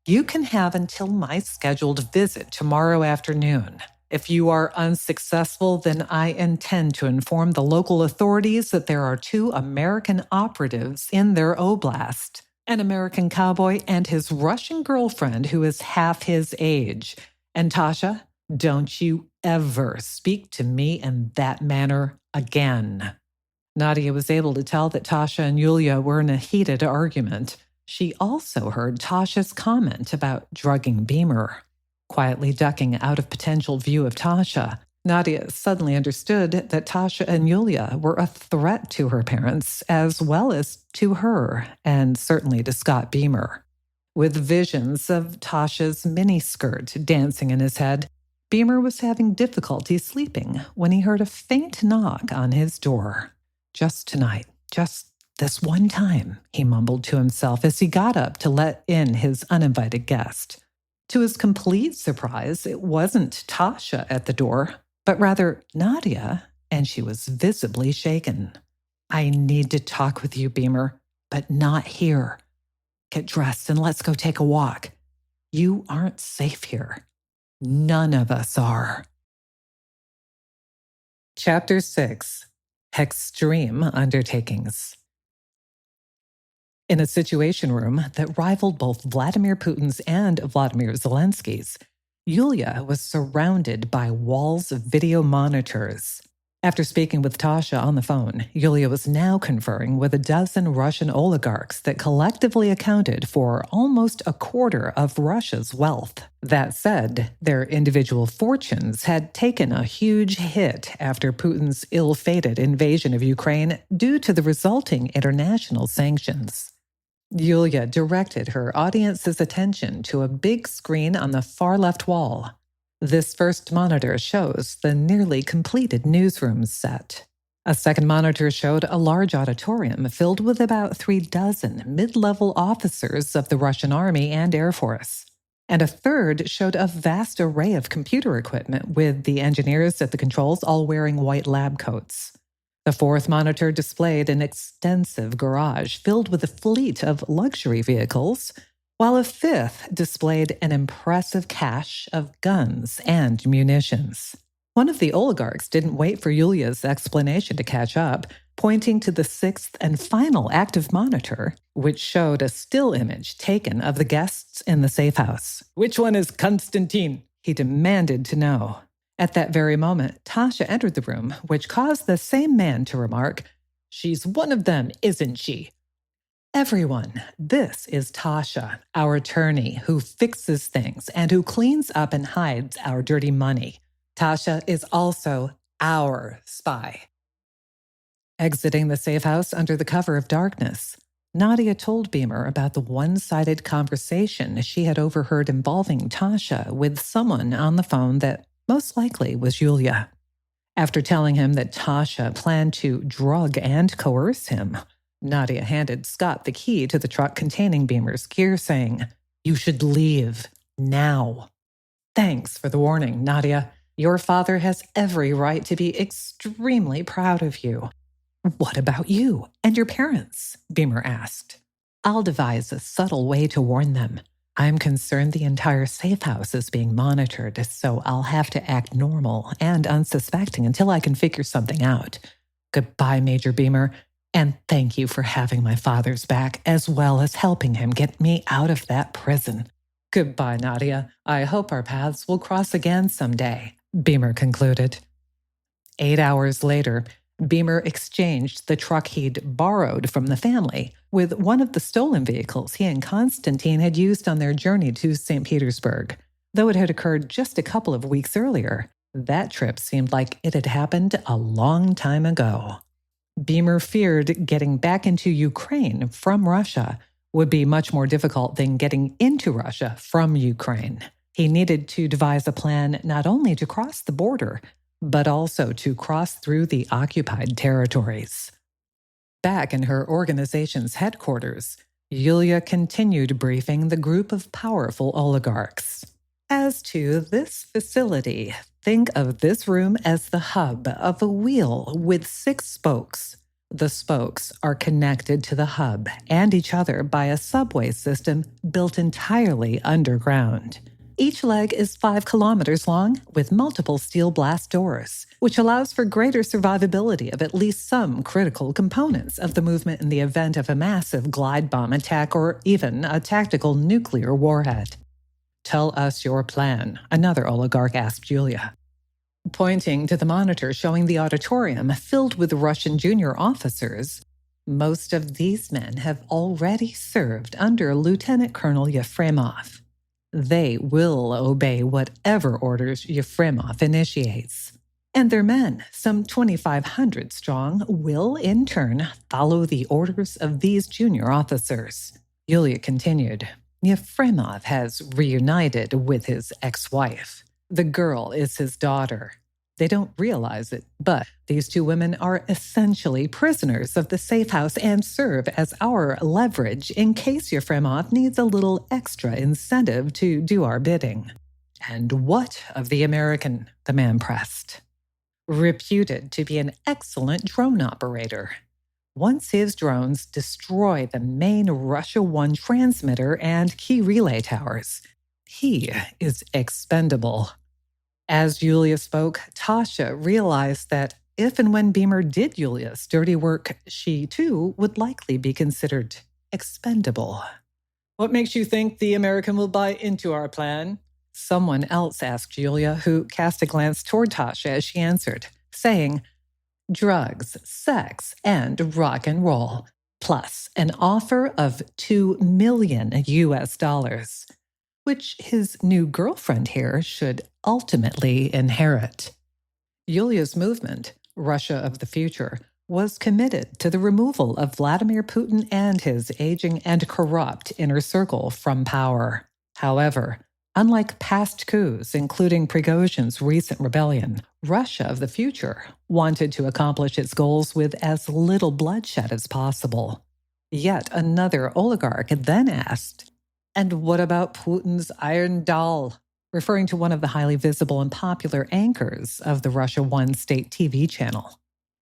You can have until my scheduled visit tomorrow afternoon. If you are unsuccessful, then I intend to inform the local authorities that there are 2 American operatives in their oblast, an American cowboy and his Russian girlfriend who is half his age. And Tasha, don't you ever speak to me in that manner again." Nadia was able to tell that Tasha and Yulia were in a heated argument. She also heard Tasha's comment about drugging Beamer. Quietly ducking out of potential view of Tasha, Nadia suddenly understood that Tasha and Yulia were a threat to her parents, as well as to her, and certainly to Scott Beamer. With visions of Tasha's miniskirt dancing in his head, Beamer was having difficulty sleeping when he heard a faint knock on his door. "Just tonight, just this one time," he mumbled to himself as he got up to let in his uninvited guest. To his complete surprise, it wasn't Tasha at the door, but rather Nadia, and she was visibly shaken. "I need to talk with you, Beamer, but not here. Get dressed and let's go take a walk. You aren't safe here. None of us are." Chapter 6. Extreme Undertakings. In a situation room that rivaled both Vladimir Putin's and Vladimir Zelensky's, Yulia was surrounded by walls of video monitors. After speaking with Tasha on the phone, Yulia was now conferring with a dozen Russian oligarchs that collectively accounted for almost a quarter of Russia's wealth. That said, their individual fortunes had taken a huge hit after Putin's ill-fated invasion of Ukraine due to the resulting international sanctions. Yulia directed her audience's attention to a big screen on the far left wall. This first monitor shows the nearly completed newsroom set. A second monitor showed a large auditorium filled with about 36 mid-level officers of the Russian Army and Air Force. And a third showed a vast array of computer equipment with the engineers at the controls all wearing white lab coats. The fourth monitor displayed an extensive garage filled with a fleet of luxury vehicles, while a fifth displayed an impressive cache of guns and munitions. One of the oligarchs didn't wait for Yulia's explanation to catch up, pointing to the sixth and final active monitor, which showed a still image taken of the guests in the safe house. "Which one is Konstantin?" he demanded to know. At that very moment, Tasha entered the room, which caused the same man to remark, "She's one of them, isn't she?" "Everyone, this is Tasha, our attorney, who fixes things and who cleans up and hides our dirty money. Tasha is also our spy." Exiting the safe house under the cover of darkness, Nadia told Beamer about the one-sided conversation she had overheard involving Tasha with someone on the phone that most likely was Yulia. After telling him that Tasha planned to drug and coerce him, Nadia handed Scott the key to the truck containing Beamer's gear, saying, "You should leave now." "Thanks for the warning, Nadia. Your father has every right to be extremely proud of you." "What about you and your parents?" Beamer asked. "I'll devise a subtle way to warn them. I'm concerned the entire safe house is being monitored, so I'll have to act normal and unsuspecting until I can figure something out. Goodbye, Major Beamer, and thank you for having my father's back, as well as helping him get me out of that prison." "Goodbye, Nadia. I hope our paths will cross again someday," Beamer concluded. 8 hours later, Beamer exchanged the truck he'd borrowed from the family with one of the stolen vehicles he and Konstantin had used on their journey to St. Petersburg. Though it had occurred just a couple of weeks earlier, that trip seemed like it had happened a long time ago. Beamer feared getting back into Ukraine from Russia would be much more difficult than getting into Russia from Ukraine. He needed to devise a plan not only to cross the border, but also to cross through the occupied territories. Back in her organization's headquarters, Yulia continued briefing the group of powerful oligarchs. "As to this facility, think of this room as the hub of a wheel with 6 spokes. The spokes are connected to the hub and each other by a subway system built entirely underground. Each leg is 5 kilometers long with multiple steel blast doors, which allows for greater survivability of at least some critical components of the movement in the event of a massive glide bomb attack or even a tactical nuclear warhead. "Tell us your plan," another oligarch asked Julia, pointing to the monitor showing the auditorium filled with Russian junior officers. "Most of these men have already served under Lieutenant Colonel Yefremov. They will obey whatever orders Yefremov initiates. And their men, some 2,500 strong, will in turn follow the orders of these junior officers." Yulia continued, "Yefremov has reunited with his ex-wife. The girl is his daughter. They don't realize it, but these two women are essentially prisoners of the safe house and serve as our leverage in case Yefremov needs a little extra incentive to do our bidding." "And what of the American?" the man pressed. "Reputed to be an excellent drone operator. Once his drones destroy the main Russia One transmitter and key relay towers, he is expendable." As Yulia spoke, Tasha realized that if and when Beamer did Yulia's dirty work, she too would likely be considered expendable. "What makes you think the American will buy into our plan?" someone else asked Yulia, who cast a glance toward Tasha as she answered, saying, "Drugs, sex, and rock and roll, plus an offer of $2 million US, which his new girlfriend here should ultimately inherit." Yulia's movement, Russia of the Future, was committed to the removal of Vladimir Putin and his aging and corrupt inner circle from power. However, unlike past coups, including Prigozhin's recent rebellion, Russia of the Future wanted to accomplish its goals with as little bloodshed as possible. Yet another oligarch then asked, "And what about Putin's Iron Doll?" referring to one of the highly visible and popular anchors of the Russia One state TV channel.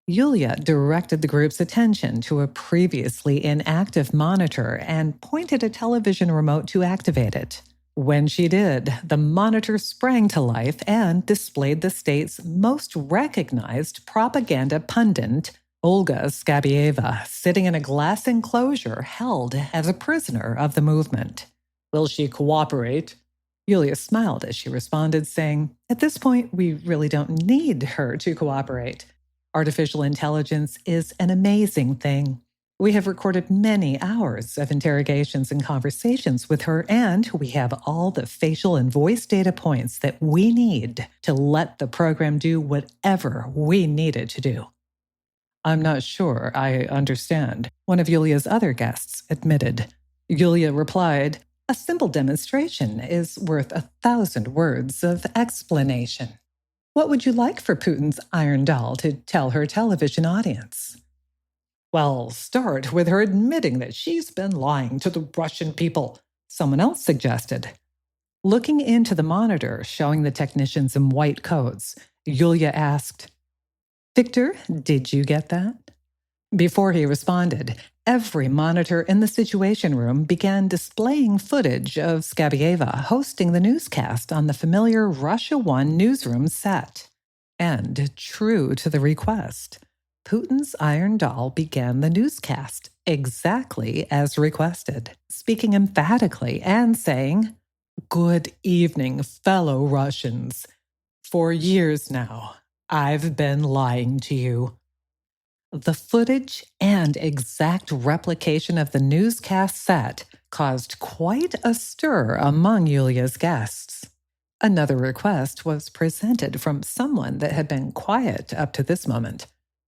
Yulia directed the group's attention to a previously inactive monitor and pointed a television remote to activate it. When she did, the monitor sprang to life and displayed the state's most recognized propaganda pundit, Olga Skabieva, sitting in a glass enclosure held as a prisoner of the movement. "Will she cooperate?" Yulia smiled as she responded, saying, "At this point, we really don't need her to cooperate. Artificial intelligence is an amazing thing. We have recorded many hours of interrogations and conversations with her, and we have all the facial and voice data points that we need to let the program do whatever we need it to do." "I'm not sure I understand," one of Yulia's other guests admitted. Yulia replied, "A simple demonstration is worth 1,000 words of explanation. What would you like for Putin's Iron Doll to tell her television audience?" "Well, start with her admitting that she's been lying to the Russian people," someone else suggested. Looking into the monitor showing the technicians in white coats, Yulia asked, "Victor, did you get that?" Before he responded, every monitor in the Situation Room began displaying footage of Skabieva hosting the newscast on the familiar Russia One newsroom set. And true to the request, Putin's Iron Doll began the newscast exactly as requested, speaking emphatically and saying, "Good evening, fellow Russians. For years now, I've been lying to you." The footage and exact replication of the newscast set caused quite a stir among Yulia's guests. Another request was presented from someone that had been quiet up to this moment.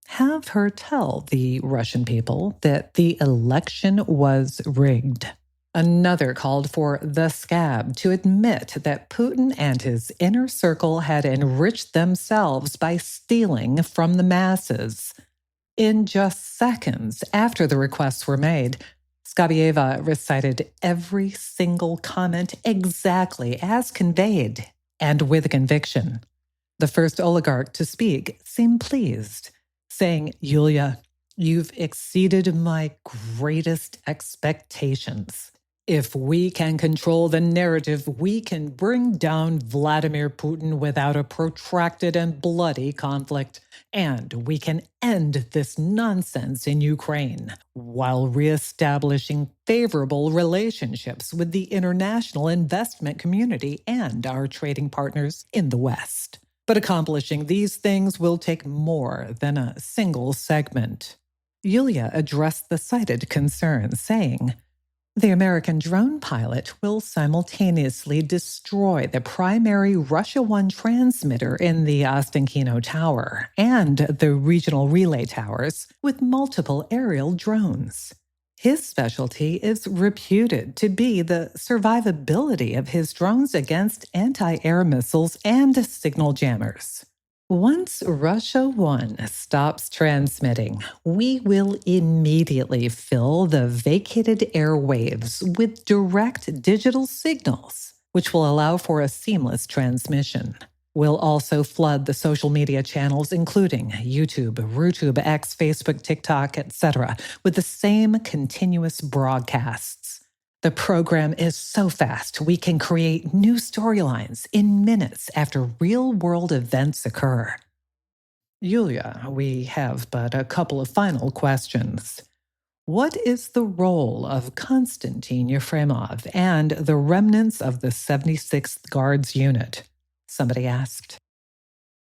Have her tell the Russian people that the election was rigged. Another called for the scab to admit that Putin and his inner circle had enriched themselves by stealing from the masses. In just seconds after the requests were made, Skabieva recited every single comment exactly as conveyed and with conviction. The first oligarch to speak seemed pleased, saying, "Yulia, You've exceeded my greatest expectations. If we can control the narrative, we can bring down Vladimir Putin without a protracted and bloody conflict. And we can end this nonsense in Ukraine while reestablishing favorable relationships with the international investment community and our trading partners in the West. But accomplishing these things will take more than a single segment. Yulia addressed the cited concern, saying, "The American drone pilot will simultaneously destroy the primary Russia One transmitter in the Ostankino Tower and the regional relay towers with multiple aerial drones. His specialty is reputed to be the survivability of his drones against anti-air missiles and signal jammers. Once Russia One stops transmitting, we will immediately fill the vacated airwaves with direct digital signals, which will allow for a seamless transmission. We'll also flood the social media channels, including YouTube, RuTube, X, Facebook, TikTok, etc., with the same continuous broadcasts. The program is so fast, we can create new storylines in minutes after real-world events occur." Yulia, we have but a couple of final questions. What is the role of Konstantin Yefremov and the remnants of the 76th Guards Unit? Somebody asked.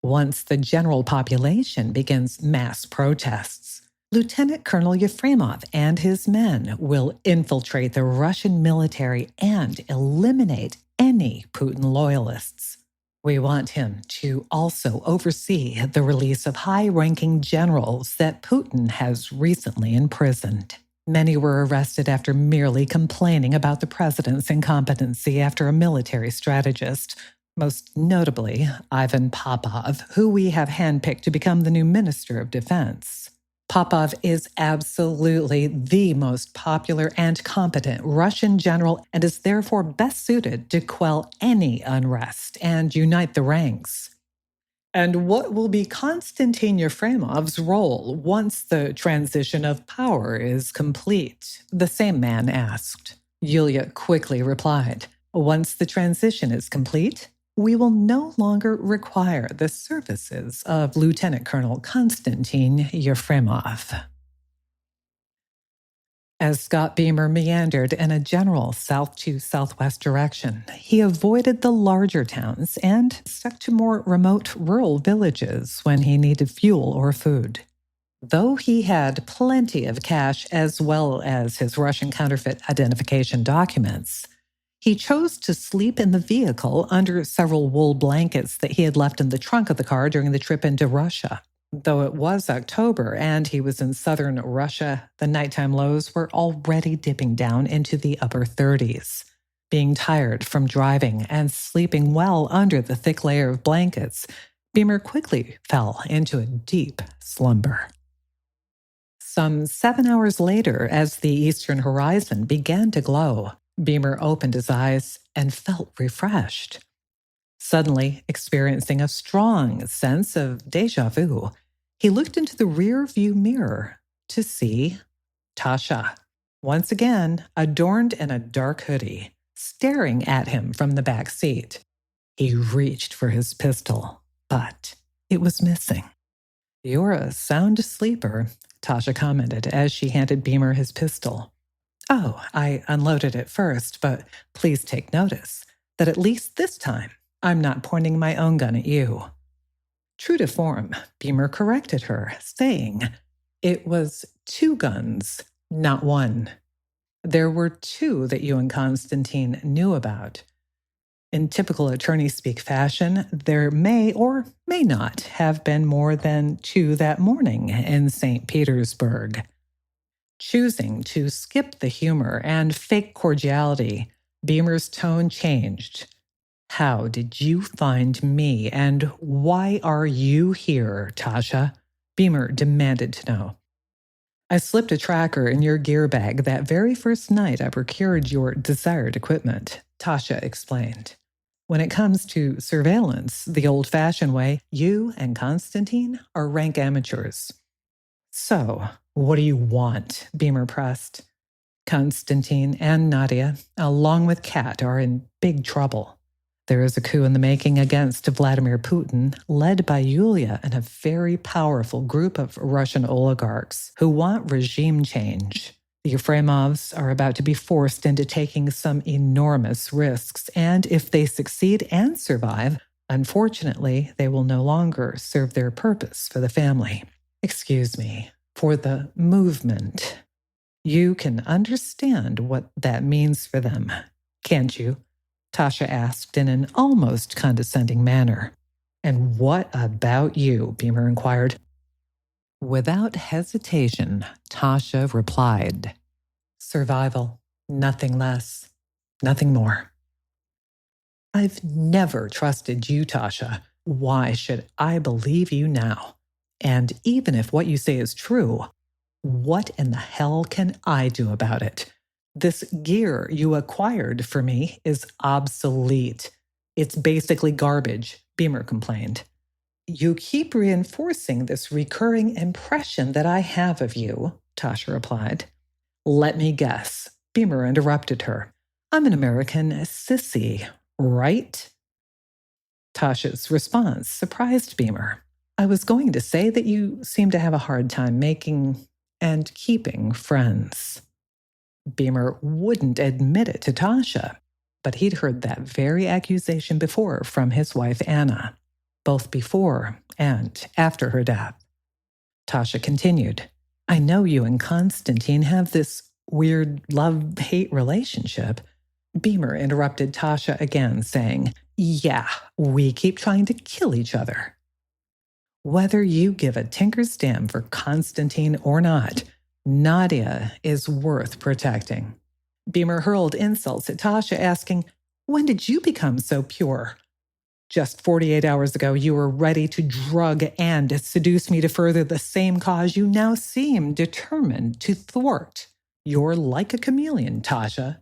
Once the general population begins mass protests, Lieutenant Colonel Yefremov and his men will infiltrate the Russian military and eliminate any Putin loyalists. We want him to also oversee the release of high-ranking generals that Putin has recently imprisoned. Many were arrested after merely complaining about the president's incompetency after a military strategist, most notably Ivan Popov, who we have handpicked to become the new Minister of Defense. Popov is absolutely the most popular and competent Russian general and is therefore best suited to quell any unrest and unite the ranks. And what will be Konstantin Yefremov's role once the transition of power is complete? The same man asked. Yulia quickly replied, "Once the transition is complete, we will no longer require the services of Lieutenant Colonel Konstantin Yefremov." As Scott Beamer meandered in a general south to southwest direction, he avoided the larger towns and stuck to more remote rural villages when he needed fuel or food. Though he had plenty of cash as well as his Russian counterfeit identification documents, he chose to sleep in the vehicle under several wool blankets that he had left in the trunk of the car during the trip into Russia. Though it was October and he was in southern Russia, the nighttime lows were already dipping down into the upper 30s. Being tired from driving and sleeping well under the thick layer of blankets, Beamer quickly fell into a deep slumber. Some 7 hours later, as the eastern horizon began to glow, Beamer opened his eyes and felt refreshed. Suddenly, experiencing a strong sense of déjà vu, he looked into the rear-view mirror to see Tasha, once again adorned in a dark hoodie, staring at him from the back seat. He reached for his pistol, but it was missing. "You're a sound sleeper," Tasha commented as she handed Beamer his pistol. "Oh, I unloaded it first, but please take notice that at least this time, I'm not pointing my own gun at you." True to form, Beamer corrected her, saying, "It was 2 guns, not 1. There were 2 that you and Konstantin knew about. In typical attorney-speak fashion, there may or may not have been more than 2 that morning in St. Petersburg." Choosing to skip the humor and fake cordiality, Beamer's tone changed. "How did you find me, and why are you here, Tasha?" Beamer demanded to know. "I slipped a tracker in your gear bag that very first night I procured your desired equipment," Tasha explained. "When it comes to surveillance, the old-fashioned way, you and Konstantin are rank amateurs." So, what do you want? Beamer pressed. Konstantin and Nadia, along with Kat, are in big trouble. There is a coup in the making against Vladimir Putin, led by Yulia and a very powerful group of Russian oligarchs who want regime change. The Efremovs are about to be forced into taking some enormous risks, and if they succeed and survive, unfortunately, they will no longer serve their purpose for the family. Excuse me, for the movement. You can understand what that means for them, can't you? Tasha asked in an almost condescending manner. And what about you? Beamer inquired. Without hesitation, Tasha replied, survival, nothing less, nothing more. I've never trusted you, Tasha. Why should I believe you now? And even if what you say is true, what in the hell can I do about it? This gear you acquired for me is obsolete. It's basically garbage, Beamer complained. You keep reinforcing this recurring impression that I have of you, Tasha replied. Let me guess, Beamer interrupted her. I'm an American sissy, right? Tasha's response surprised Beamer. I was going to say that you seem to have a hard time making and keeping friends. Beamer wouldn't admit it to Tasha, but he'd heard that very accusation before from his wife Anna, both before and after her death. Tasha continued, I know you and Konstantin have this weird love-hate relationship. Beamer interrupted Tasha again, saying, yeah, we keep trying to kill each other. Whether you give a tinker's damn for Konstantin or not, Nadia is worth protecting. Beamer hurled insults at Tasha, asking, when did you become so pure? Just 48 hours ago, you were ready to drug and seduce me to further the same cause you now seem determined to thwart. You're like a chameleon, Tasha.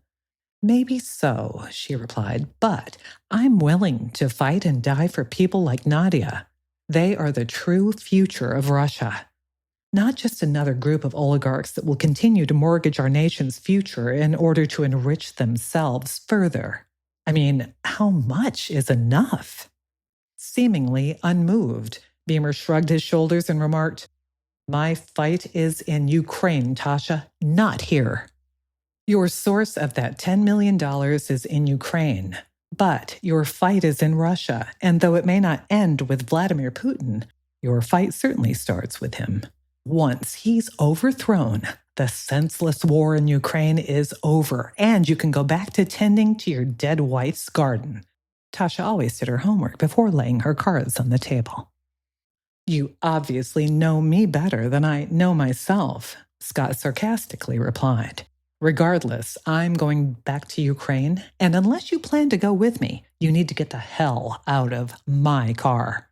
Maybe so, she replied, but I'm willing to fight and die for people like Nadia. They are the true future of Russia. Not just another group of oligarchs that will continue to mortgage our nation's future in order to enrich themselves further. I mean, how much is enough? Seemingly unmoved, Beamer shrugged his shoulders and remarked, my fight is in Ukraine, Tasha, not here. Your source of that $10 million is in Ukraine, but your fight is in Russia, and though it may not end with Vladimir Putin, your fight certainly starts with him. Once he's overthrown, the senseless war in Ukraine is over, and you can go back to tending to your dead wife's garden. Tasha always did her homework before laying her cards on the table. You obviously know me better than I know myself, Scott sarcastically replied. Regardless, I'm going back to Ukraine, and unless you plan to go with me, you need to get the hell out of my car.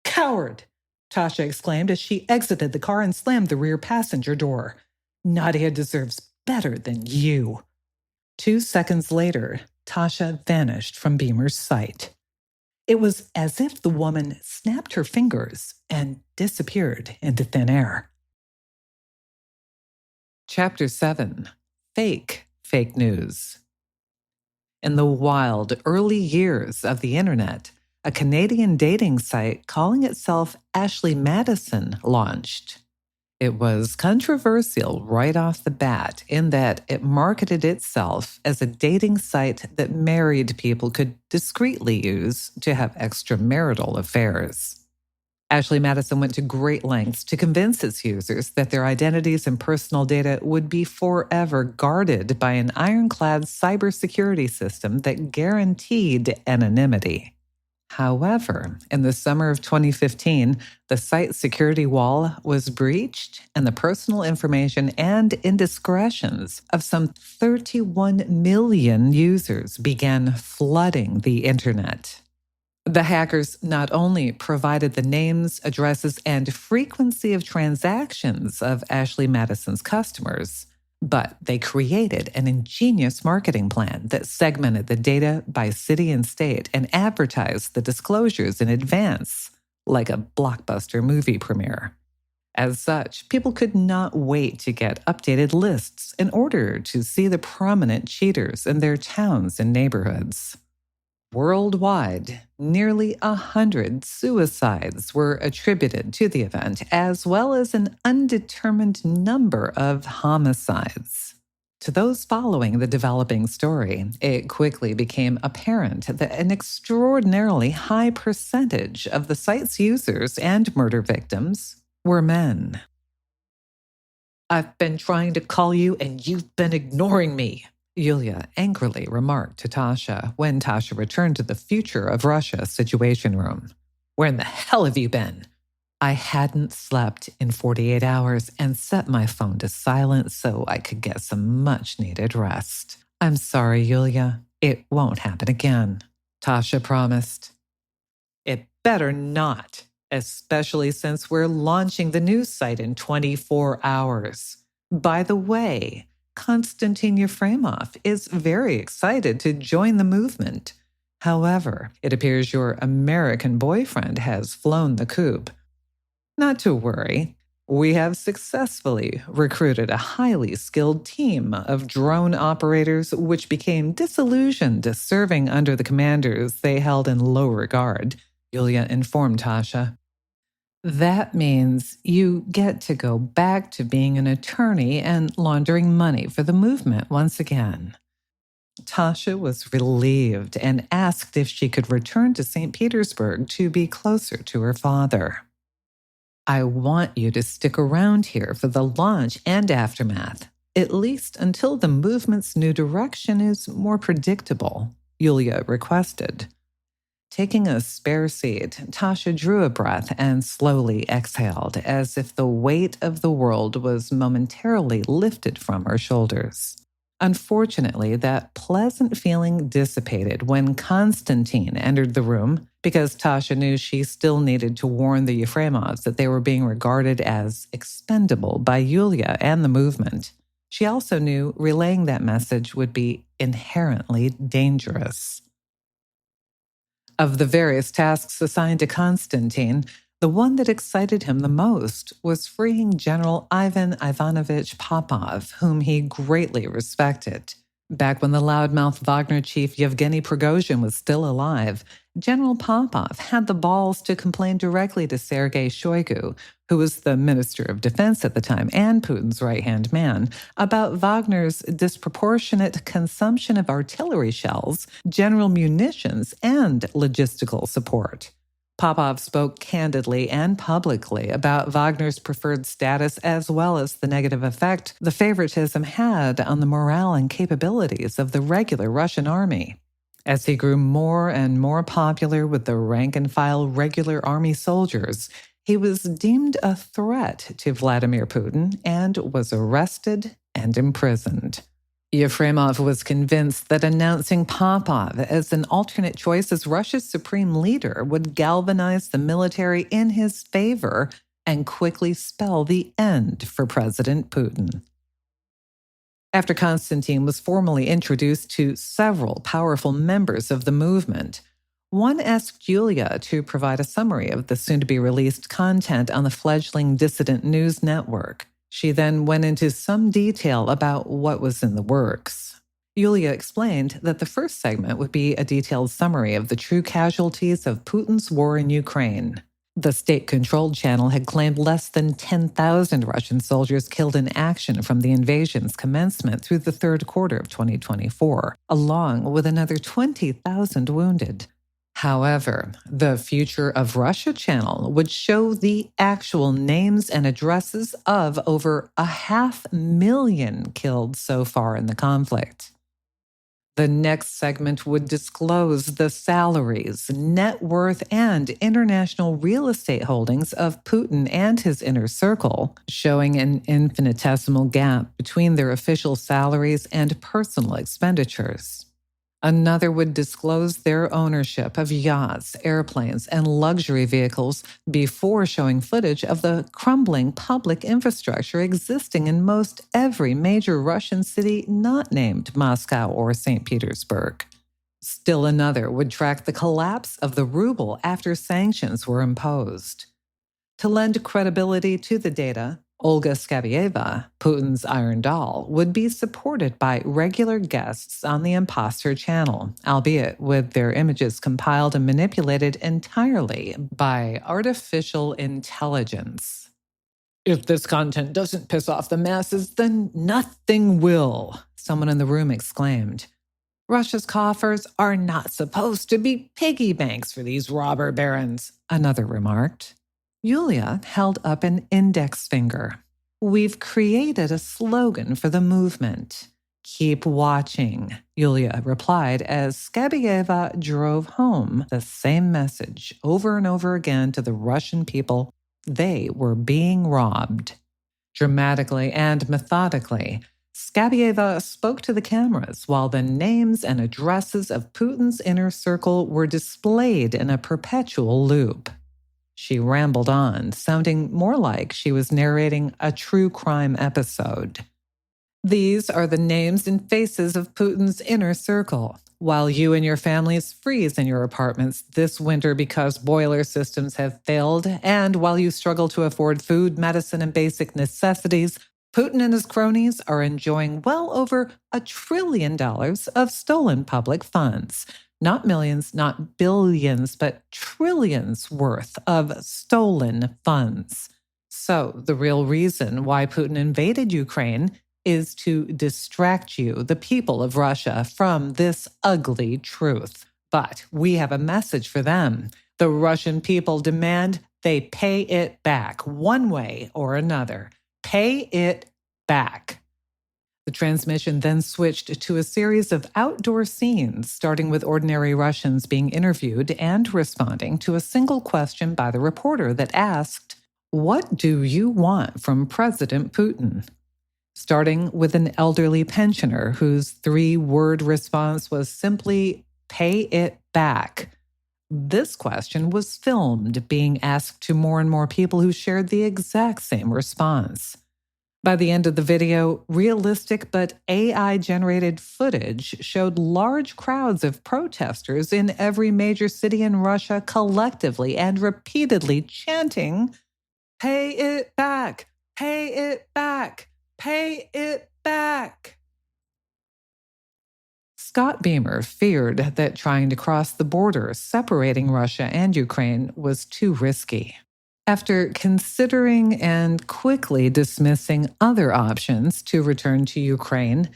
Coward! Tasha exclaimed as she exited the car and slammed the rear passenger door. Nadia deserves better than you. 2 seconds later, Tasha vanished from Beamer's sight. It was as if the woman snapped her fingers and disappeared into thin air. Chapter 7. Fake news. In the wild early years of the internet, a Canadian dating site calling itself Ashley Madison launched. It was controversial right off the bat in that it marketed itself as a dating site that married people could discreetly use to have extramarital affairs. Ashley Madison went to great lengths to convince its users that their identities and personal data would be forever guarded by an ironclad cybersecurity system that guaranteed anonymity. However, in the summer of 2015, the site security wall was breached and the personal information and indiscretions of some 31 million users began flooding the internet. The hackers not only provided the names, addresses, and frequency of transactions of Ashley Madison's customers, but they created an ingenious marketing plan that segmented the data by city and state and advertised the disclosures in advance, like a blockbuster movie premiere. As such, people could not wait to get updated lists in order to see the prominent cheaters in their towns and neighborhoods. Worldwide, nearly 100 suicides were attributed to the event, as well as an undetermined number of homicides. To those following the developing story, it quickly became apparent that an extraordinarily high percentage of the site's users and murder victims were men. "I've been trying to call you and you've been ignoring me," Yulia angrily remarked to Tasha when Tasha returned to the Future of Russia Situation Room. "Where in the hell have you been?" "I hadn't slept in 48 hours and set my phone to silent so I could get some much-needed rest. I'm sorry, Yulia. It won't happen again," Tasha promised. "It better not, especially since we're launching the news site in 24 hours. By the way, Konstantin Yefremov is very excited to join the movement. However, it appears your American boyfriend has flown the coop. Not to worry. We have successfully recruited a highly skilled team of drone operators which became disillusioned serving under the commanders they held in low regard," Yulia informed Tasha. "That means you get to go back to being an attorney and laundering money for the movement once again." Tasha was relieved and asked if she could return to St. Petersburg to be closer to her father. "I want you to stick around here for the launch and aftermath, at least until the movement's new direction is more predictable," Yulia requested. Taking a spare seat, Tasha drew a breath and slowly exhaled, as if the weight of the world was momentarily lifted from her shoulders. Unfortunately, that pleasant feeling dissipated when Konstantin entered the room, because Tasha knew she still needed to warn the Yefremovs that they were being regarded as expendable by Yulia and the movement. She also knew relaying that message would be inherently dangerous. Of the various tasks assigned to Konstantin, the one that excited him the most was freeing General Ivan Ivanovich Popov, whom he greatly respected. Back when the loudmouth Wagner chief Yevgeny Prigozhin was still alive, General Popov had the balls to complain directly to Sergei Shoigu, who was the Minister of Defense at the time and Putin's right-hand man, about Wagner's disproportionate consumption of artillery shells, general munitions, and logistical support. Popov spoke candidly and publicly about Wagner's preferred status as well as the negative effect the favoritism had on the morale and capabilities of the regular Russian army. As he grew more and more popular with the rank-and-file regular army soldiers, he was deemed a threat to Vladimir Putin and was arrested and imprisoned. Yefremov was convinced that announcing Popov as an alternate choice as Russia's supreme leader would galvanize the military in his favor and quickly spell the end for President Putin. After Konstantin was formally introduced to several powerful members of the movement, one asked Yulia to provide a summary of the soon-to-be-released content on the fledgling dissident news network. She then went into some detail about what was in the works. Yulia explained that the first segment would be a detailed summary of the true casualties of Putin's war in Ukraine. The state-controlled channel had claimed less than 10,000 Russian soldiers killed in action from the invasion's commencement through the third quarter of 2024, along with another 20,000 wounded. However, the Future of Russia channel would show the actual names and addresses of over 500,000 killed so far in the conflict. The next segment would disclose the salaries, net worth, and international real estate holdings of Putin and his inner circle, showing an infinitesimal gap between their official salaries and personal expenditures. Another would disclose their ownership of yachts, airplanes, and luxury vehicles before showing footage of the crumbling public infrastructure existing in most every major Russian city not named Moscow or St. Petersburg. Still another would track the collapse of the ruble after sanctions were imposed. To lend credibility to the data, Olga Skabieva, Putin's Iron Doll, would be supported by regular guests on the imposter channel, albeit with their images compiled and manipulated entirely by artificial intelligence. If this content doesn't piss off the masses, then nothing will, someone in the room exclaimed. Russia's coffers are not supposed to be piggy banks for these robber barons, another remarked. Yulia held up an index finger. We've created a slogan for the movement. Keep watching, Yulia replied as Skabieva drove home the same message over and over again to the Russian people. They were being robbed. Dramatically and methodically, Skabieva spoke to the cameras while the names and addresses of Putin's inner circle were displayed in a perpetual loop. She rambled on, sounding more like she was narrating a true crime episode. These are the names and faces of Putin's inner circle. While you and your families freeze in your apartments this winter because boiler systems have failed, and while you struggle to afford food, medicine, and basic necessities, Putin and his cronies are enjoying well over $1 trillion of stolen public funds. Not millions, not billions, but trillions worth of stolen funds. So the real reason why Putin invaded Ukraine is to distract you, the people of Russia, from this ugly truth. But we have a message for them. The Russian people demand they pay it back one way or another. Pay it back. The transmission then switched to a series of outdoor scenes, starting with ordinary Russians being interviewed and responding to a single question by the reporter that asked, "What do you want from President Putin?" Starting with an elderly pensioner whose 3-word response was simply, "Pay it back." This question was filmed, being asked to more and more people who shared the exact same response. By the end of the video, realistic but AI-generated footage showed large crowds of protesters in every major city in Russia collectively and repeatedly chanting, "Pay it back! Pay it back! Pay it back!" Scott Beamer feared that trying to cross the border separating Russia and Ukraine was too risky. After considering and quickly dismissing other options to return to Ukraine,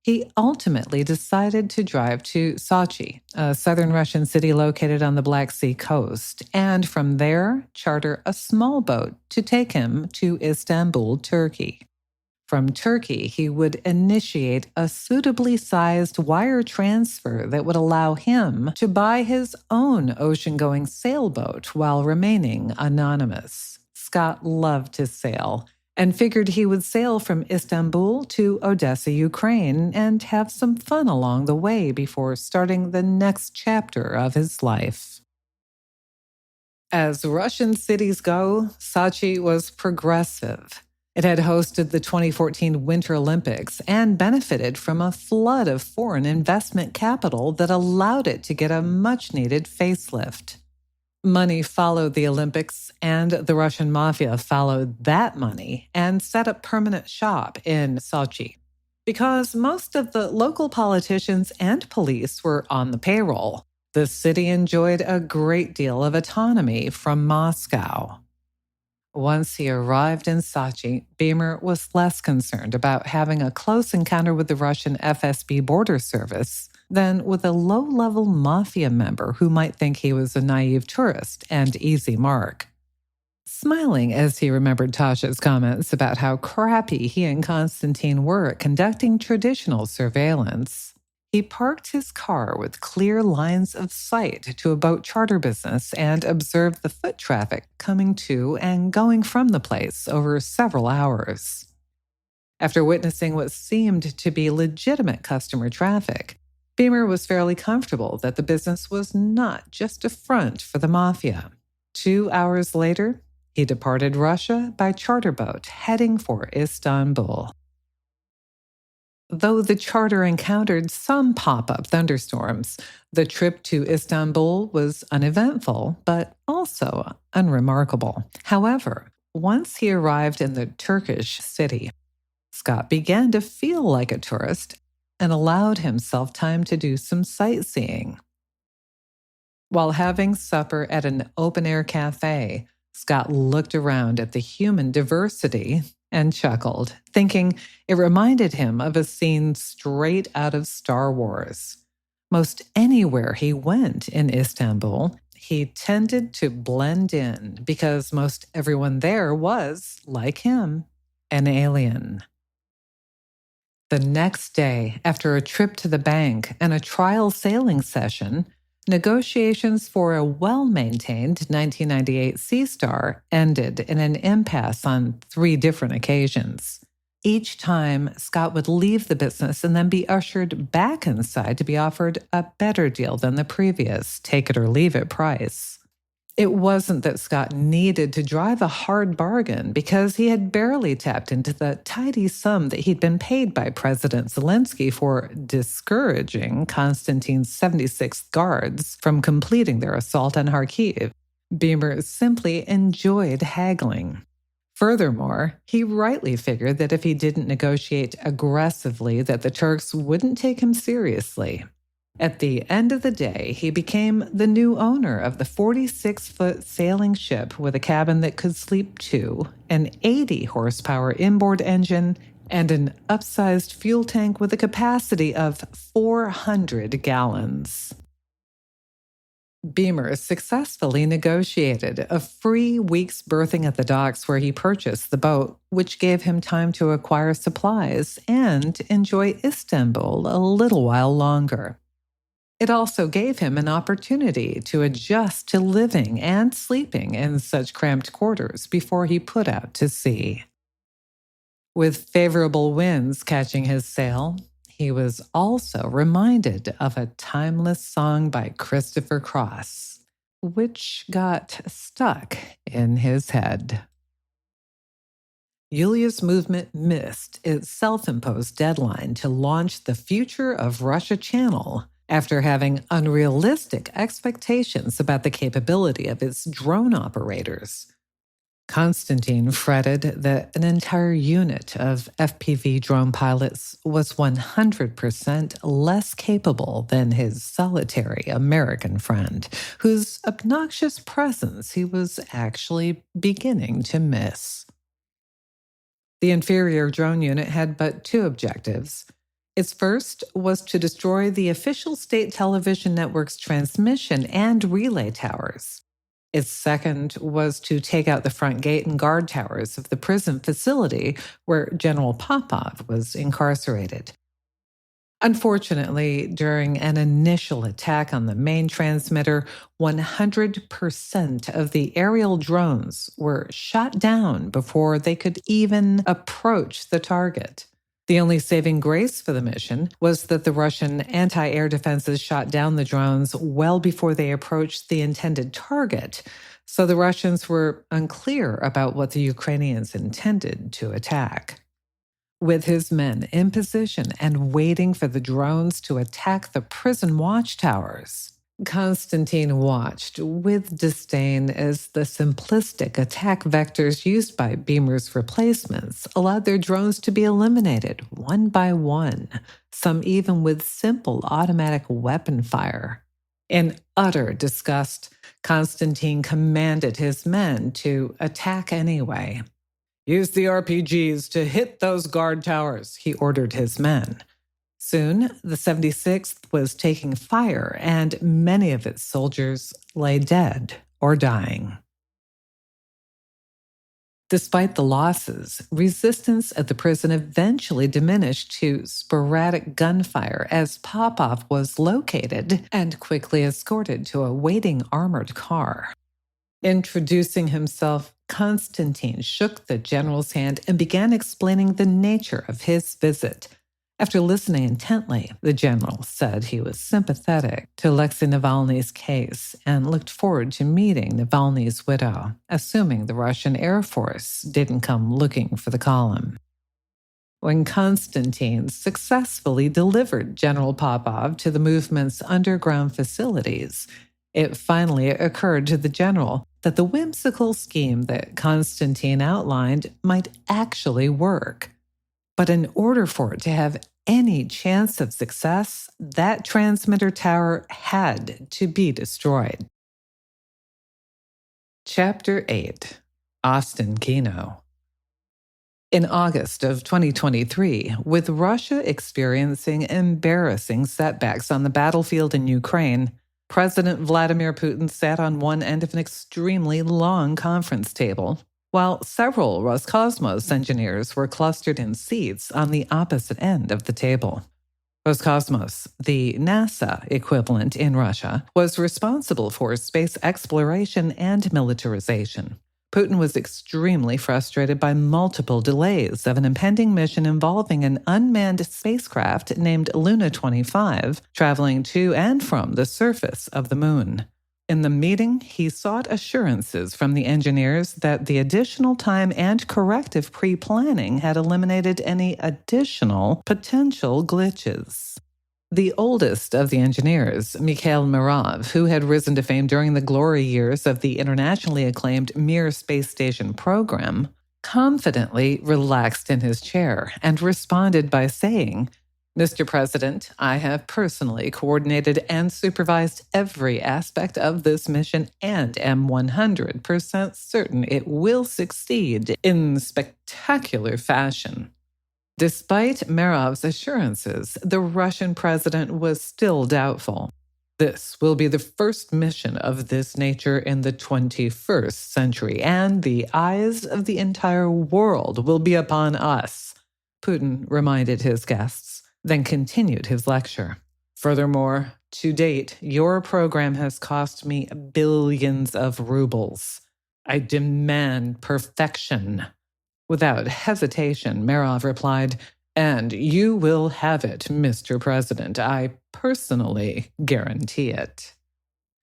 he ultimately decided to drive to Sochi, a southern Russian city located on the Black Sea coast, and from there charter a small boat to take him to Istanbul, Turkey. From Turkey, he would initiate a suitably sized wire transfer that would allow him to buy his own ocean-going sailboat while remaining anonymous. Scott loved to sail and figured he would sail from Istanbul to Odessa, Ukraine, and have some fun along the way before starting the next chapter of his life. As Russian cities go, Sochi was progressive. It had hosted the 2014 Winter Olympics and benefited from a flood of foreign investment capital that allowed it to get a much-needed facelift. Money followed the Olympics, and the Russian mafia followed that money and set up permanent shop in Sochi. Because most of the local politicians and police were on the payroll, the city enjoyed a great deal of autonomy from Moscow. Once he arrived in Sochi, Beamer was less concerned about having a close encounter with the Russian FSB border service than with a low-level mafia member who might think he was a naive tourist and easy mark. Smiling as he remembered Tasha's comments about how crappy he and Konstantin were at conducting traditional surveillance, he parked his car with clear lines of sight to a boat charter business and observed the foot traffic coming to and going from the place over several hours. After witnessing what seemed to be legitimate customer traffic, Beamer was fairly comfortable that the business was not just a front for the mafia. 2 hours later, he departed Russia by charter boat, heading for Istanbul. Though the charter encountered some pop-up thunderstorms, the trip to Istanbul was uneventful, but also unremarkable. However, once he arrived in the Turkish city, Scott began to feel like a tourist and allowed himself time to do some sightseeing. While having supper at an open-air cafe, Scott looked around at the human diversity and chuckled, thinking it reminded him of a scene straight out of Star Wars. Most anywhere he went in Istanbul, he tended to blend in because most everyone there was, like him, an alien. The next day, after a trip to the bank and a trial sailing session, negotiations for a well-maintained 1998 Sea Star ended in an impasse on 3 different occasions. Each time, Scott would leave the business and then be ushered back inside to be offered a better deal than the previous take-it-or-leave-it price. It wasn't that Scott needed to drive a hard bargain because he had barely tapped into the tidy sum that he'd been paid by President Zelensky for discouraging Konstantin's 76th guards from completing their assault on Kharkiv. Beamer simply enjoyed haggling. Furthermore, he rightly figured that if he didn't negotiate aggressively, that the Turks wouldn't take him seriously. At the end of the day, he became the new owner of the 46-foot sailing ship with a cabin that could sleep 2, an 80-horsepower inboard engine, and an upsized fuel tank with a capacity of 400 gallons. Beamer successfully negotiated a free week's berthing at the docks where he purchased the boat, which gave him time to acquire supplies and enjoy Istanbul a little while longer. It also gave him an opportunity to adjust to living and sleeping in such cramped quarters before he put out to sea. With favorable winds catching his sail, he was also reminded of a timeless song by Christopher Cross, which got stuck in his head. Yulia's movement missed its self-imposed deadline to launch the Future of Russia channel after having unrealistic expectations about the capability of its drone operators. Konstantin fretted that an entire unit of FPV drone pilots was 100% less capable than his solitary American friend, whose obnoxious presence he was actually beginning to miss. The inferior drone unit had but 2 objectives. Its first was to destroy the official state television network's transmission and relay towers. Its second was to take out the front gate and guard towers of the prison facility where General Popov was incarcerated. Unfortunately, during an initial attack on the main transmitter, 100% of the aerial drones were shot down before they could even approach the target. The only saving grace for the mission was that the Russian anti-air defenses shot down the drones well before they approached the intended target, so the Russians were unclear about what the Ukrainians intended to attack. With his men in position and waiting for the drones to attack the prison watchtowers, Konstantin watched with disdain as the simplistic attack vectors used by Beamer's replacements allowed their drones to be eliminated one by one, some even with simple automatic weapon fire. In utter disgust, Konstantin commanded his men to attack anyway. "Use the RPGs to hit those guard towers," he ordered his men. Soon, the 76th was taking fire, and many of its soldiers lay dead or dying. Despite the losses, resistance at the prison eventually diminished to sporadic gunfire as Popov was located and quickly escorted to a waiting armored car. Introducing himself, Konstantin shook the general's hand and began explaining the nature of his visit. After listening intently, the general said he was sympathetic to Alexei Navalny's case and looked forward to meeting Navalny's widow, assuming the Russian Air Force didn't come looking for the column. When Konstantin successfully delivered General Popov to the movement's underground facilities, it finally occurred to the general that the whimsical scheme that Konstantin outlined might actually work. But in order for it to have any chance of success, that transmitter tower had to be destroyed. Chapter 8. Konstantin. In August of 2023, with Russia experiencing embarrassing setbacks on the battlefield in Ukraine, President Vladimir Putin sat on one end of an extremely long conference table, while several Roscosmos engineers were clustered in seats on the opposite end of the table. Roscosmos, the NASA equivalent in Russia, was responsible for space exploration and militarization. Putin was extremely frustrated by multiple delays of an impending mission involving an unmanned spacecraft named Luna 25 traveling to and from the surface of the moon. In the meeting, he sought assurances from the engineers that the additional time and corrective pre-planning had eliminated any additional potential glitches. The oldest of the engineers, Mikhail Mirov, who had risen to fame during the glory years of the internationally acclaimed Mir space station program, confidently relaxed in his chair and responded by saying, "Mr. President, I have personally coordinated and supervised every aspect of this mission and am 100% certain it will succeed in spectacular fashion." Despite Mirov's assurances, the Russian president was still doubtful. "This will be the first mission of this nature in the 21st century, and the eyes of the entire world will be upon us," Putin reminded his guests, then continued his lecture. "Furthermore, to date, your program has cost me billions of rubles. I demand perfection." Without hesitation, Mirov replied, "And you will have it, Mr. President. I personally guarantee it."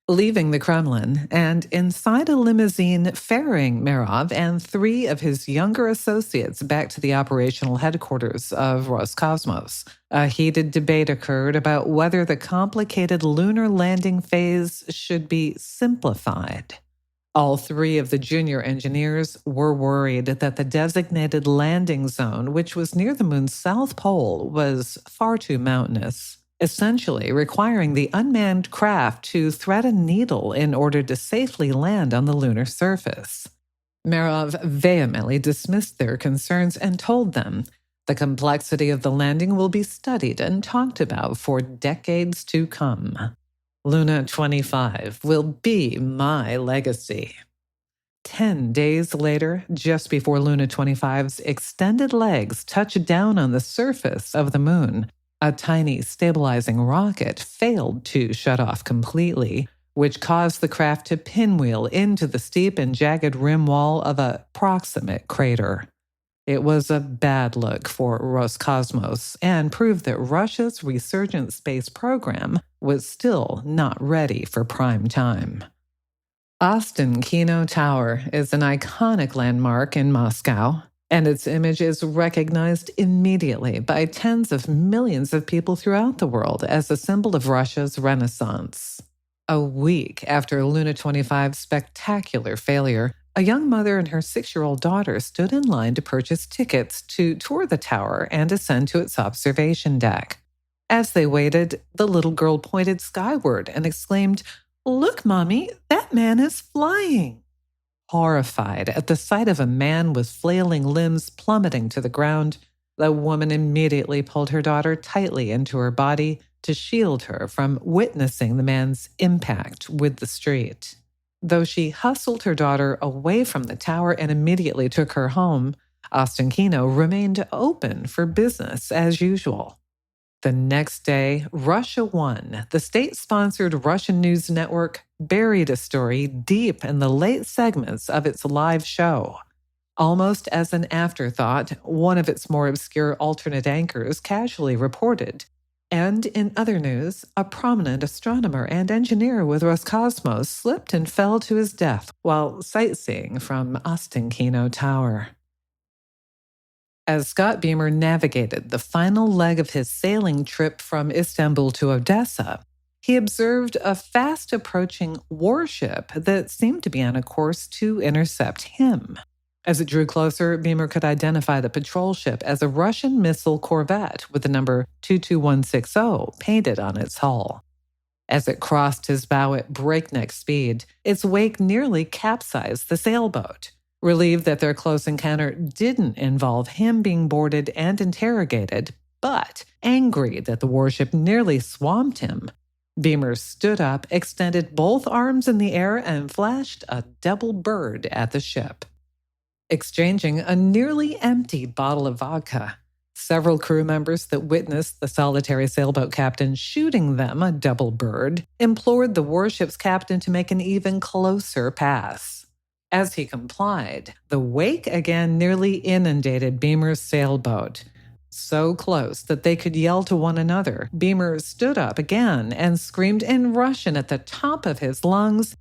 Leaving the Kremlin and inside a limousine ferrying Mirov and 3 of his younger associates back to the operational headquarters of Roscosmos, a heated debate occurred about whether the complicated lunar landing phase should be simplified. All 3 of the junior engineers were worried that the designated landing zone, which was near the moon's south pole, was far too mountainous, essentially requiring the unmanned craft to thread a needle in order to safely land on the lunar surface. Mirov vehemently dismissed their concerns and told them, "The complexity of the landing will be studied and talked about for decades to come. Luna 25 will be my legacy." 10 days later, just before Luna 25's extended legs touched down on the surface of the moon, a tiny stabilizing rocket failed to shut off completely, which caused the craft to pinwheel into the steep and jagged rim wall of a proximate crater. It was a bad look for Roscosmos and proved that Russia's resurgent space program was still not ready for prime time. Konstantin Tower is an iconic landmark in Moscow, and its image is recognized immediately by tens of millions of people throughout the world as a symbol of Russia's Renaissance. A week after Luna 25's spectacular failure, a young mother and her 6-year-old daughter stood in line to purchase tickets to tour the tower and ascend to its observation deck. As they waited, the little girl pointed skyward and exclaimed, "Look, Mommy, that man is flying." Horrified at the sight of a man with flailing limbs plummeting to the ground, the woman immediately pulled her daughter tightly into her body to shield her from witnessing the man's impact with the street. Though she hustled her daughter away from the tower and immediately took her home, Konstantin remained open for business as usual. The next day, Russia One, the state-sponsored Russian news network, buried a story deep in the late segments of its live show. Almost as an afterthought, one of its more obscure alternate anchors casually reported, and in other news, a prominent astronomer and engineer with Roscosmos slipped and fell to his death while sightseeing from Konstantin Tower. As Scott Beamer navigated the final leg of his sailing trip from Istanbul to Odessa, he observed a fast approaching warship that seemed to be on a course to intercept him. As it drew closer, Beamer could identify the patrol ship as a Russian missile corvette with the number 22160 painted on its hull. As it crossed his bow at breakneck speed, its wake nearly capsized the sailboat. Relieved that their close encounter didn't involve him being boarded and interrogated, but angry that the warship nearly swamped him, Beamer stood up, extended both arms in the air, and flashed a double bird at the ship. Exchanging a nearly empty bottle of vodka, several crew members that witnessed the solitary sailboat captain shooting them a double bird implored the warship's captain to make an even closer pass. As he complied, the wake again nearly inundated Beamer's sailboat. So close that they could yell to one another, Beamer stood up again and screamed in Russian at the top of his lungs,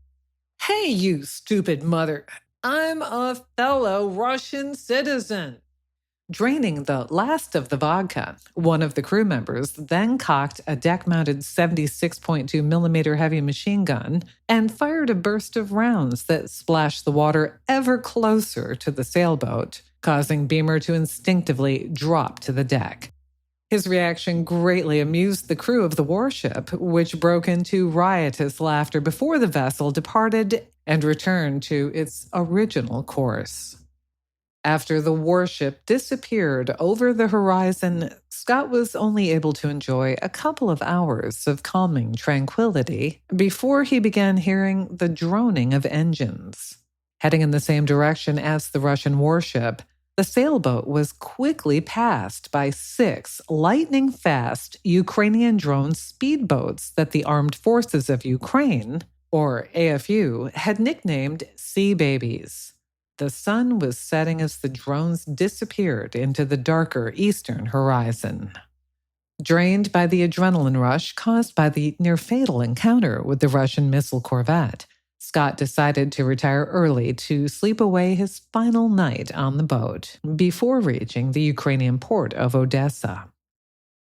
"Hey, you stupid mother! I'm a fellow Russian citizen!" Draining the last of the vodka, one of the crew members then cocked a deck-mounted 76.2 millimeter heavy machine gun and fired a burst of rounds that splashed the water ever closer to the sailboat, causing Beamer to instinctively drop to the deck. His reaction greatly amused the crew of the warship, which broke into riotous laughter before the vessel departed and returned to its original course. After the warship disappeared over the horizon, Scott was only able to enjoy a couple of hours of calming tranquility before he began hearing the droning of engines. Heading in the same direction as the Russian warship, the sailboat was quickly passed by 6 lightning-fast Ukrainian drone speedboats that the Armed Forces of Ukraine, or AFU, had nicknamed Sea Babies. The sun was setting as the drones disappeared into the darker eastern horizon. Drained by the adrenaline rush caused by the near-fatal encounter with the Russian missile corvette, Scott decided to retire early to sleep away his final night on the boat before reaching the Ukrainian port of Odessa.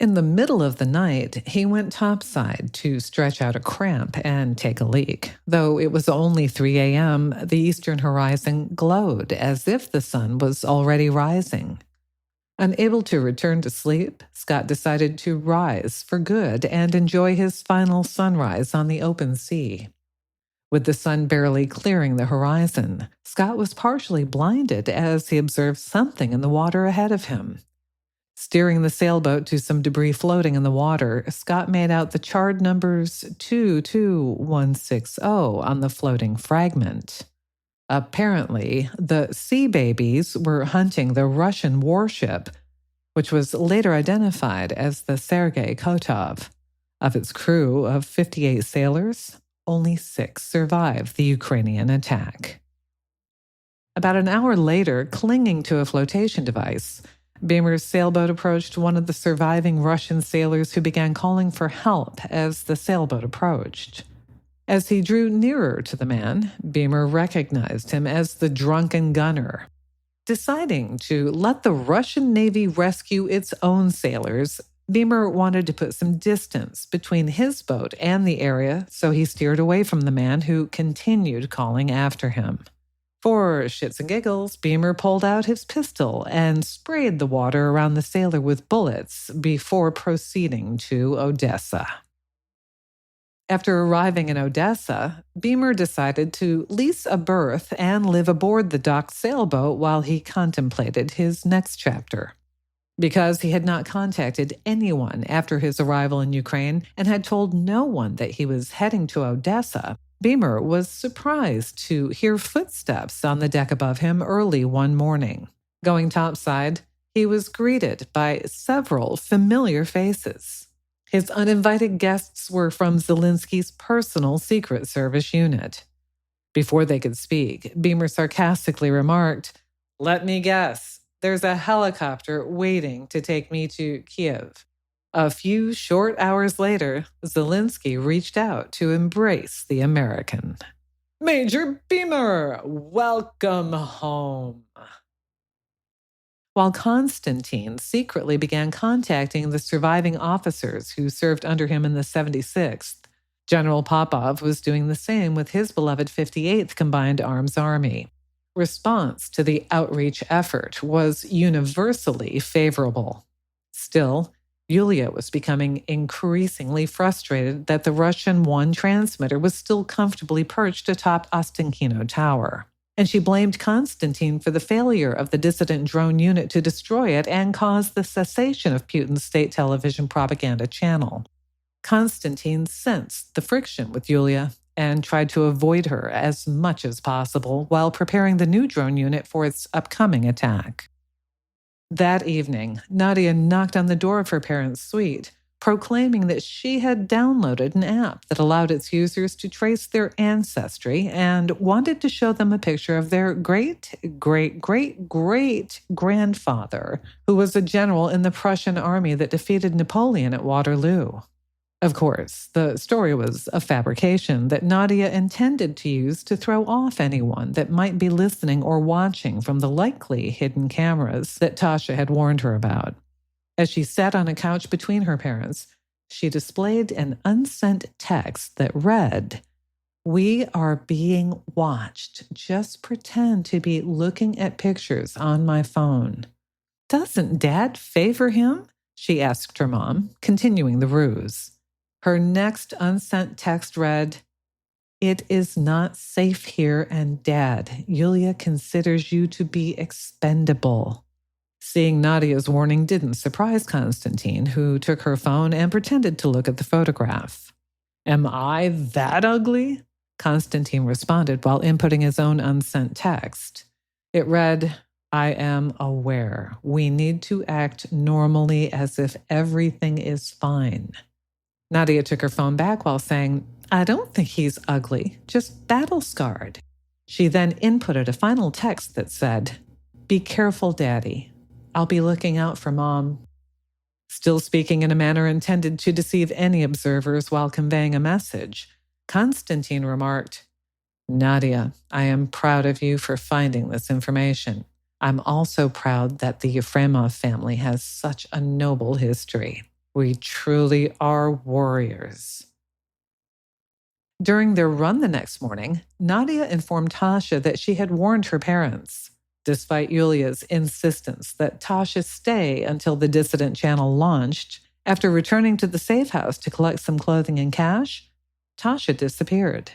In the middle of the night, he went topside to stretch out a cramp and take a leak. Though it was only 3 a.m., the eastern horizon glowed as if the sun was already rising. Unable to return to sleep, Scott decided to rise for good and enjoy his final sunrise on the open sea. With the sun barely clearing the horizon, Scott was partially blinded as he observed something in the water ahead of him. Steering the sailboat to some debris floating in the water, Scott made out the charred numbers 22160 on the floating fragment. Apparently, the Sea Babies were hunting the Russian warship, which was later identified as the Sergei Kotov. Of its crew of 58 sailors, only 6 survived the Ukrainian attack. About an hour later, clinging to a flotation device, Beamer's sailboat approached one of the surviving Russian sailors who began calling for help as the sailboat approached. As he drew nearer to the man, Beamer recognized him as the drunken gunner. Deciding to let the Russian Navy rescue its own sailors, Beamer wanted to put some distance between his boat and the area, so he steered away from the man who continued calling after him. For shits and giggles, Beamer pulled out his pistol and sprayed the water around the sailor with bullets before proceeding to Odessa. After arriving in Odessa, Beamer decided to lease a berth and live aboard the docked sailboat while he contemplated his next chapter. Because he had not contacted anyone after his arrival in Ukraine and had told no one that he was heading to Odessa, Beamer was surprised to hear footsteps on the deck above him early one morning. Going topside, he was greeted by several familiar faces. His uninvited guests were from Zelensky's personal Secret Service unit. Before they could speak, Beamer sarcastically remarked, "Let me guess, there's a helicopter waiting to take me to Kiev." A few short hours later, Zelensky reached out to embrace the American. "Major Beamer, welcome home." while Konstantin secretly began contacting the surviving officers who served under him in the 76th. General Popov was doing the same with his beloved 58th Combined Arms Army. Response to the outreach effort was universally favorable. Still, Yulia was becoming increasingly frustrated that the Russian One transmitter was still comfortably perched atop Ostankino Tower, and she blamed Konstantin for the failure of the dissident drone unit to destroy it and cause the cessation of Putin's state television propaganda channel. Konstantin sensed the friction with Yulia and tried to avoid her as much as possible while preparing the new drone unit for its upcoming attack. That evening, Nadia knocked on the door of her parents' suite, proclaiming that she had downloaded an app that allowed its users to trace their ancestry and wanted to show them a picture of their great-great-great-great-grandfather, who was a general in the Prussian army that defeated Napoleon at Waterloo. Of course, the story was a fabrication that Nadia intended to use to throw off anyone that might be listening or watching from the likely hidden cameras that Tasha had warned her about. As she sat on a couch between her parents, she displayed an unsent text that read, "We are being watched. Just pretend to be looking at pictures on my phone." "Doesn't Dad favor him?" she asked her mom, continuing the ruse. Her next unsent text read, "It is not safe here, and Dad, Yulia considers you to be expendable." Seeing Nadia's warning didn't surprise Konstantin, who took her phone and pretended to look at the photograph. "Am I that ugly?" Konstantin responded while inputting his own unsent text. It read, "I am aware. We need to act normally as if everything is fine." Nadia took her phone back while saying, "I don't think he's ugly, just battle-scarred." She then inputted a final text that said, "Be careful, Daddy. I'll be looking out for Mom." Still speaking in a manner intended to deceive any observers while conveying a message, Konstantin remarked, "Nadia, I am proud of you for finding this information. I'm also proud that the Yefremov family has such a noble history. We truly are warriors." During their run the next morning, Nadia informed Tasha that she had warned her parents. Despite Yulia's insistence that Tasha stay until the dissident channel launched, after returning to the safe house to collect some clothing and cash, Tasha disappeared.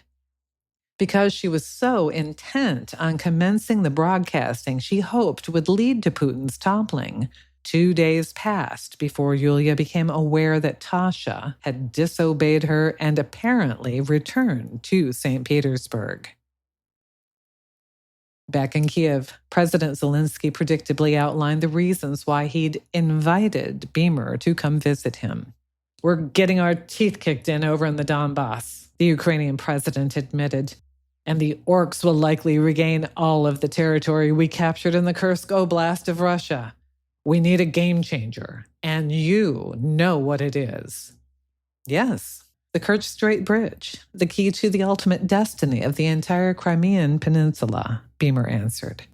Because she was so intent on commencing the broadcasting she hoped would lead to Putin's toppling, 2 days passed before Yulia became aware that Tasha had disobeyed her and apparently returned to St. Petersburg. Back in Kiev, President Zelensky predictably outlined the reasons why he'd invited Beamer to come visit him. "We're getting our teeth kicked in over in the Donbass," the Ukrainian president admitted. "And the orcs will likely regain all of the territory we captured in the Kursk Oblast of Russia. We need a game changer, and you know what it is." "Yes, the Kerch Strait Bridge, the key to the ultimate destiny of the entire Crimean Peninsula," Beamer answered.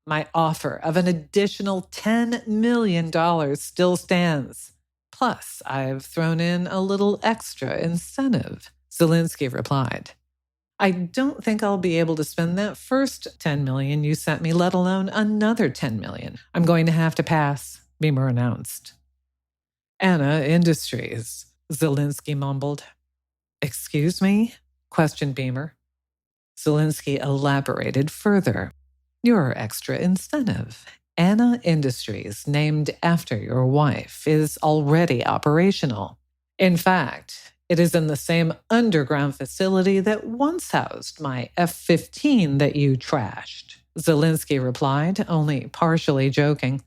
"My offer of an additional $10 million still stands. Plus, I've thrown in a little extra incentive," Zelensky replied. "I don't think I'll be able to spend that first $10 million you sent me, let alone another $10 million. I'm going to have to pass," Beamer announced. "Anna Industries," Zelensky mumbled. "Excuse me?" questioned Beamer. Zelensky elaborated further. "Your extra incentive. Anna Industries, named after your wife, is already operational. In fact, it is in the same underground facility that once housed my F-15 that you trashed," Zelensky replied, only partially joking.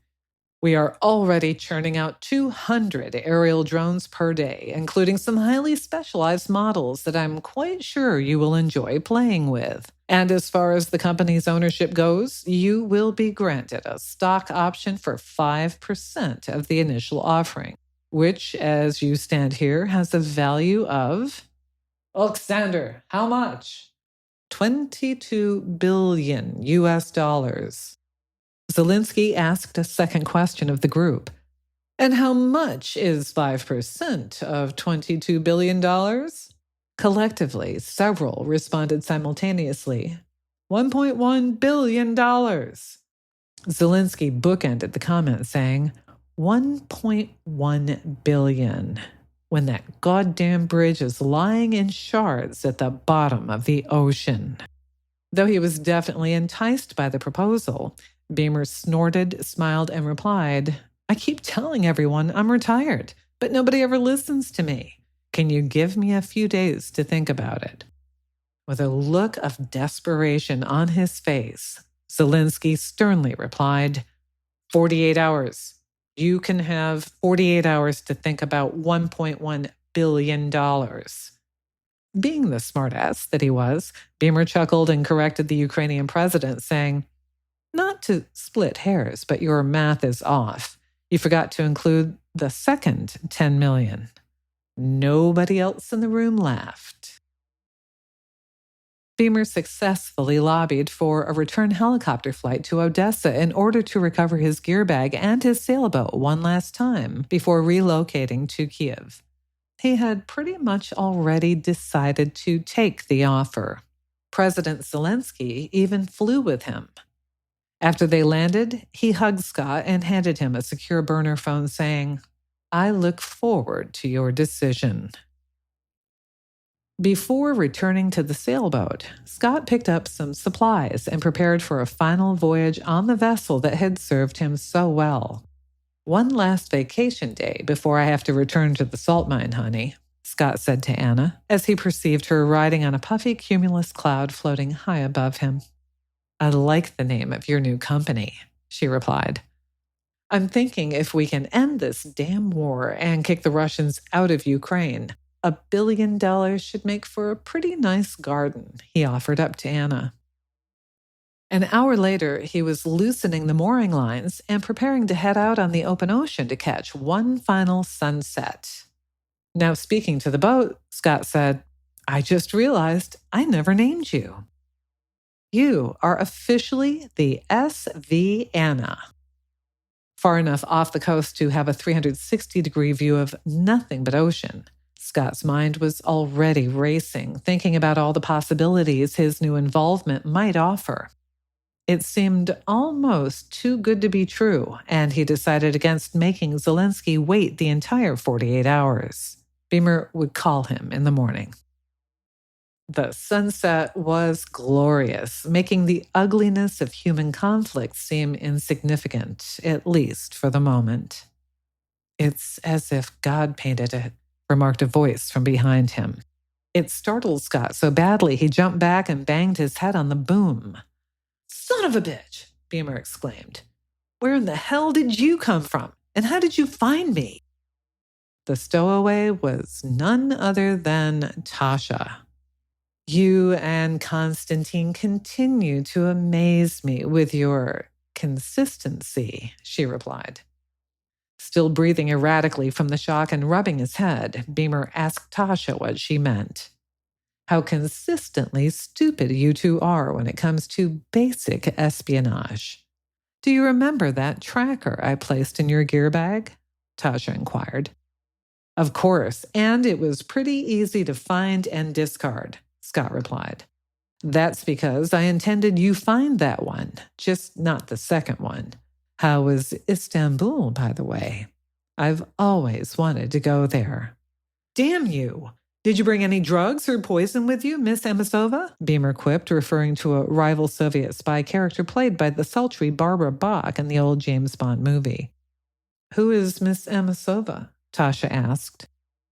"We are already churning out 200 aerial drones per day, including some highly specialized models that I'm quite sure you will enjoy playing with. And as far as the company's ownership goes, you will be granted a stock option for 5% of the initial offering, which, as you stand here, has a value of—" "Alexander, how much?" $22 billion US. Zelensky asked a second question of the group. And how much is 5% of $22 billion? Collectively, several responded simultaneously. $1.1 billion. Zelensky bookended the comment saying, 1.1 billion, when that goddamn bridge is lying in shards at the bottom of the ocean. Though he was definitely enticed by the proposal, Beamer snorted, smiled, and replied, I keep telling everyone I'm retired, but nobody ever listens to me. Can you give me a few days to think about it? With a look of desperation on his face, Zelensky sternly replied, 48 hours. You can have 48 hours to think about $1.1 billion. Being the smartass that he was, Beamer chuckled and corrected the Ukrainian president, saying, not to split hairs, but your math is off. You forgot to include the second 10 million. Nobody else in the room laughed. Beamer successfully lobbied for a return helicopter flight to Odessa in order to recover his gear bag and his sailboat one last time before relocating to Kiev. He had pretty much already decided to take the offer. President Zelensky even flew with him. After they landed, he hugged Scott and handed him a secure burner phone saying, I look forward to your decision. Before returning to the sailboat, Scott picked up some supplies and prepared for a final voyage on the vessel that had served him so well. One last vacation day before I have to return to the salt mine, honey, Scott said to Anna, as he perceived her riding on a puffy cumulus cloud floating high above him. I like the name of your new company, she replied. I'm thinking if we can end this damn war and kick the Russians out of Ukraine, $1 billion should make for a pretty nice garden, he offered up to Anna. An hour later, he was loosening the mooring lines and preparing to head out on the open ocean to catch one final sunset. Now speaking to the boat, Scott said, I just realized I never named you. You are officially the SV Anna. Far enough off the coast to have a 360-degree view of nothing but ocean, Scott's mind was already racing, thinking about all the possibilities his new involvement might offer. It seemed almost too good to be true, and he decided against making Zelensky wait the entire 48 hours. Beamer would call him in the morning. The sunset was glorious, making the ugliness of human conflict seem insignificant, at least for the moment. It's as if God painted it, remarked a voice from behind him. It startled Scott so badly he jumped back and banged his head on the boom. Son of a bitch, Beamer exclaimed. Where in the hell did you come from? And how did you find me? The stowaway was none other than Tasha. You and Konstantin continue to amaze me with your consistency, she replied. Still breathing erratically from the shock and rubbing his head, Beamer asked Tasha what she meant. How consistently stupid you two are when it comes to basic espionage. Do you remember that tracker I placed in your gear bag? Tasha inquired. Of course, and it was pretty easy to find and discard, Scott replied. That's because I intended you find that one, just not the second one. How was Istanbul, by the way? I've always wanted to go there. Damn you! Did you bring any drugs or poison with you, Miss Amasova? Beamer quipped, referring to a rival Soviet spy character played by the sultry Barbara Bach in the old James Bond movie. Who is Miss Amasova? Tasha asked.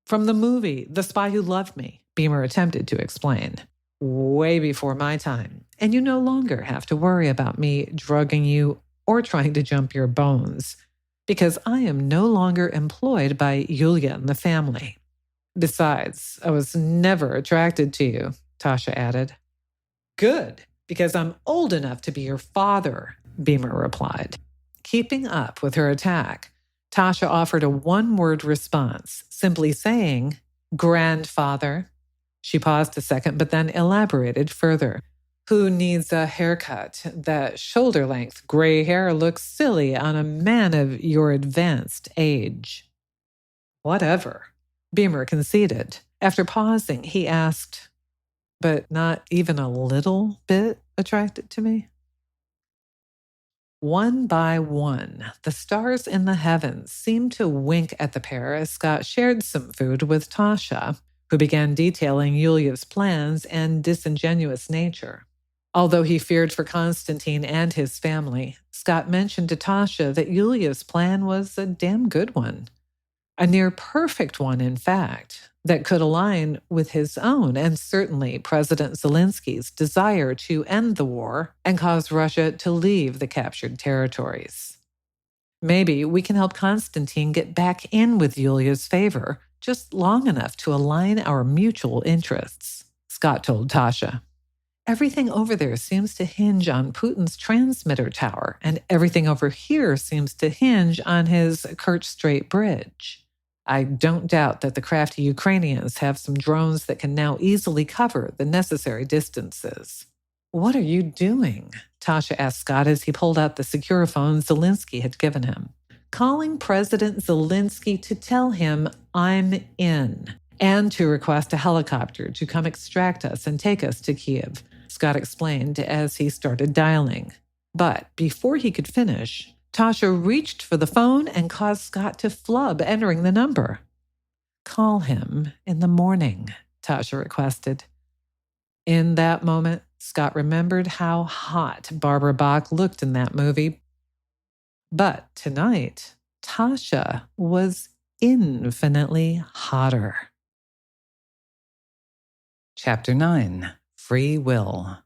From the movie, The Spy Who Loved Me, Beamer attempted to explain. Way before my time, and you no longer have to worry about me drugging you or trying to jump your bones, because I am no longer employed by Yulia and the family. Besides, I was never attracted to you, Tasha added. Good, because I'm old enough to be your father, Beamer replied. Keeping up with her attack, Tasha offered a one-word response, simply saying, grandfather. She paused a second, but then elaborated further. Who needs a haircut? That shoulder-length gray hair looks silly on a man of your advanced age. Whatever, Beamer conceded. After pausing, he asked, but not even a little bit attracted to me? One by one, the stars in the heavens seemed to wink at the pair as Scott shared some food with Tasha, who began detailing Yulia's plans and disingenuous nature. Although he feared for Konstantin and his family, Scott mentioned to Tasha that Yulia's plan was a damn good one. A near perfect one, in fact, that could align with his own and certainly President Zelensky's desire to end the war and cause Russia to leave the captured territories. Maybe we can help Konstantin get back in with Yulia's favor just long enough to align our mutual interests, Scott told Tasha. Everything over there seems to hinge on Putin's transmitter tower, and everything over here seems to hinge on his Kerch Strait Bridge. I don't doubt that the crafty Ukrainians have some drones that can now easily cover the necessary distances. What are you doing? Tasha asked Scott as he pulled out the secure phone Zelensky had given him. Calling President Zelensky to tell him I'm in, and to request a helicopter to come extract us and take us to Kiev, Scott explained as he started dialing. But before he could finish, Tasha reached for the phone and caused Scott to flub entering the number. Call him in the morning, Tasha requested. In that moment, Scott remembered how hot Barbara Bach looked in that movie. But tonight, Tasha was infinitely hotter. Chapter 9. Free Will.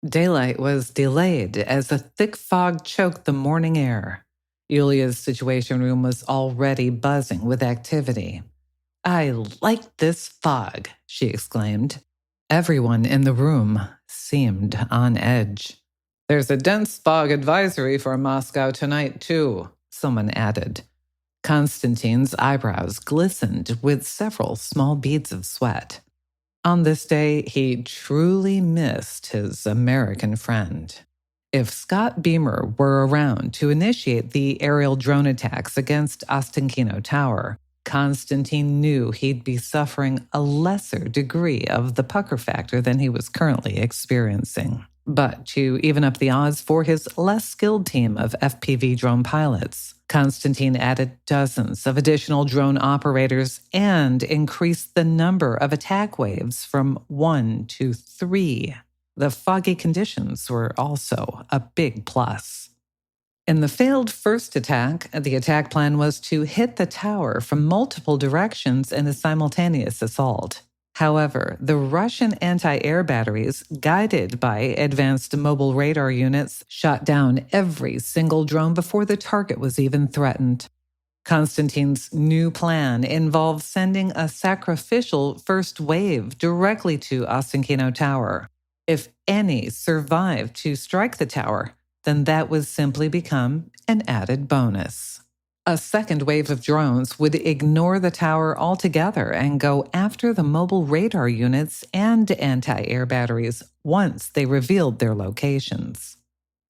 Daylight was delayed as a thick fog choked the morning air. Yulia's situation room was already buzzing with activity. I like this fog, she exclaimed. Everyone in the room seemed on edge. There's a dense fog advisory for Moscow tonight, too, someone added. Konstantin's eyebrows glistened with several small beads of sweat. On this day, he truly missed his American friend. If Scott Beamer were around to initiate the aerial drone attacks against Ostankino Tower, Konstantin knew he'd be suffering a lesser degree of the pucker factor than he was currently experiencing. But to even up the odds for his less skilled team of FPV drone pilots, Konstantin added dozens of additional drone operators and increased the number of attack waves from 1 to 3. The foggy conditions were also a big plus. In the failed first attack, the attack plan was to hit the tower from multiple directions in a simultaneous assault. However, the Russian anti-air batteries, guided by advanced mobile radar units, shot down every single drone before the target was even threatened. Konstantin's new plan involved sending a sacrificial first wave directly to Ostankino Tower. If any survived to strike the tower, then that would simply become an added bonus. A second wave of drones would ignore the tower altogether and go after the mobile radar units and anti-air batteries once they revealed their locations.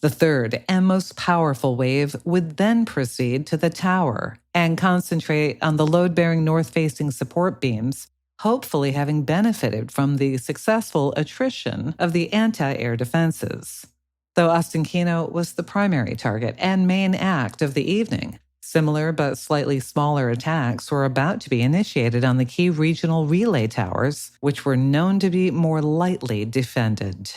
The third and most powerful wave would then proceed to the tower and concentrate on the load-bearing north-facing support beams, hopefully having benefited from the successful attrition of the anti-air defenses. Though Ostankino was the primary target and main act of the evening, similar but slightly smaller attacks were about to be initiated on the key regional relay towers, which were known to be more lightly defended.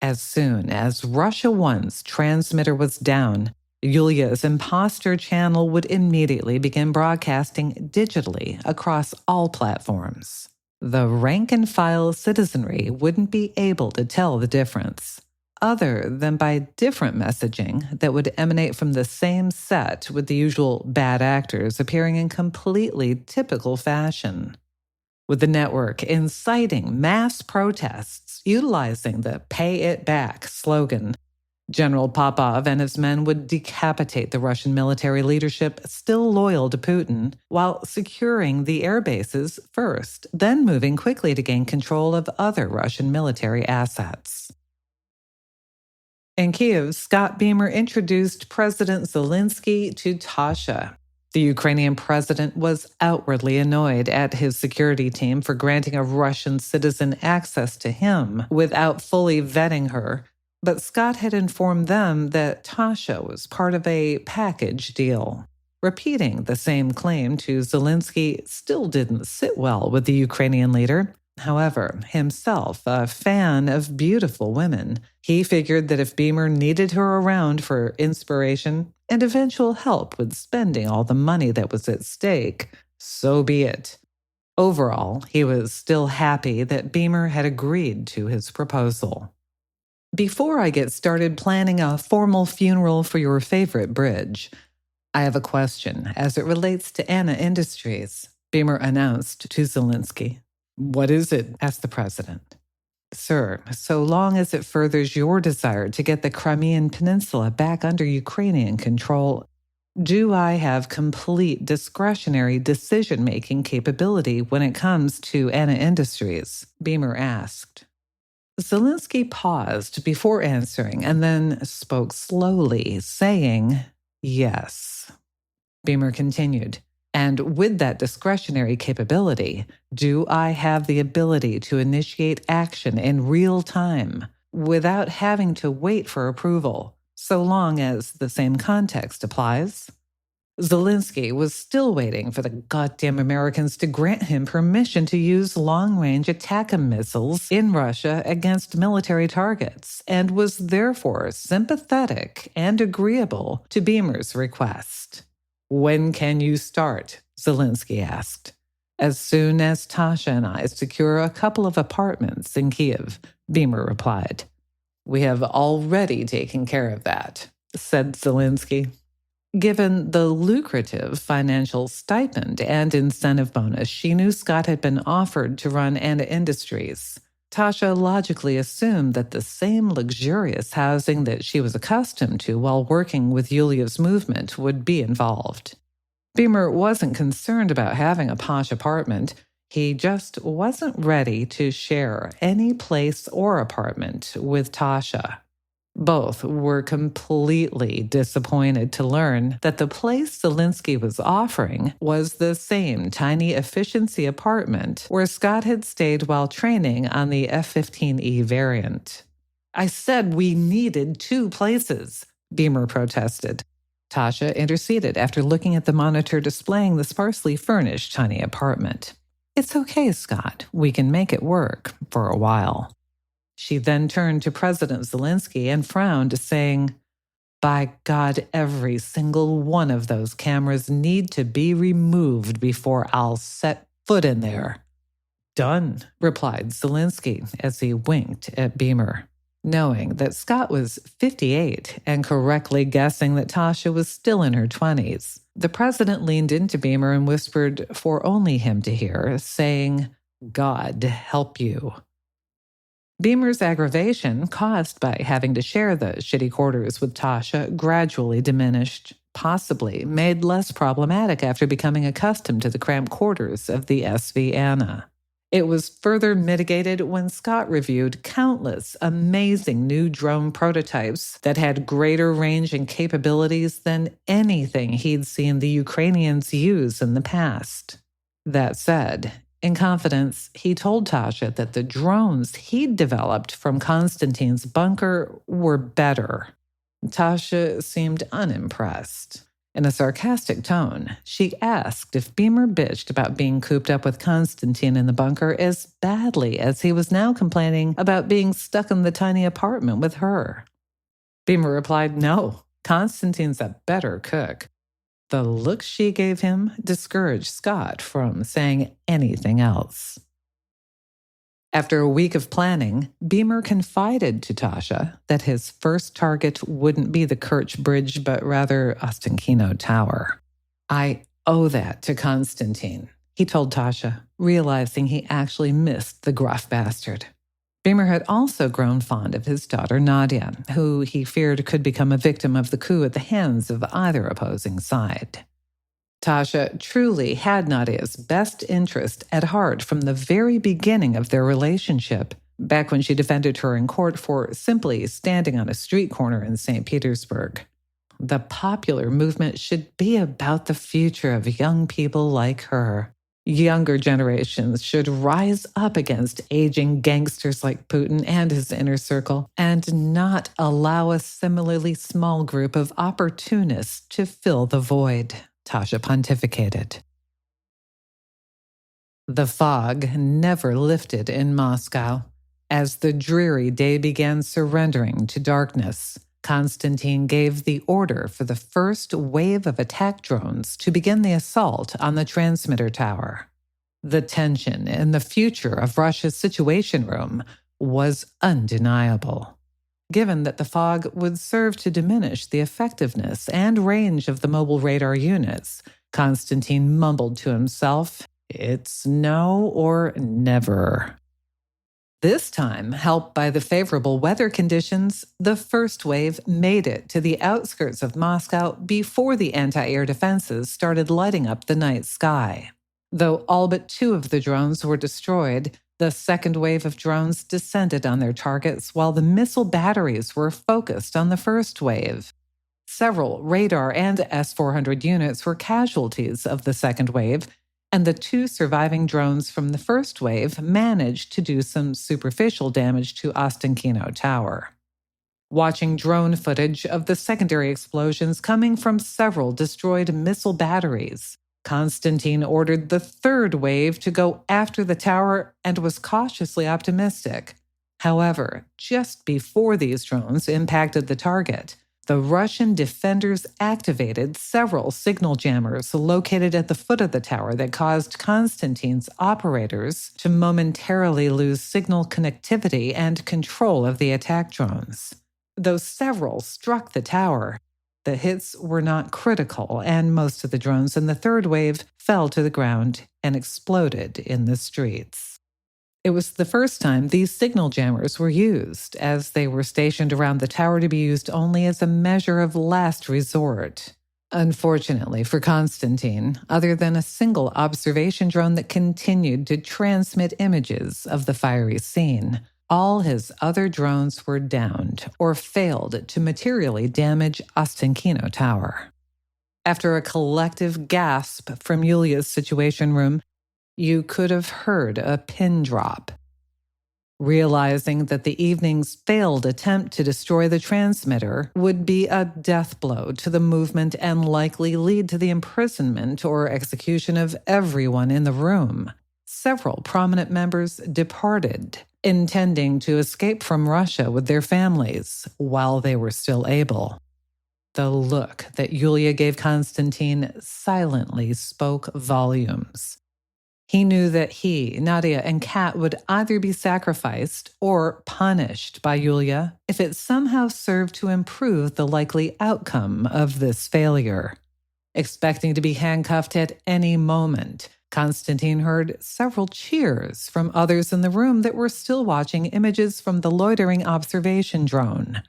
As soon as Russia One's transmitter was down, Yulia's imposter channel would immediately begin broadcasting digitally across all platforms. The rank-and-file citizenry wouldn't be able to tell the difference, other than by different messaging that would emanate from the same set, with the usual bad actors appearing in completely typical fashion. With the network inciting mass protests utilizing the Pay It Back slogan, General Popov and his men would decapitate the Russian military leadership still loyal to Putin, while securing the air bases first, then moving quickly to gain control of other Russian military assets. In Kyiv, Scott Beamer introduced President Zelensky to Tasha. The Ukrainian president was outwardly annoyed at his security team for granting a Russian citizen access to him without fully vetting her, but Scott had informed them that Tasha was part of a package deal. Repeating the same claim to Zelensky still didn't sit well with the Ukrainian leader. However, himself a fan of beautiful women, he figured that if Beamer needed her around for inspiration and eventual help with spending all the money that was at stake, so be it. Overall, he was still happy that Beamer had agreed to his proposal. Before I get started planning a formal funeral for your favorite bridge, I have a question as it relates to Anna Industries, Beamer announced to Zelensky. What is it? Asked the president. Sir, so long as it furthers your desire to get the Crimean Peninsula back under Ukrainian control, do I have complete discretionary decision-making capability when it comes to Anna Industries? Beamer asked. Zelensky paused before answering and then spoke slowly, saying, yes. Beamer continued. And with that discretionary capability, do I have the ability to initiate action in real time without having to wait for approval, so long as the same context applies? Zelensky was still waiting for the goddamn Americans to grant him permission to use long-range attack missiles in Russia against military targets, and was therefore sympathetic and agreeable to Beamer's request. When can you start? Zelensky asked. As soon as Tasha and I secure a couple of apartments in Kyiv, Beamer replied. We have already taken care of that, said Zelensky. Given the lucrative financial stipend and incentive bonus she knew Scott had been offered to run Anna Industries, Tasha logically assumed that the same luxurious housing that she was accustomed to while working with Yulia's movement would be involved. Beamer wasn't concerned about having a posh apartment. He just wasn't ready to share any place or apartment with Tasha. Both were completely disappointed to learn that the place Zelensky was offering was the same tiny efficiency apartment where Scott had stayed while training on the F-15E variant. I said we needed 2 places, Beamer protested. Tasha interceded after looking at the monitor displaying the sparsely furnished tiny apartment. It's okay, Scott. We can make it work for a while. She then turned to President Zelensky and frowned, saying, By God, every single one of those cameras need to be removed before I'll set foot in there. Done, replied Zelensky as he winked at Beamer. Knowing that Scott was 58 and correctly guessing that Tasha was still in her 20s, the president leaned into Beamer and whispered for only him to hear, saying, God help you. Beamer's aggravation, caused by having to share the shitty quarters with Tasha, gradually diminished, possibly made less problematic after becoming accustomed to the cramped quarters of the SV Anna. It was further mitigated when Scott reviewed countless amazing new drone prototypes that had greater range and capabilities than anything he'd seen the Ukrainians use in the past. That said, in confidence, he told Tasha that the drones he'd developed from Konstantin's bunker were better. Tasha seemed unimpressed. In a sarcastic tone, she asked if Beamer bitched about being cooped up with Konstantin in the bunker as badly as he was now complaining about being stuck in the tiny apartment with her. Beamer replied, no, Konstantin's a better cook. The look she gave him discouraged Scott from saying anything else. After a week of planning, Beamer confided to Tasha that his first target wouldn't be the Kerch Bridge, but rather Ostankino Tower. I owe that to Konstantin, he told Tasha, realizing he actually missed the gruff bastard. Beamer had also grown fond of his daughter Nadia, who he feared could become a victim of the coup at the hands of either opposing side. Tasha truly had Nadia's best interest at heart from the very beginning of their relationship, back when she defended her in court for simply standing on a street corner in St. Petersburg. The popular movement should be about the future of young people like her. Younger generations should rise up against aging gangsters like Putin and his inner circle and not allow a similarly small group of opportunists to fill the void, Tasha pontificated. The fog never lifted in Moscow. As the dreary day began surrendering to darkness, Konstantin gave the order for the first wave of attack drones to begin the assault on the transmitter tower. The tension in the future of Russia's Situation Room was undeniable. Given that the fog would serve to diminish the effectiveness and range of the mobile radar units, Konstantin mumbled to himself, "It's no or never." This time, helped by the favorable weather conditions, the first wave made it to the outskirts of Moscow before the anti-air defenses started lighting up the night sky. Though all but 2 of the drones were destroyed, the second wave of drones descended on their targets while the missile batteries were focused on the first wave. Several radar and S-400 units were casualties of the second wave, and the 2 surviving drones from the first wave managed to do some superficial damage to Ostankino Tower. Watching drone footage of the secondary explosions coming from several destroyed missile batteries, Konstantin ordered the third wave to go after the tower and was cautiously optimistic. However, just before these drones impacted the target, the Russian defenders activated several signal jammers located at the foot of the tower that caused Konstantin's operators to momentarily lose signal connectivity and control of the attack drones. Though several struck the tower, the hits were not critical, and most of the drones in the third wave fell to the ground and exploded in the streets. It was the first time these signal jammers were used, as they were stationed around the tower to be used only as a measure of last resort. Unfortunately for Konstantin, other than a single observation drone that continued to transmit images of the fiery scene, all his other drones were downed or failed to materially damage Ostankino Tower. After a collective gasp from Yulia's Situation Room, you could have heard a pin drop. Realizing that the evening's failed attempt to destroy the transmitter would be a death blow to the movement and likely lead to the imprisonment or execution of everyone in the room, several prominent members departed, intending to escape from Russia with their families while they were still able. The look that Yulia gave Konstantin silently spoke volumes. He knew that he, Nadia, and Kat would either be sacrificed or punished by Yulia if it somehow served to improve the likely outcome of this failure. Expecting to be handcuffed at any moment, Konstantin heard several cheers from others in the room that were still watching images from the loitering observation drone.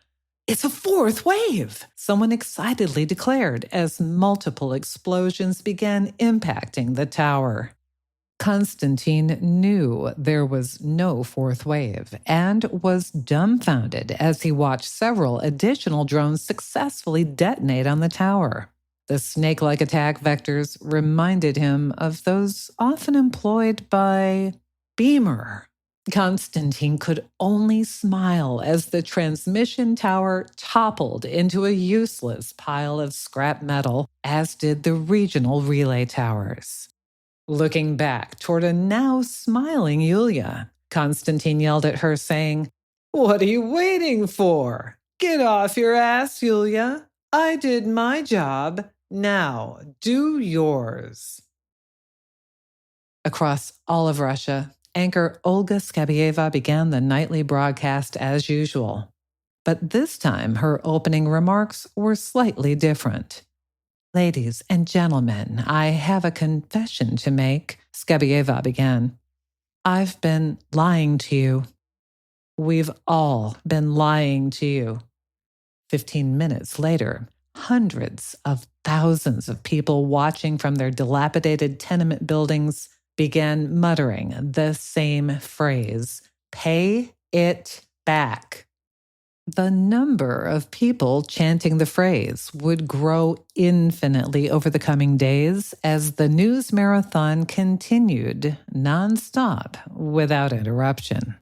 "It's a fourth wave!" someone excitedly declared as multiple explosions began impacting the tower. Konstantin knew there was no fourth wave and was dumbfounded as he watched several additional drones successfully detonate on the tower. The snake-like attack vectors reminded him of those often employed by Beamer. Konstantin could only smile as the transmission tower toppled into a useless pile of scrap metal, as did the regional relay towers. Looking back toward a now smiling Yulia, Konstantin yelled at her, saying, "What are you waiting for? Get off your ass, Yulia. I did my job. Now do yours." Across all of Russia, anchor Olga Skabieva began the nightly broadcast as usual. But this time, her opening remarks were slightly different. "Ladies and gentlemen, I have a confession to make," Skabieva began. "I've been lying to you." We've all been lying to you." 15 minutes later, hundreds of thousands of people watching from their dilapidated tenement buildings began muttering the same phrase, "Pay it back." The number of people chanting the phrase would grow infinitely over the coming days as the news marathon continued nonstop without interruption.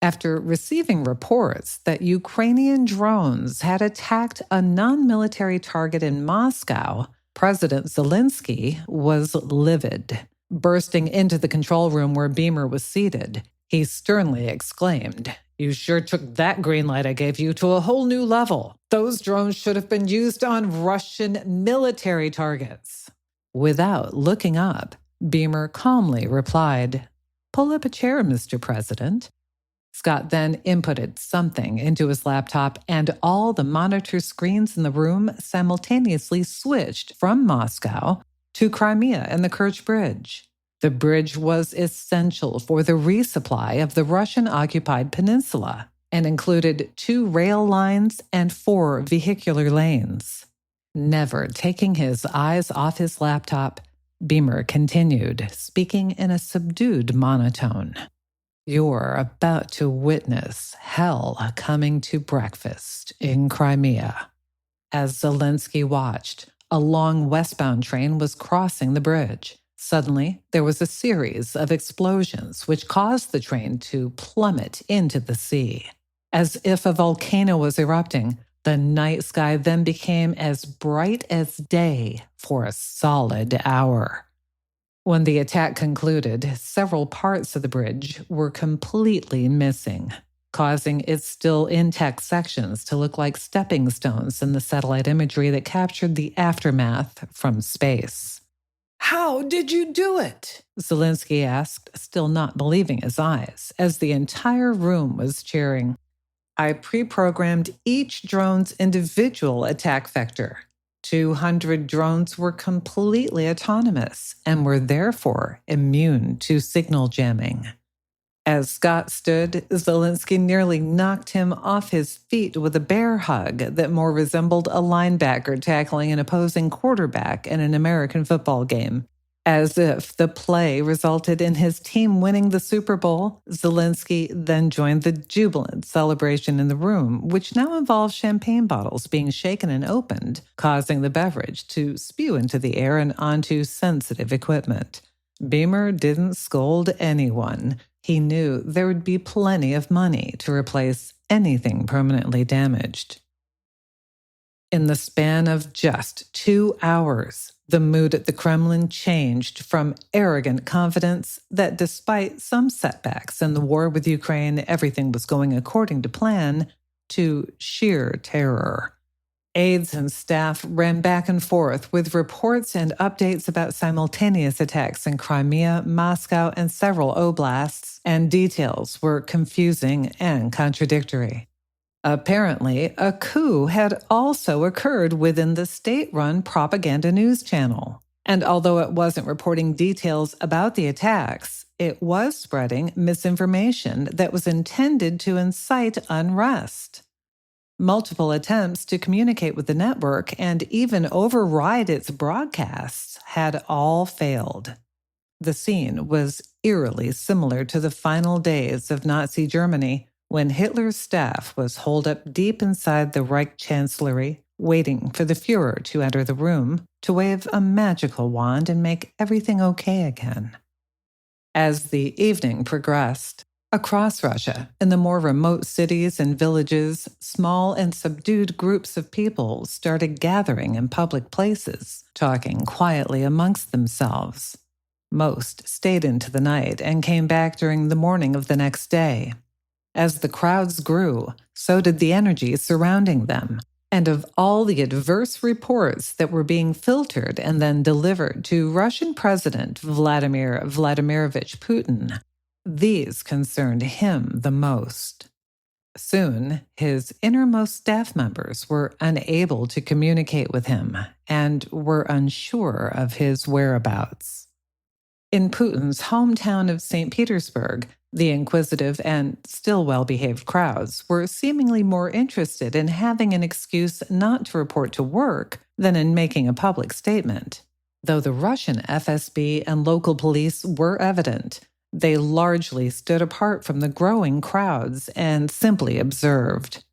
After receiving reports that Ukrainian drones had attacked a non-military target in Moscow, President Zelensky was livid. Bursting into the control room where Beamer was seated, he sternly exclaimed, "You sure took that green light I gave you to a whole new level. Those drones should have been used on Russian military targets." Without looking up, Beamer calmly replied, "Pull up a chair, Mr. President." Scott then inputted something into his laptop, and all the monitor screens in the room simultaneously switched from Moscow to Crimea and the Kerch Bridge. The bridge was essential for the resupply of the Russian-occupied peninsula and included 2 rail lines and 4 vehicular lanes. Never taking his eyes off his laptop, Beamer continued, speaking in a subdued monotone. "You're about to witness hell coming to breakfast in Crimea." As Zelensky watched, a long westbound train was crossing the bridge. Suddenly, there was a series of explosions which caused the train to plummet into the sea. As if a volcano was erupting, the night sky then became as bright as day for a solid hour. When the attack concluded, several parts of the bridge were completely missing, causing its still intact sections to look like stepping stones in the satellite imagery that captured the aftermath from space. "How did you do it?" Zelensky asked, still not believing his eyes, as the entire room was cheering. "I pre-programmed each drone's individual attack vector. 200 drones were completely autonomous and were therefore immune to signal jamming." As Scott stood, Zelensky nearly knocked him off his feet with a bear hug that more resembled a linebacker tackling an opposing quarterback in an American football game. As if the play resulted in his team winning the Super Bowl, Zelensky then joined the jubilant celebration in the room, which now involved champagne bottles being shaken and opened, causing the beverage to spew into the air and onto sensitive equipment. Beamer didn't scold anyone. He knew there would be plenty of money to replace anything permanently damaged. In the span of just 2 hours, the mood at the Kremlin changed from arrogant confidence that despite some setbacks in the war with Ukraine, everything was going according to plan, to sheer terror. Aides and staff ran back and forth with reports and updates about simultaneous attacks in Crimea, Moscow, and several oblasts, and details were confusing and contradictory. Apparently, a coup had also occurred within the state-run propaganda news channel. And although it wasn't reporting details about the attacks, it was spreading misinformation that was intended to incite unrest. Multiple attempts to communicate with the network and even override its broadcasts had all failed. The scene was eerily similar to the final days of Nazi Germany, when Hitler's staff was holed up deep inside the Reich Chancellery, waiting for the Führer to enter the room to wave a magical wand and make everything okay again. As the evening progressed, across Russia, in the more remote cities and villages, small and subdued groups of people started gathering in public places, talking quietly amongst themselves. Most stayed into the night and came back during the morning of the next day. As the crowds grew, so did the energy surrounding them. And of all the adverse reports that were being filtered and then delivered to Russian President Vladimir Vladimirovich Putin, these concerned him the most. Soon, his innermost staff members were unable to communicate with him and were unsure of his whereabouts. In Putin's hometown of St. Petersburg, The inquisitive and still well-behaved crowds were seemingly more interested in having an excuse not to report to work than in making a public statement. Though the Russian FSB and local police were evident, they largely stood apart from the growing crowds and simply observed.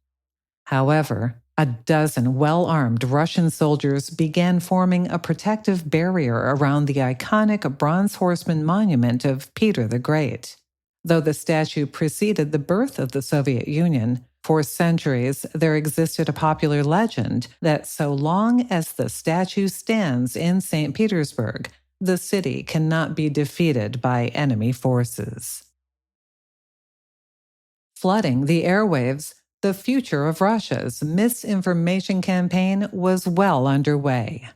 However, a dozen well-armed Russian soldiers began forming a protective barrier around the iconic bronze horseman monument of Peter the Great. Though the statue preceded the birth of the Soviet Union, for centuries there existed a popular legend that so long as the statue stands in St. Petersburg, the city cannot be defeated by enemy forces. Flooding the airwaves, the future of Russia's misinformation campaign was well underway.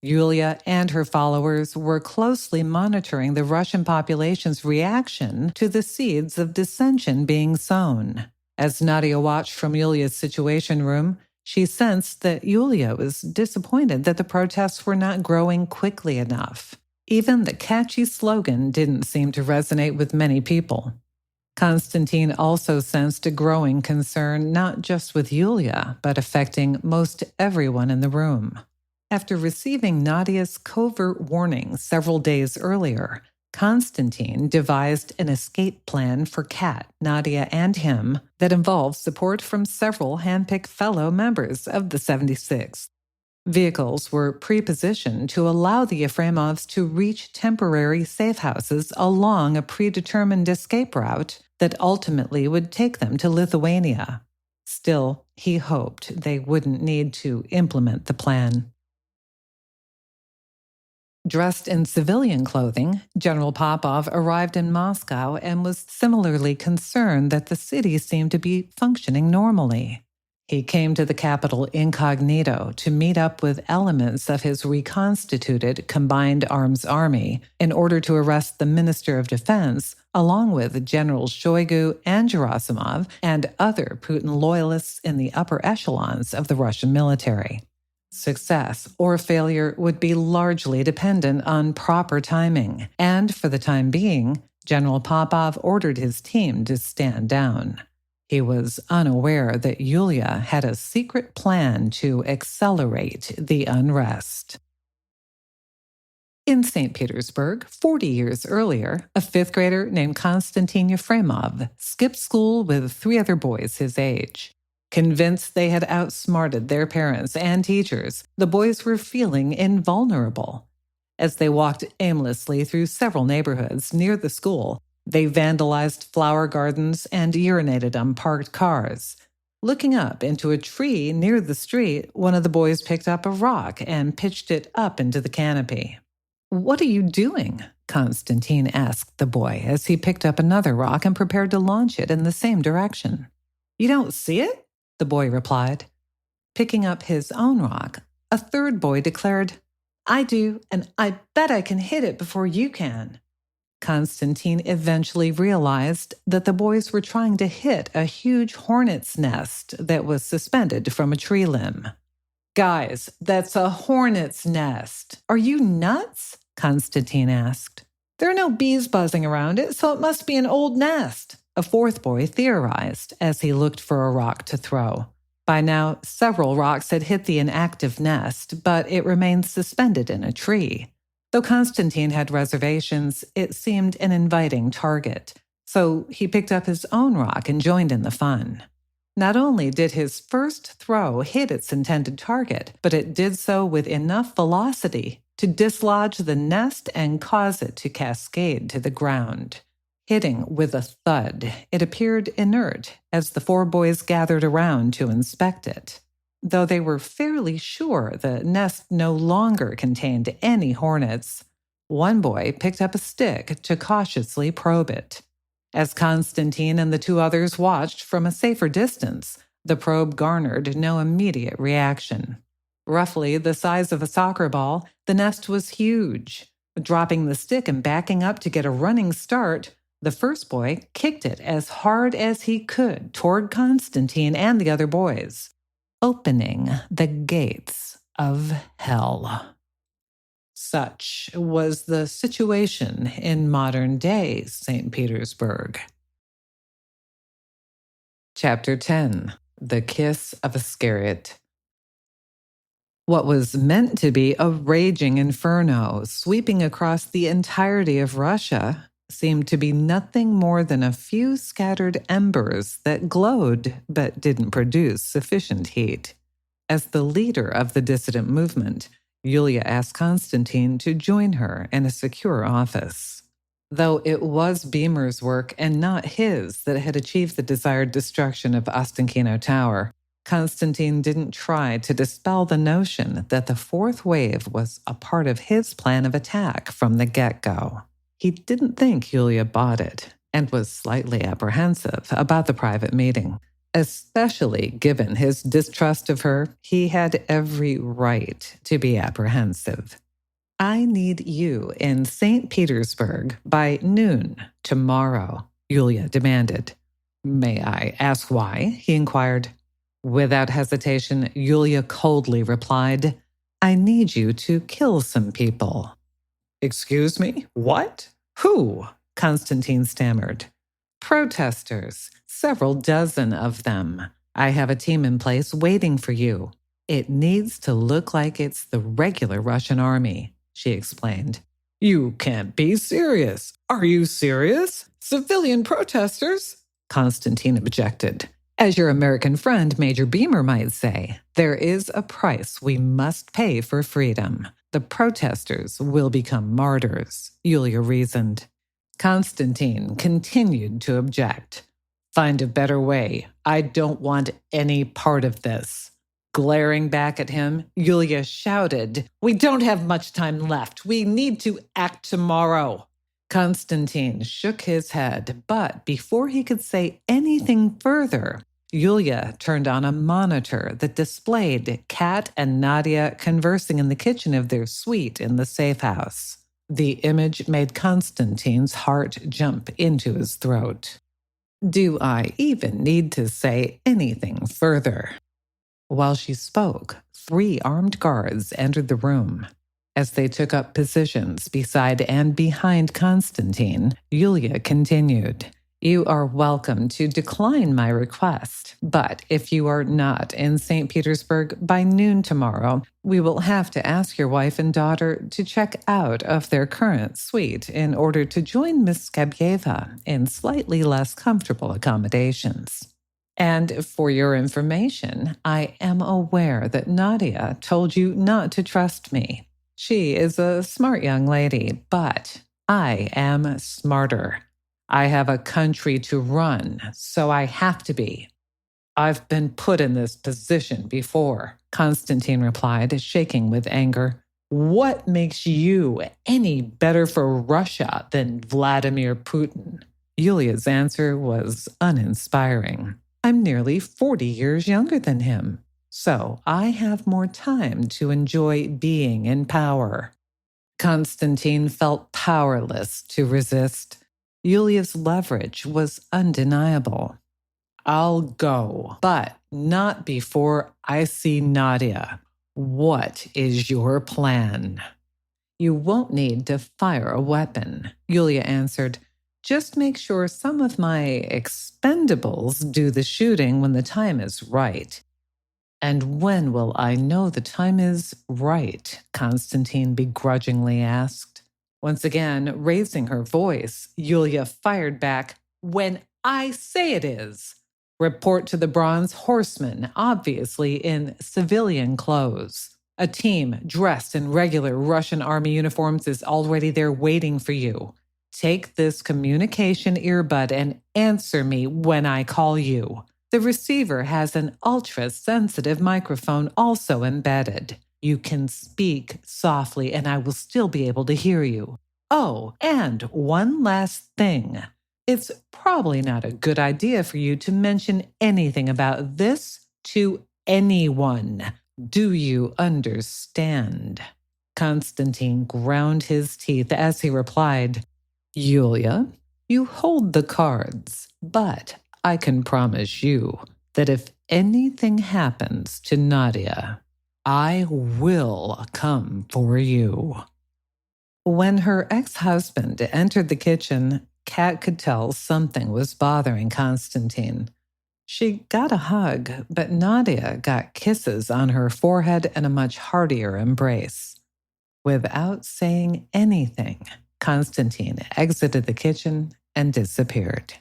Yulia and her followers were closely monitoring the Russian population's reaction to the seeds of dissension being sown. As Nadia watched from Yulia's Situation Room, she sensed that Yulia was disappointed that the protests were not growing quickly enough. Even the catchy slogan didn't seem to resonate with many people. Konstantin also sensed a growing concern not just with Yulia, but affecting most everyone in the room. After receiving Nadia's covert warning several days earlier, Konstantin devised an escape plan for Kat, Nadia, and him that involved support from several handpicked fellow members of the 76th. Vehicles were pre-positioned to allow the Efremovs to reach temporary safe houses along a predetermined escape route that ultimately would take them to Lithuania. Still, he hoped they wouldn't need to implement the plan. Dressed in civilian clothing, General Popov arrived in Moscow and was similarly concerned that the city seemed to be functioning normally. He came to the capital incognito to meet up with elements of his reconstituted Combined Arms Army in order to arrest the Minister of Defense, along with Generals Shoigu and Gerasimov and other Putin loyalists in the upper echelons of the Russian military. Success or failure would be largely dependent on proper timing, and for the time being, General Popov ordered his team to stand down. He was unaware that Yulia had a secret plan to accelerate the unrest. In St. Petersburg, 40 years earlier, a fifth grader named Konstantin Efremov skipped school with 3 other boys his age. Convinced they had outsmarted their parents and teachers, the boys were feeling invulnerable. As they walked aimlessly through several neighborhoods near the school, they vandalized flower gardens and urinated on parked cars. Looking up into a tree near the street, one of the boys picked up a rock and pitched it up into the canopy. "What are you doing?" Konstantin asked the boy as he picked up another rock and prepared to launch it in the same direction. "You don't see it?" the boy replied. Picking up his own rock, a third boy declared, "I do, and I bet I can hit it before you can." Konstantin eventually realized that the boys were trying to hit a huge hornet's nest that was suspended from a tree limb. "Guys, that's a hornet's nest. Are you nuts?" Konstantin asked. "There are no bees buzzing around it, so it must be an old nest," a fourth boy theorized as he looked for a rock to throw. By now, several rocks had hit the inactive nest, but it remained suspended in a tree. Though Konstantin had reservations, it seemed an inviting target, so he picked up his own rock and joined in the fun. Not only did his first throw hit its intended target, but it did so with enough velocity to dislodge the nest and cause it to cascade to the ground. Hitting with a thud, it appeared inert as the 4 boys gathered around to inspect it. Though they were fairly sure the nest no longer contained any hornets, one boy picked up a stick to cautiously probe it. As Konstantin and the 2 others watched from a safer distance, the probe garnered no immediate reaction. Roughly the size of a soccer ball, the nest was huge. Dropping the stick and backing up to get a running start, the first boy kicked it as hard as he could toward Konstantin and the other boys, opening the gates of hell. Such was the situation in modern-day St. Petersburg. Chapter 10. The Kiss of Iscariot. What was meant to be a raging inferno sweeping across the entirety of Russia seemed to be nothing more than a few scattered embers that glowed but didn't produce sufficient heat. As the leader of the dissident movement, Yulia asked Konstantin to join her in a secure office. Though it was Beamer's work and not his that had achieved the desired destruction of Ostankino Tower, Konstantin didn't try to dispel the notion that the fourth wave was a part of his plan of attack from the get-go. He didn't think Yulia bought it and was slightly apprehensive about the private meeting. Especially given his distrust of her, he had every right to be apprehensive. "I need you in St. Petersburg by noon tomorrow," Yulia demanded. "May I ask why?" he inquired. Without hesitation, Yulia coldly replied, "I need you to kill some people." "Excuse me? What? Who?" Konstantin stammered. "Protesters, several dozen of them. I have a team in place waiting for you. It needs to look like it's the regular Russian army," she explained. "You can't be serious. Are you serious? Civilian protesters?" Konstantin objected. "As your American friend Major Beamer might say, there is a price we must pay for freedom. The protesters will become martyrs," Yulia reasoned. Konstantin continued to object. "Find a better way. I don't want any part of this." Glaring back at him, Yulia shouted, "We don't have much time left. We need to act tomorrow." Konstantin shook his head, but before he could say anything further, Yulia turned on a monitor that displayed Kat and Nadia conversing in the kitchen of their suite in the safe house. The image made Konstantin's heart jump into his throat. "Do I even need to say anything further?" While she spoke, 3 armed guards entered the room. As they took up positions beside and behind Konstantin, Yulia continued, "You are welcome to decline my request, but if you are not in St. Petersburg by noon tomorrow, we will have to ask your wife and daughter to check out of their current suite in order to join Miss Skabyeva in slightly less comfortable accommodations. And for your information, I am aware that Nadia told you not to trust me. She is a smart young lady, but I am smarter. I have a country to run, so I have to be." "I've been put in this position before," Konstantin replied, shaking with anger. "What makes you any better for Russia than Vladimir Putin?" Yulia's answer was uninspiring. "I'm nearly 40 years younger than him, so I have more time to enjoy being in power." Konstantin felt powerless to resist. Yulia's leverage was undeniable. "I'll go, but not before I see Nadia. What is your plan?" "You won't need to fire a weapon," Yulia answered. "Just make sure some of my expendables do the shooting when the time is right." "And when will I know the time is right?" Konstantin begrudgingly asked. Once again, raising her voice, Yulia fired back, "When I say it is." Report to the Bronze Horsemen, obviously in civilian clothes. A team dressed in regular Russian army uniforms is already there waiting for you. Take this communication earbud and answer me when I call you. The receiver has an ultra-sensitive microphone also embedded. You can speak softly and I will still be able to hear you. Oh, and one last thing. It's probably not a good idea for you to mention anything about this to anyone. Do you understand? Konstantin ground his teeth as he replied, "Yulia, you hold the cards, but I can promise you that if anything happens to Nadia, I will come for you." When her ex-husband entered the kitchen, Kat could tell something was bothering Konstantin. She got a hug, but Nadia got kisses on her forehead and a much heartier embrace. Without saying anything, Konstantin exited the kitchen and disappeared.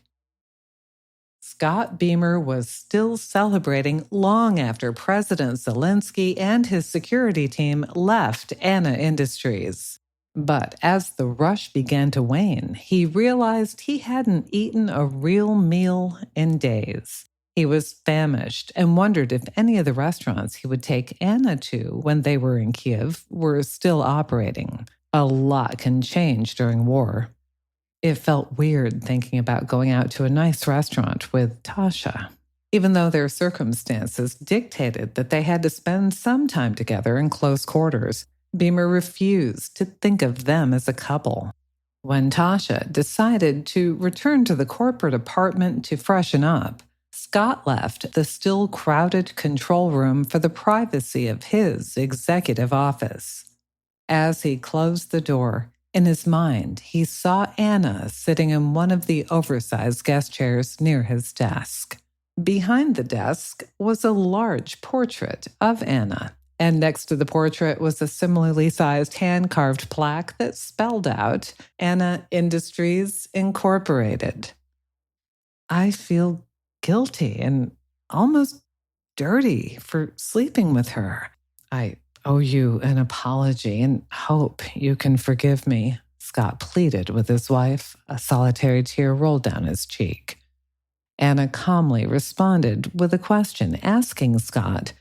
Scott Beamer was still celebrating long after President Zelensky and his security team left Anna Industries. But as the rush began to wane, he realized he hadn't eaten a real meal in days. He was famished and wondered if any of the restaurants he would take Anna to when they were in Kiev were still operating. A lot can change during war. It felt weird thinking about going out to a nice restaurant with Tasha, even though their circumstances dictated that they had to spend some time together in close quarters. Beamer refused to think of them as a couple. When Tasha decided to return to the corporate apartment to freshen up, Scott left the still crowded control room for the privacy of his executive office. As he closed the door, in his mind, he saw Anna sitting in one of the oversized guest chairs near his desk. Behind the desk was a large portrait of Anna, and next to the portrait was a similarly sized hand-carved plaque that spelled out Anna Industries Incorporated. I feel guilty and almost dirty for sleeping with her. I owe you an apology and hope you can forgive me, Scott pleaded with his wife. A solitary tear rolled down his cheek. Anna calmly responded with a question, asking Scott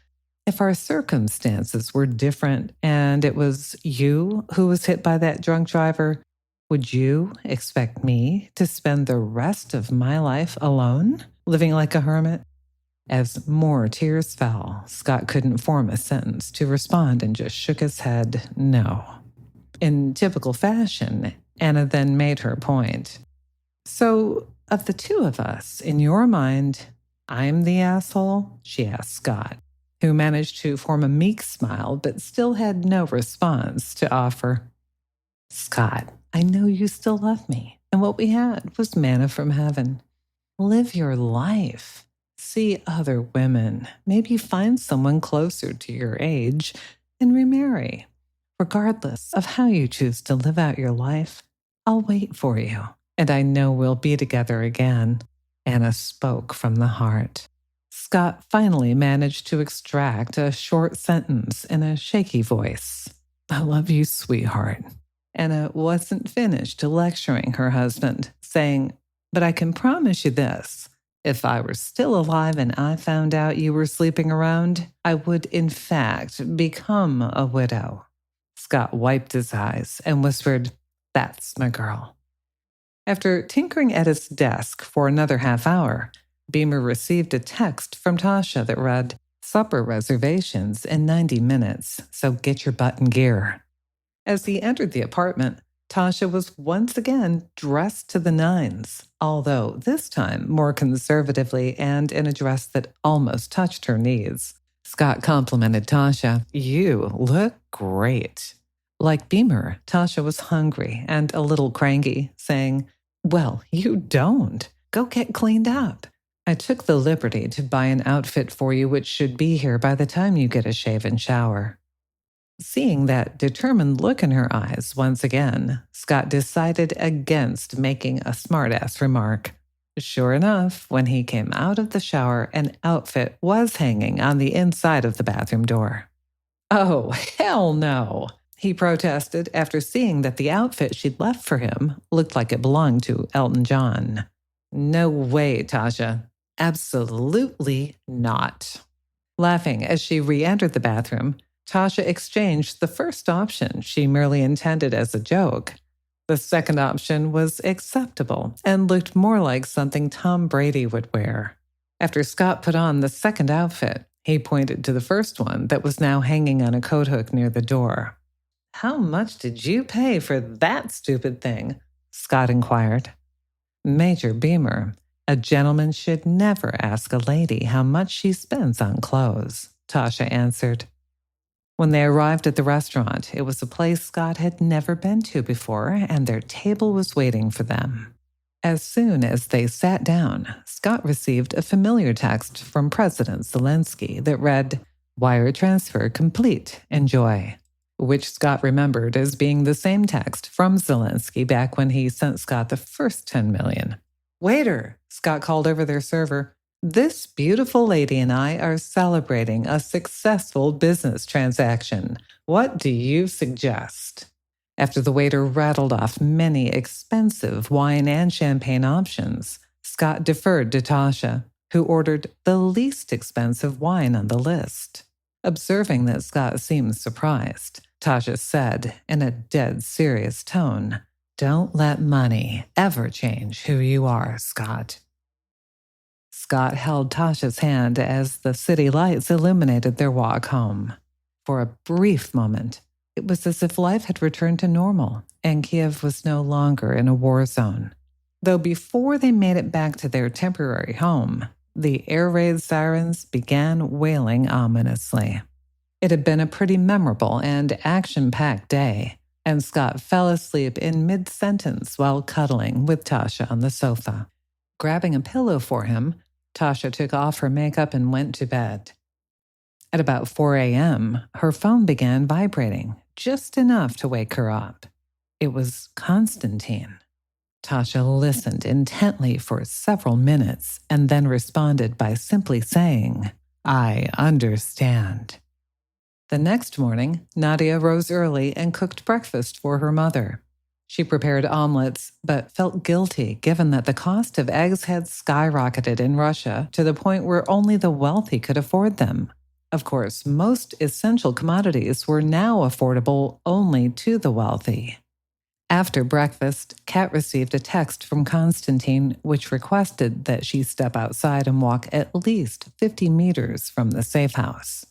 if our circumstances were different and it was you who was hit by that drunk driver. Would you expect me to spend the rest of my life alone, living like a hermit? As more tears fell, Scott couldn't form a sentence to respond and just shook his head no. In typical fashion, Anna then made her point. So, of the two of us, in your mind, I'm the asshole? She asked Scott, who managed to form a meek smile but still had no response to offer. Scott, I know you still love me, and what we had was manna from heaven. Live your life. See other women. Maybe find someone closer to your age and remarry. Regardless of how you choose to live out your life, I'll wait for you, and I know we'll be together again. Anna spoke from the heart. Scott finally managed to extract a short sentence in a shaky voice. I love you, sweetheart. Anna wasn't finished lecturing her husband, saying, but I can promise you this. If I were still alive and I found out you were sleeping around, I would, in fact, become a widow. Scott wiped his eyes and whispered, That's my girl. After tinkering at his desk for another half hour, Beamer received a text from Tasha that read, Supper reservations in 90 minutes, so get your butt in gear. As he entered the apartment, Tasha was once again dressed to the nines, although this time more conservatively and in a dress that almost touched her knees. Scott complimented Tasha, You look great. Like Beamer, Tasha was hungry and a little cranky, saying, Well, you don't. Go get cleaned up. I took the liberty to buy an outfit for you which should be here by the time you get a shave and shower. Seeing that determined look in her eyes once again, Scott decided against making a smart-ass remark. Sure enough, when he came out of the shower, an outfit was hanging on the inside of the bathroom door. Oh, hell no, he protested after seeing that the outfit she'd left for him looked like it belonged to Elton John. No way, Tasha. Absolutely not. Laughing as she re-entered the bathroom, Tasha exchanged the first option she merely intended as a joke. The second option was acceptable and looked more like something Tom Brady would wear. After Scott put on the second outfit, he pointed to the first one that was now hanging on a coat hook near the door. How much did you pay for that stupid thing? Scott inquired. Major Beamer, a gentleman should never ask a lady how much she spends on clothes, Tasha answered. When they arrived at the restaurant, it was a place Scott had never been to before, and their table was waiting for them. As soon as they sat down, Scott received a familiar text from President Zelensky that read, "Wire transfer complete. Enjoy," which Scott remembered as being the same text from Zelensky back when he sent Scott the first $10 million. "Waiter," Scott called over their server, "this beautiful lady and I are celebrating a successful business transaction. What do you suggest?" After the waiter rattled off many expensive wine and champagne options, Scott deferred to Tasha, who ordered the least expensive wine on the list. Observing that Scott seemed surprised, Tasha said in a dead serious tone, "Don't let money ever change who you are, Scott." Scott held Tasha's hand as the city lights illuminated their walk home. For a brief moment, it was as if life had returned to normal and Kiev was no longer in a war zone. Though before they made it back to their temporary home, the air raid sirens began wailing ominously. It had been a pretty memorable and action-packed day, and Scott fell asleep in mid-sentence while cuddling with Tasha on the sofa. Grabbing a pillow for him, Tasha took off her makeup and went to bed. At about 4 a.m., her phone began vibrating, just enough to wake her up. It was Konstantin. Tasha listened intently for several minutes and then responded by simply saying, "I understand." The next morning, Nadia rose early and cooked breakfast for her mother. She prepared omelets, but felt guilty given that the cost of eggs had skyrocketed in Russia to the point where only the wealthy could afford them. Of course, most essential commodities were now affordable only to the wealthy. After breakfast, Kat received a text from Konstantin which requested that she step outside and walk at least 50 meters from the safe house.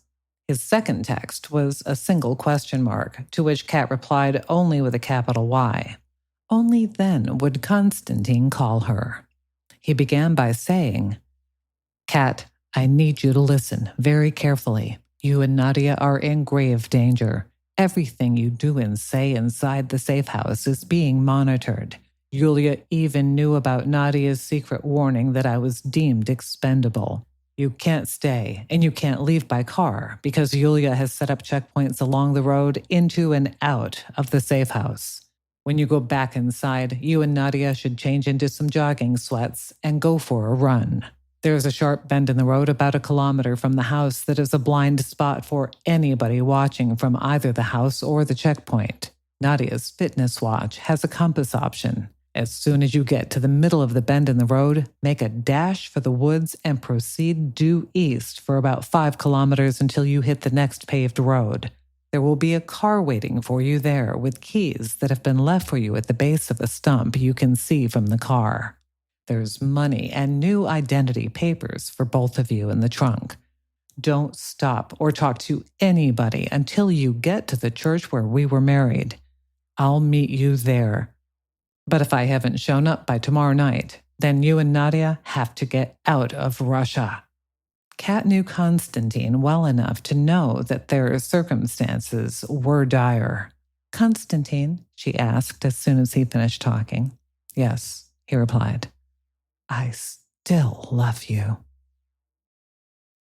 His second text was a single question mark, to which Kat replied only with a capital Y. Only then would Konstantin call her. He began by saying, "Kat, I need you to listen very carefully. You and Nadia are in grave danger. Everything you do and say inside the safe house is being monitored. Yulia even knew about Nadia's secret warning that I was deemed expendable. You can't stay, and you can't leave by car because Yulia has set up checkpoints along the road into and out of the safe house. When you go back inside, you and Nadia should change into some jogging sweats and go for a run. There's a sharp bend in the road about 1 kilometer from the house that is a blind spot for anybody watching from either the house or the checkpoint. Nadia's fitness watch has a compass option. As soon as you get to the middle of the bend in the road, make a dash for the woods and proceed due east for about 5 kilometers until you hit the next paved road. There will be a car waiting for you there with keys that have been left for you at the base of a stump you can see from the car. There's money and new identity papers for both of you in the trunk. Don't stop or talk to anybody until you get to the church where we were married. I'll meet you there. But if I haven't shown up by tomorrow night, then you and Nadia have to get out of Russia." Kat knew Konstantin well enough to know that their circumstances were dire. "Konstantin?" she asked as soon as he finished talking. "Yes," he replied. "I still love you."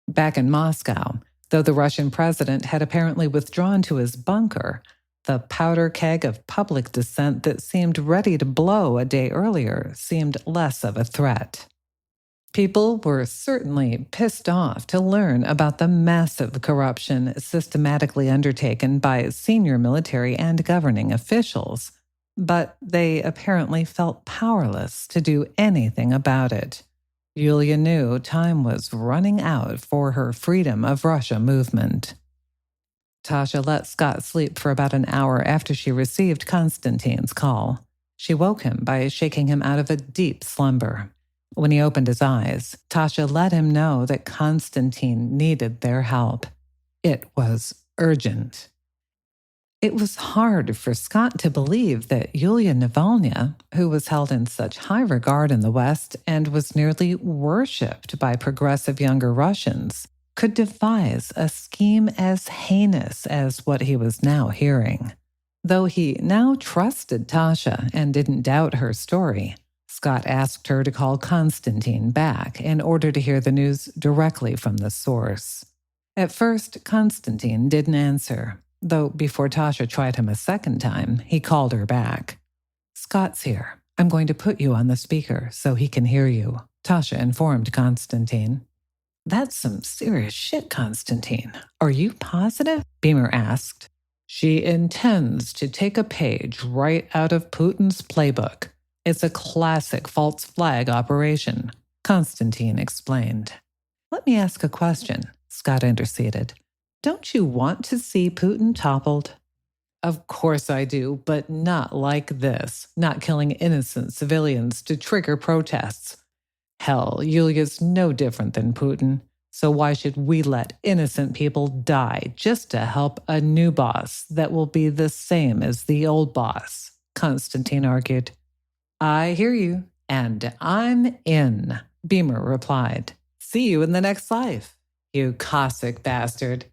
Back in Moscow, though the Russian president had apparently withdrawn to his bunker, the powder keg of public dissent that seemed ready to blow a day earlier seemed less of a threat. People were certainly pissed off to learn about the massive corruption systematically undertaken by senior military and governing officials, but they apparently felt powerless to do anything about it. Yulia knew time was running out for her Freedom of Russia movement. Tasha let Scott sleep for about an hour after she received Konstantin's call. She woke him by shaking him out of a deep slumber. When he opened his eyes, Tasha let him know that Konstantin needed their help. It was urgent. It was hard for Scott to believe that Yulia Navalny, who was held in such high regard in the West and was nearly worshipped by progressive younger Russians, could devise a scheme as heinous as what he was now hearing. Though he now trusted Tasha and didn't doubt her story, Scott asked her to call Konstantin back in order to hear the news directly from the source. At first, Konstantin didn't answer, though before Tasha tried him a second time, he called her back. "Scott's here. I'm going to put you on the speaker so he can hear you," Tasha informed Konstantin. "That's some serious shit, Konstantin. Are you positive?" Beamer asked. "She intends to take a page right out of Putin's playbook. It's a classic false flag operation," Konstantin explained. "Let me ask a question," Scott interceded. "Don't you want to see Putin toppled?" "Of course I do, but not like this, not killing innocent civilians to trigger protests. Hell, Yulia's no different than Putin, so why should we let innocent people die just to help a new boss that will be the same as the old boss?" Konstantin argued. "I hear you, and I'm in," Beamer replied. "See you in the next life, you Cossack bastard."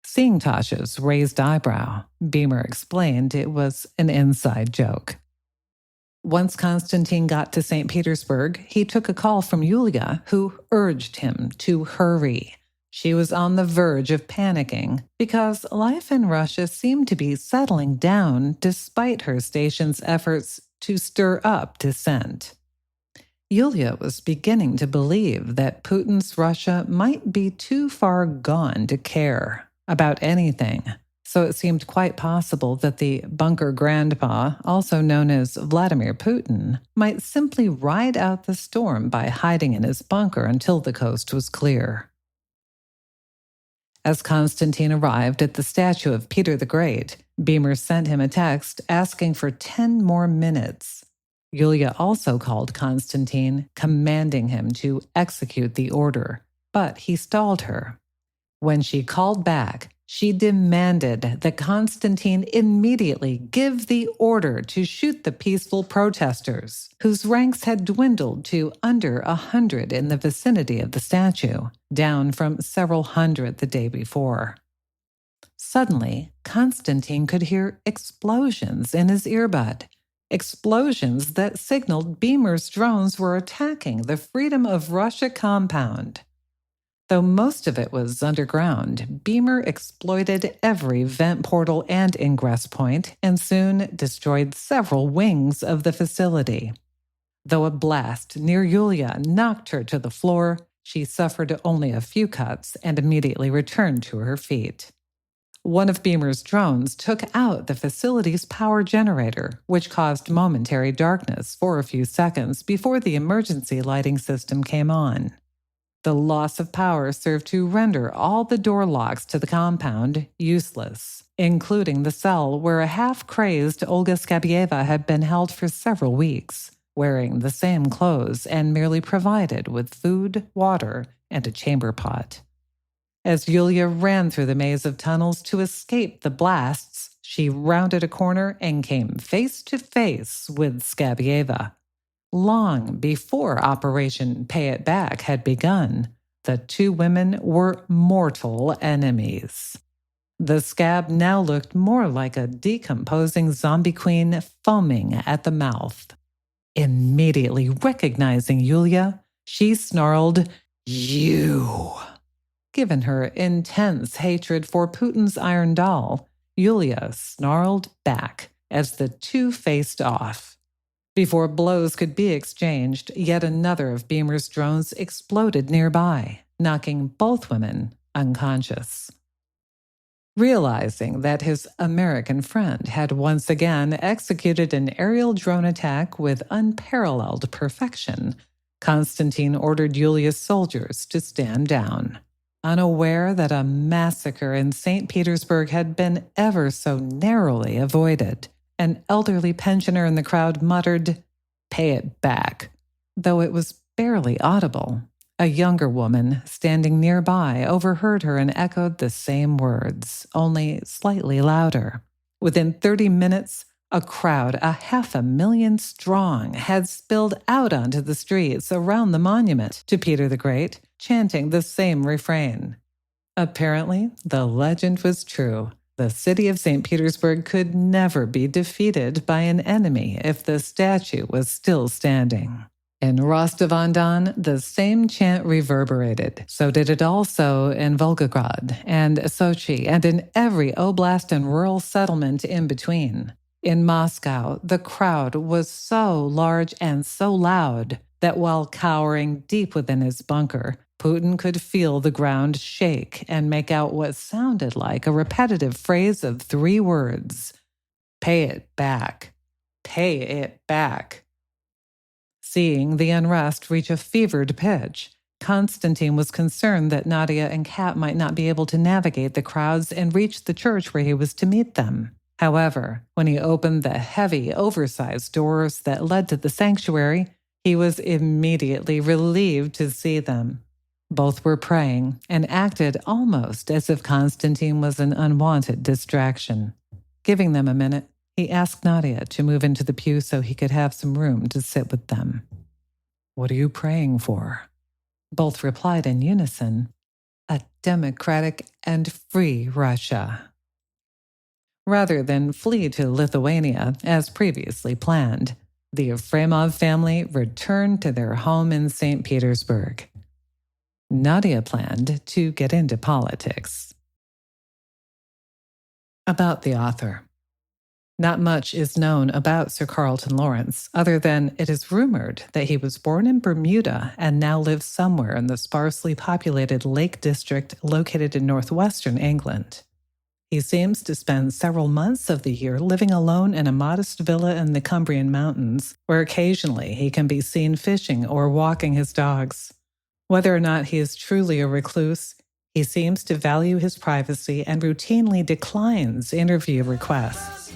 Seeing Tasha's raised eyebrow, Beamer explained it was an inside joke. Once Konstantin got to St. Petersburg, he took a call from Yulia, who urged him to hurry. She was on the verge of panicking because life in Russia seemed to be settling down despite her station's efforts to stir up dissent. Yulia was beginning to believe that Putin's Russia might be too far gone to care about anything, so it seemed quite possible that the bunker grandpa, also known as Vladimir Putin, might simply ride out the storm by hiding in his bunker until the coast was clear. As Konstantin arrived at the statue of Peter the Great, Beamer sent him a text asking for 10 more minutes. Yulia also called Konstantin, commanding him to execute the order, but he stalled her. When she called back, she demanded that Konstantin immediately give the order to shoot the peaceful protesters, whose ranks had dwindled to under 100 in the vicinity of the statue, down from several hundred the day before. Suddenly, Konstantin could hear explosions in his earbud, explosions that signaled Beamer's drones were attacking the Freedom of Russia compound. Though most of it was underground, Beamer exploited every vent portal and ingress point and soon destroyed several wings of the facility. Though a blast near Yulia knocked her to the floor, she suffered only a few cuts and immediately returned to her feet. One of Beamer's drones took out the facility's power generator, which caused momentary darkness for a few seconds before the emergency lighting system came on. The loss of power served to render all the door locks to the compound useless, including the cell where a half-crazed Olga Skabyeva had been held for several weeks, wearing the same clothes and merely provided with food, water, and a chamber pot. As Yulia ran through the maze of tunnels to escape the blasts, she rounded a corner and came face to face with Skabyeva. Long before Operation Pay It Back had begun, the two women were mortal enemies. The scab now looked more like a decomposing zombie queen foaming at the mouth. Immediately recognizing Yulia, she snarled, "You!" Given her intense hatred for Putin's Iron Doll, Yulia snarled back as the two faced off. Before blows could be exchanged, yet another of Beamer's drones exploded nearby, knocking both women unconscious. Realizing that his American friend had once again executed an aerial drone attack with unparalleled perfection, Konstantin ordered Yulia's soldiers to stand down. Unaware that a massacre in St. Petersburg had been ever so narrowly avoided, an elderly pensioner in the crowd muttered, "Pay it back," though it was barely audible. A younger woman standing nearby overheard her and echoed the same words, only slightly louder. Within 30 minutes, a crowd 500,000 strong had spilled out onto the streets around the monument to Peter the Great, chanting the same refrain. Apparently, the legend was true. The city of St. Petersburg could never be defeated by an enemy if the statue was still standing. In Rostov-on-Don, the same chant reverberated. So did it also in Volgograd and Sochi and in every oblast and rural settlement in between. In Moscow, the crowd was so large and so loud that while cowering deep within his bunker, Putin could feel the ground shake and make out what sounded like a repetitive phrase of 3 words: "Pay it back. Pay it back." Seeing the unrest reach a fevered pitch, Konstantin was concerned that Nadia and Kat might not be able to navigate the crowds and reach the church where he was to meet them. However, when he opened the heavy, oversized doors that led to the sanctuary, he was immediately relieved to see them. Both were praying and acted almost as if Konstantin was an unwanted distraction. Giving them a minute, he asked Nadia to move into the pew so he could have some room to sit with them. "What are you praying for?" Both replied in unison, "A democratic and free Russia." Rather than flee to Lithuania, as previously planned, the Efremov family returned to their home in St. Petersburg. Nadia planned to get into politics. About the author. Not much is known about Sir Carlton Lawrence, other than it is rumored that he was born in Bermuda and now lives somewhere in the sparsely populated Lake District located in northwestern England. He seems to spend several months of the year living alone in a modest villa in the Cumbrian Mountains, where occasionally he can be seen fishing or walking his dogs. Whether or not he is truly a recluse, he seems to value his privacy and routinely declines interview requests.